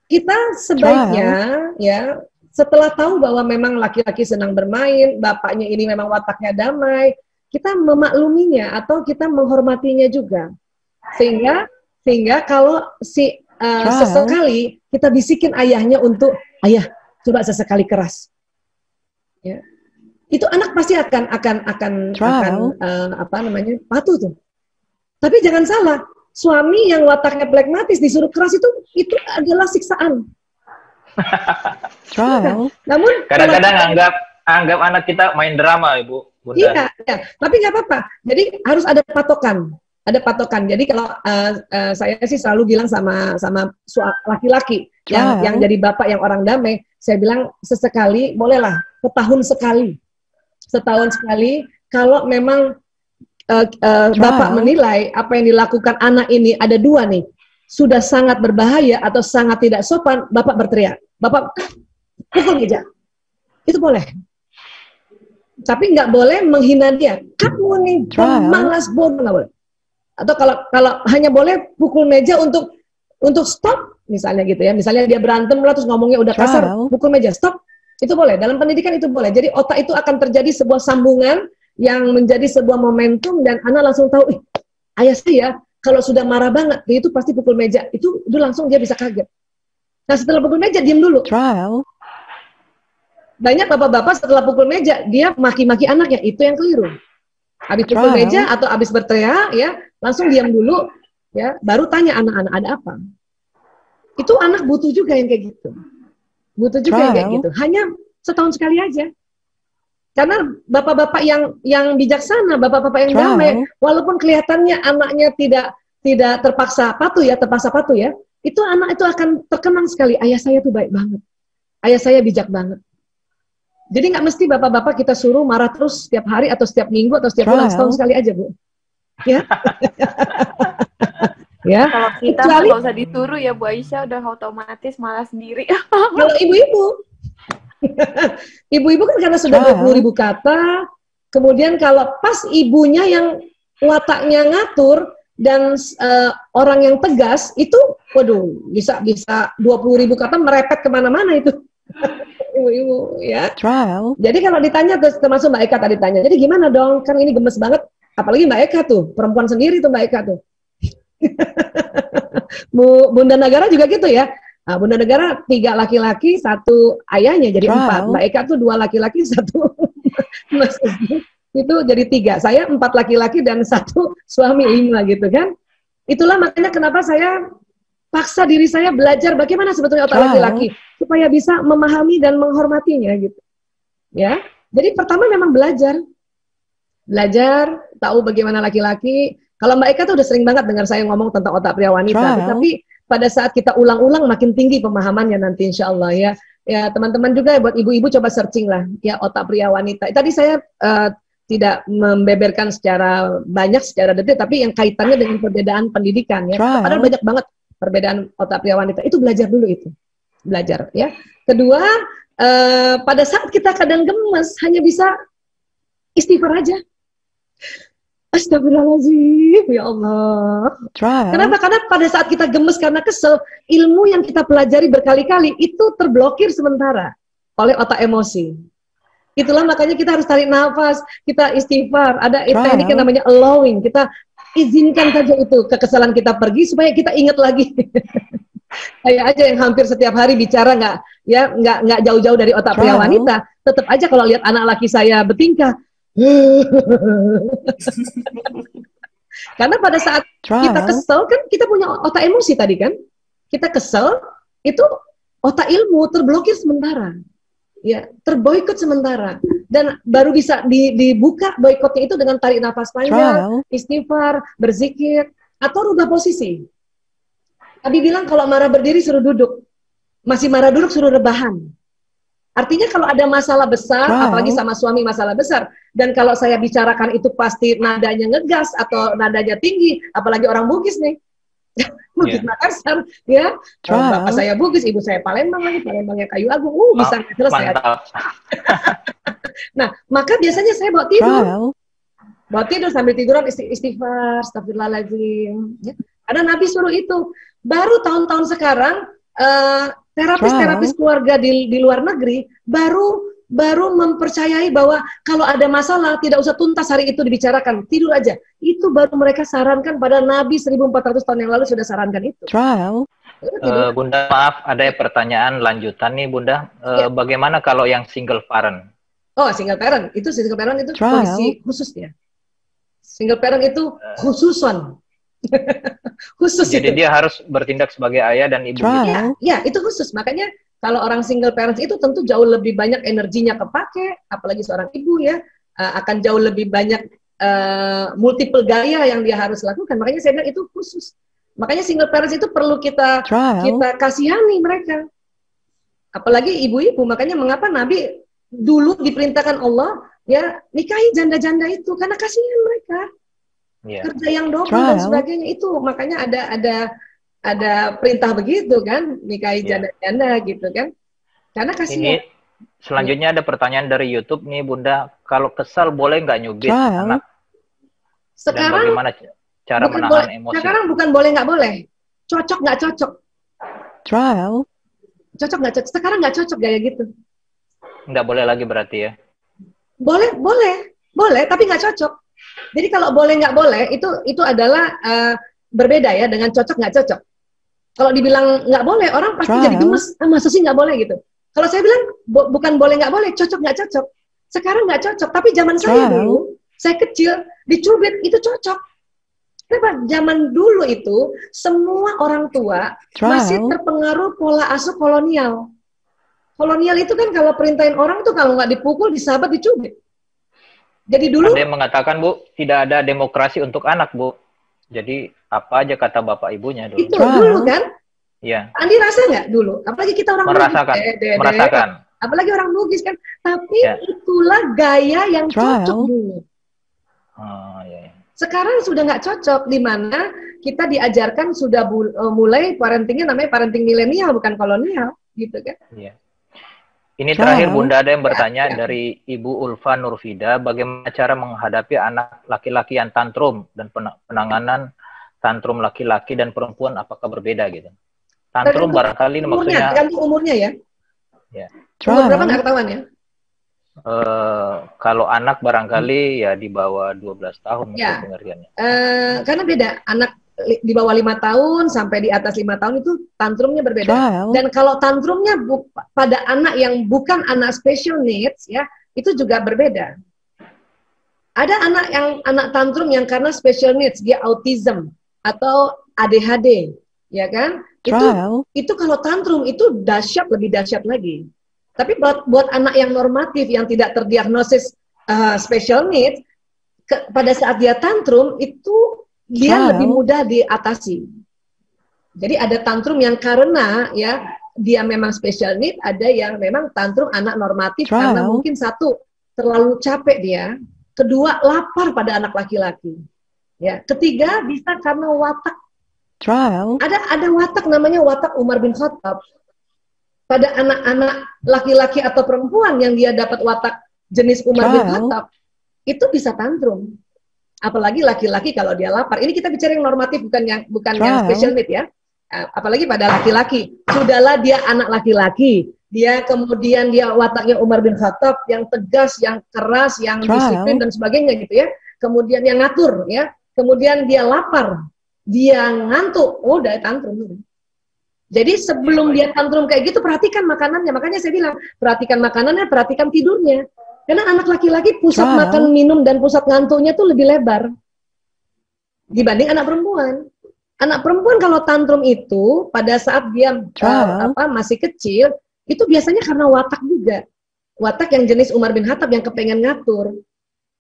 kita sebaiknya ya setelah tahu bahwa memang laki-laki senang bermain, bapaknya ini memang wataknya damai, kita memakluminya atau kita menghormatinya juga, sehingga kalau sesekali kita bisikin ayahnya untuk ayah coba sesekali keras, ya, itu anak pasti akan patuh tuh. Tapi jangan salah, suami yang wataknya pragmatis disuruh keras itu adalah siksaan. Namun kadang-kadang anggap anak kita main drama, Ibu. Bunda. Iya, tapi nggak apa-apa. Jadi harus ada patokan. Ada patokan. Jadi kalau saya sih selalu bilang sama laki-laki yang jadi bapak yang orang damai, saya bilang sesekali bolehlah, setahun sekali kalau memang bapak menilai apa yang dilakukan anak ini ada dua nih, sudah sangat berbahaya atau sangat tidak sopan, bapak berteriak, bapak pukul meja, itu boleh. Tapi nggak boleh menghina dia. Kamu nih pemalas bodoh, nggak boleh. Atau kalau hanya boleh pukul meja untuk stop, misalnya gitu ya. Misalnya dia berantem lah terus ngomongnya udah kasar, pukul meja, stop. Itu boleh. Dalam pendidikan itu boleh. Jadi otak itu akan terjadi sebuah sambungan yang menjadi sebuah momentum dan anak langsung tahu, ayah saya kalau sudah marah banget, dia itu pasti pukul meja. Itu langsung dia bisa kaget. Nah setelah pukul meja diam dulu. Banyak bapak-bapak setelah pukul meja dia maki-maki anaknya, itu yang keliru. Habis pukul meja atau habis berteriak ya, langsung diam dulu ya, baru tanya anak-anak ada apa. Itu anak butuh juga yang kayak gitu. Butuh juga yang kayak gitu. Hanya setahun sekali aja. Karena bapak-bapak yang bijaksana, bapak-bapak yang damai, walaupun kelihatannya anaknya tidak terpaksa patuh ya, itu anak itu akan terkenang sekali, ayah saya tuh baik banget. Ayah saya bijak banget. Jadi nggak mesti bapak-bapak kita suruh marah terus setiap hari atau setiap minggu atau setiap bulan, setahun sekali aja, Bu. Ya. Ya. Kalau kita nggak usah disuruh ya Bu Aisyah, udah otomatis malah sendiri. Kalau ibu-ibu, ibu-ibu kan karena sudah 20.000 kata, kemudian kalau pas ibunya yang wataknya ngatur dan orang yang tegas itu, waduh, bisa 20.000 kata merepet kemana-mana itu. Ibu-ibu ya. Jadi kalau ditanya, termasuk Mbak Eka tadi tanya, jadi gimana dong? Kan ini gemes banget, apalagi Mbak Eka tuh, perempuan sendiri tuh Mbak Eka tuh. Bunda Negara juga gitu ya. Nah, Bunda Negara 3 laki-laki, 1 ayahnya jadi 4. Mbak Eka tuh 2 laki-laki, 1 Mas itu jadi 3. Saya 4 laki-laki dan 1 suami 5 gitu kan. Itulah makanya kenapa saya paksa diri saya belajar bagaimana sebetulnya otak laki-laki supaya bisa memahami dan menghormatinya gitu. Ya. Jadi pertama memang belajar tahu bagaimana laki-laki. Kalau Mbak Eka tuh udah sering banget dengar saya ngomong tentang otak pria wanita, tapi pada saat kita ulang-ulang makin tinggi pemahamannya nanti insya Allah ya. Ya teman-teman juga buat ibu-ibu coba searching lah ya otak pria wanita. Tadi saya tidak membeberkan secara banyak, secara detail, tapi yang kaitannya dengan perbedaan pendidikan ya. Padahal banyak banget perbedaan otak pria wanita. Itu belajar dulu itu, belajar ya. Kedua, pada saat kita kadang gemes hanya bisa istighfar aja. Astagfirullahaladzim, ya Allah. Kenapa? Karena pada saat kita gemes karena kesel, ilmu yang kita pelajari berkali-kali itu terblokir sementara oleh otak emosi. Itulah makanya kita harus tarik nafas, kita istighfar. Ada teknik yang namanya allowing. Kita izinkan saja itu kekesalan kita pergi supaya kita ingat lagi. Saya aja yang hampir setiap hari bicara nggak jauh-jauh dari otak pria wanita, tetap aja kalau lihat anak laki saya bertingkah. Karena pada saat kita kesel kan kita punya otak emosi tadi kan, kita kesel itu otak ilmu terblokir sementara, ya terboikot sementara, dan baru bisa dibuka boikotnya itu dengan tarik nafas panjang, istighfar, berzikir, atau rubah posisi. Tadi bilang kalau marah berdiri suruh duduk, masih marah duduk suruh rebahan. Artinya kalau ada masalah besar, apalagi sama suami masalah besar, dan kalau saya bicarakan itu pasti nadanya ngegas atau nadanya tinggi, apalagi orang Bugis nih, Bugis Makassar, ya, bapak saya Bugis, ibu saya Palembang lagi, Palembangnya Kayu Agung, bisa selesai. Nah, maka biasanya saya bawa tidur sambil tiduran istighfar, astagfirullahaladzim. Ya. Ada Nabi suruh itu. Baru tahun-tahun sekarang, terapis keluarga di luar negeri baru mempercayai bahwa kalau ada masalah tidak usah tuntas hari itu dibicarakan, tidur aja. Itu baru mereka sarankan, pada Nabi 1400 tahun yang lalu sudah sarankan itu. Bunda, maaf, ada pertanyaan lanjutan nih Bunda. Bagaimana kalau yang single parent? Oh, single parent itu kondisi khusus ya. Single parent itu khususon. Khusus. Jadi itu. Dia harus bertindak sebagai ayah dan ibu. Ya, itu khusus. Makanya kalau orang single parents itu tentu jauh lebih banyak energinya kepake, apalagi seorang ibu ya, akan jauh lebih banyak multiple gaya yang dia harus lakukan. Makanya saya bilang itu khusus. Makanya single parents itu perlu kita kasihani mereka. Apalagi ibu-ibu. Makanya mengapa Nabi dulu diperintahkan Allah ya nikahi janda-janda itu karena kasihan mereka. Kerja yang double dan sebagainya itu, makanya ada perintah begitu kan, nikahi janda-janda gitu kan, karena kasihan. Ini selanjutnya ada pertanyaan dari YouTube nih Bunda, kalau kesal boleh nggak nyubit anak? Sekarang dan bagaimana cara menahan emosi? Sekarang bukan boleh nggak boleh, cocok nggak cocok. Cocok nggak cocok. Sekarang nggak cocok gaya gitu. Nggak boleh lagi berarti ya? Boleh, tapi nggak cocok. Jadi kalau boleh nggak boleh itu adalah berbeda ya dengan cocok nggak cocok. Kalau dibilang nggak boleh, orang pasti jadi gemes. Masa sih nggak boleh gitu. Kalau saya bilang bukan boleh nggak boleh, cocok nggak cocok. Sekarang nggak cocok, tapi zaman saya dulu, saya kecil dicubit itu cocok. Kenapa? Zaman dulu itu semua orang tua masih terpengaruh pola asuh kolonial. Kolonial itu kan kalau perintahin orang tuh kalau nggak dipukul, disabat, dicubit. Jadi dulu ada yang mengatakan Bu, tidak ada demokrasi untuk anak Bu. Jadi apa aja kata bapak ibunya dulu. Itu dulu kan? Iya. Andi rasa nggak dulu? Apalagi kita orang merasakan. Apalagi orang Bugis kan. Tapi itulah gaya yang cocok dulu. Sekarang sudah nggak cocok, di mana kita diajarkan sudah mulai parentingnya namanya parenting milenial, bukan kolonial, gitu kan? Iya. Ini terakhir Bunda ada yang bertanya dari Ibu Ulfa Nurfida, bagaimana cara menghadapi anak laki-laki yang tantrum dan penanganan tantrum laki-laki dan perempuan apakah berbeda gitu? Tantrum barangkali maksudnya tergantung umurnya ya. Ya. Umur berapa nggak ketahuan ya? Kalau anak barangkali ya di bawah 12 tahun ya. pengertiannya. Karena beda, anak di bawah 5 tahun sampai di atas 5 tahun itu tantrumnya berbeda. Dan kalau tantrumnya pada anak yang bukan anak special needs ya, itu juga berbeda. Ada anak tantrum yang karena special needs, dia autism atau ADHD, ya kan? Itu kalau tantrum itu dahsyat, lebih dahsyat lagi. Tapi buat anak yang normatif yang tidak terdiagnosis special needs, pada saat dia tantrum itu dia lebih mudah diatasi. Jadi ada tantrum yang karena ya dia memang special need, ada yang memang tantrum anak normatif karena mungkin satu terlalu capek dia, kedua lapar pada anak laki-laki, ya, ketiga bisa karena watak. Ada watak namanya watak Umar bin Khattab. Pada anak-anak laki-laki atau perempuan yang dia dapat watak jenis Umar bin Khattab, itu bisa tantrum. Apalagi laki-laki kalau dia lapar. Ini kita bicara yang normatif, bukan yang special need ya. Apalagi pada laki-laki. Sudahlah dia anak laki-laki. Dia kemudian dia wataknya Umar bin Khattab yang tegas, yang keras, yang disiplin dan sebagainya gitu ya. Kemudian yang ngatur ya. Kemudian dia lapar, dia ngantuk, udah tantrum. Jadi sebelum dia tantrum kayak gitu, perhatikan makanannya. Makanya saya bilang, perhatikan makanannya, perhatikan tidurnya. Karena anak laki-laki pusat makan, minum, dan pusat ngantuknya tuh lebih lebar dibanding anak perempuan. Anak perempuan kalau tantrum itu, pada saat dia masih kecil, itu biasanya karena watak juga. Watak yang jenis Umar bin Khattab yang kepengen ngatur.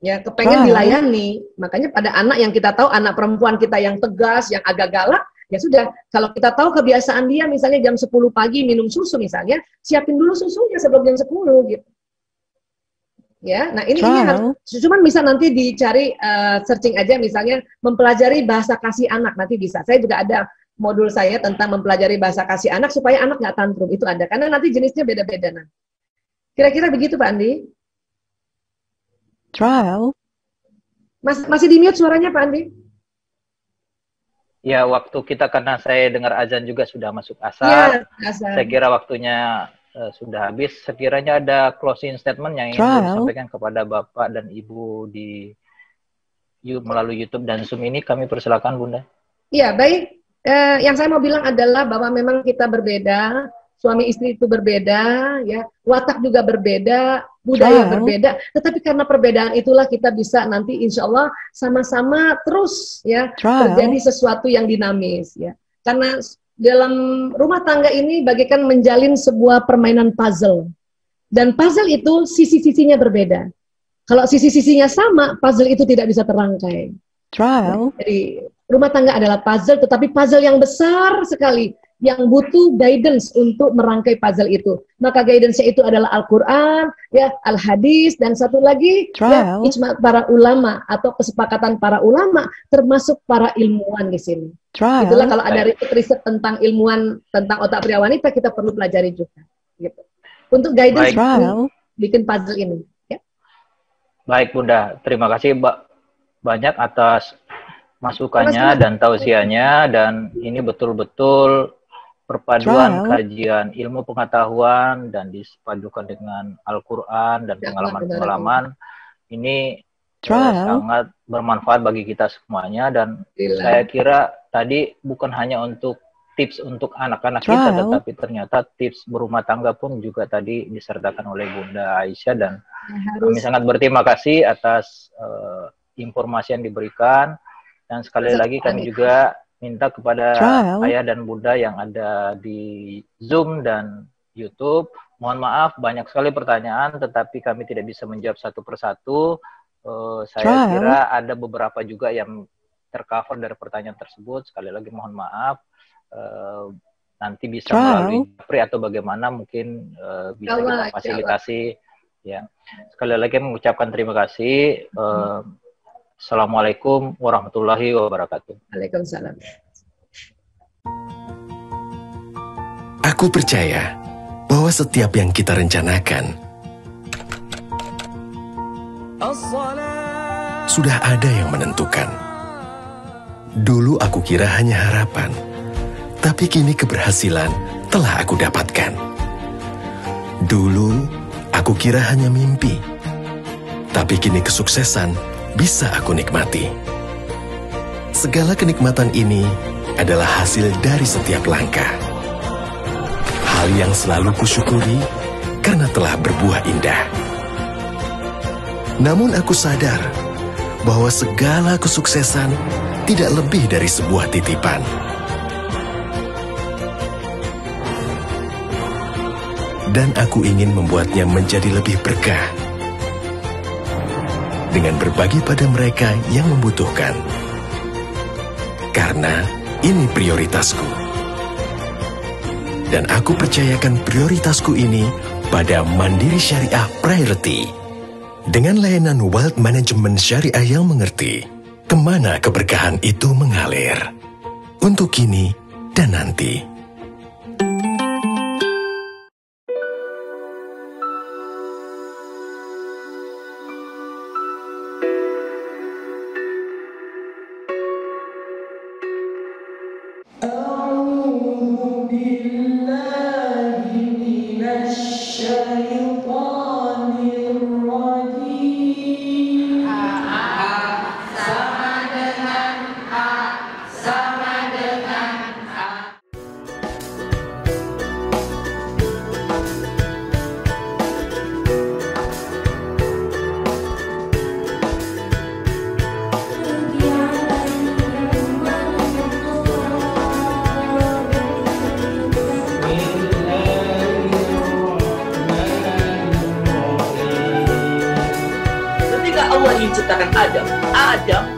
Ya, kepengen dilayani. Makanya pada anak yang kita tahu, anak perempuan kita yang tegas, yang agak galak, ya sudah, kalau kita tahu kebiasaan dia misalnya jam 10 pagi minum susu misalnya, siapin dulu susunya sebelum jam 10 gitu. Ya, nah ini harus, cuman bisa nanti dicari searching aja misalnya mempelajari bahasa kasih anak, nanti bisa. Saya juga ada modul saya tentang mempelajari bahasa kasih anak supaya anak nggak tantrum, itu ada. Karena nanti jenisnya beda-beda. Nah, kira-kira begitu Pak Andi? Masih di mute suaranya Pak Andi? Ya, waktu kita karena saya dengar azan juga sudah masuk asar. Ya, saya kira waktunya sudah habis. Sekiranya ada closing statement yang ingin disampaikan kepada Bapak dan Ibu di melalui YouTube dan Zoom ini, kami persilakan Bunda. Iya, baik. Yang saya mau bilang adalah bahwa memang kita berbeda, suami istri itu berbeda, ya, watak juga berbeda, budaya berbeda, tetapi karena perbedaan itulah kita bisa nanti insya Allah sama-sama terus ya terjadi sesuatu yang dinamis ya. Karena dalam rumah tangga ini bagaikan menjalin sebuah permainan puzzle. Dan puzzle itu sisi-sisinya berbeda. Kalau sisi-sisinya sama, puzzle itu tidak bisa terangkai. Jadi rumah tangga adalah puzzle, tetapi puzzle yang besar sekali, yang butuh guidance untuk merangkai puzzle itu. Maka guidance-nya itu adalah Al-Quran, ya, Al-Hadis, dan satu lagi ya, ijma para ulama atau kesepakatan para ulama, termasuk para ilmuwan di sini. Itulah kalau ada riset tentang ilmuwan tentang otak pria wanita, kita perlu pelajari juga. Gitu. Untuk guidance bikin puzzle ini. Ya. Baik Bunda, terima kasih banyak atas masukannya dan tausiahnya, dan ini betul-betul perpaduan kajian ilmu pengetahuan dan dipadukan dengan Al-Quran dan pengalaman-pengalaman ini sangat bermanfaat bagi kita semuanya. Dan saya kira tadi bukan hanya untuk tips untuk anak-anak kita, tetapi ternyata tips berumah tangga pun juga tadi disertakan oleh Bunda Aisyah, dan kami sangat berterima kasih atas informasi yang diberikan. Dan sekali lagi kami juga minta kepada ayah dan bunda yang ada di Zoom dan YouTube, mohon maaf banyak sekali pertanyaan, tetapi kami tidak bisa menjawab satu persatu. Saya kira ada beberapa juga yang tercover dari pertanyaan tersebut. Sekali lagi mohon maaf. Nanti bisa melalui Japri atau bagaimana mungkin bisa kita fasilitasi. Ya, sekali lagi mengucapkan terima kasih. Assalamualaikum warahmatullahi wabarakatuh. Waalaikumsalam. Aku percaya bahwa setiap yang kita rencanakan sudah ada yang menentukan. Dulu aku kira hanya harapan, tapi kini keberhasilan telah aku dapatkan. Dulu aku kira hanya mimpi, tapi kini kesuksesan bisa aku nikmati. Segala kenikmatan ini adalah hasil dari setiap langkah. Hal yang selalu kusyukuri karena telah berbuah indah. Namun aku sadar bahwa segala kesuksesan tidak lebih dari sebuah titipan. Dan aku ingin membuatnya menjadi lebih berkah dengan berbagi pada mereka yang membutuhkan. Karena ini prioritasku. Dan aku percayakan prioritasku ini pada Mandiri Syariah Priority. Dengan layanan wealth management syariah yang mengerti kemana keberkahan itu mengalir. Untuk kini dan nanti. Ketika Allah ingin ciptakan Adam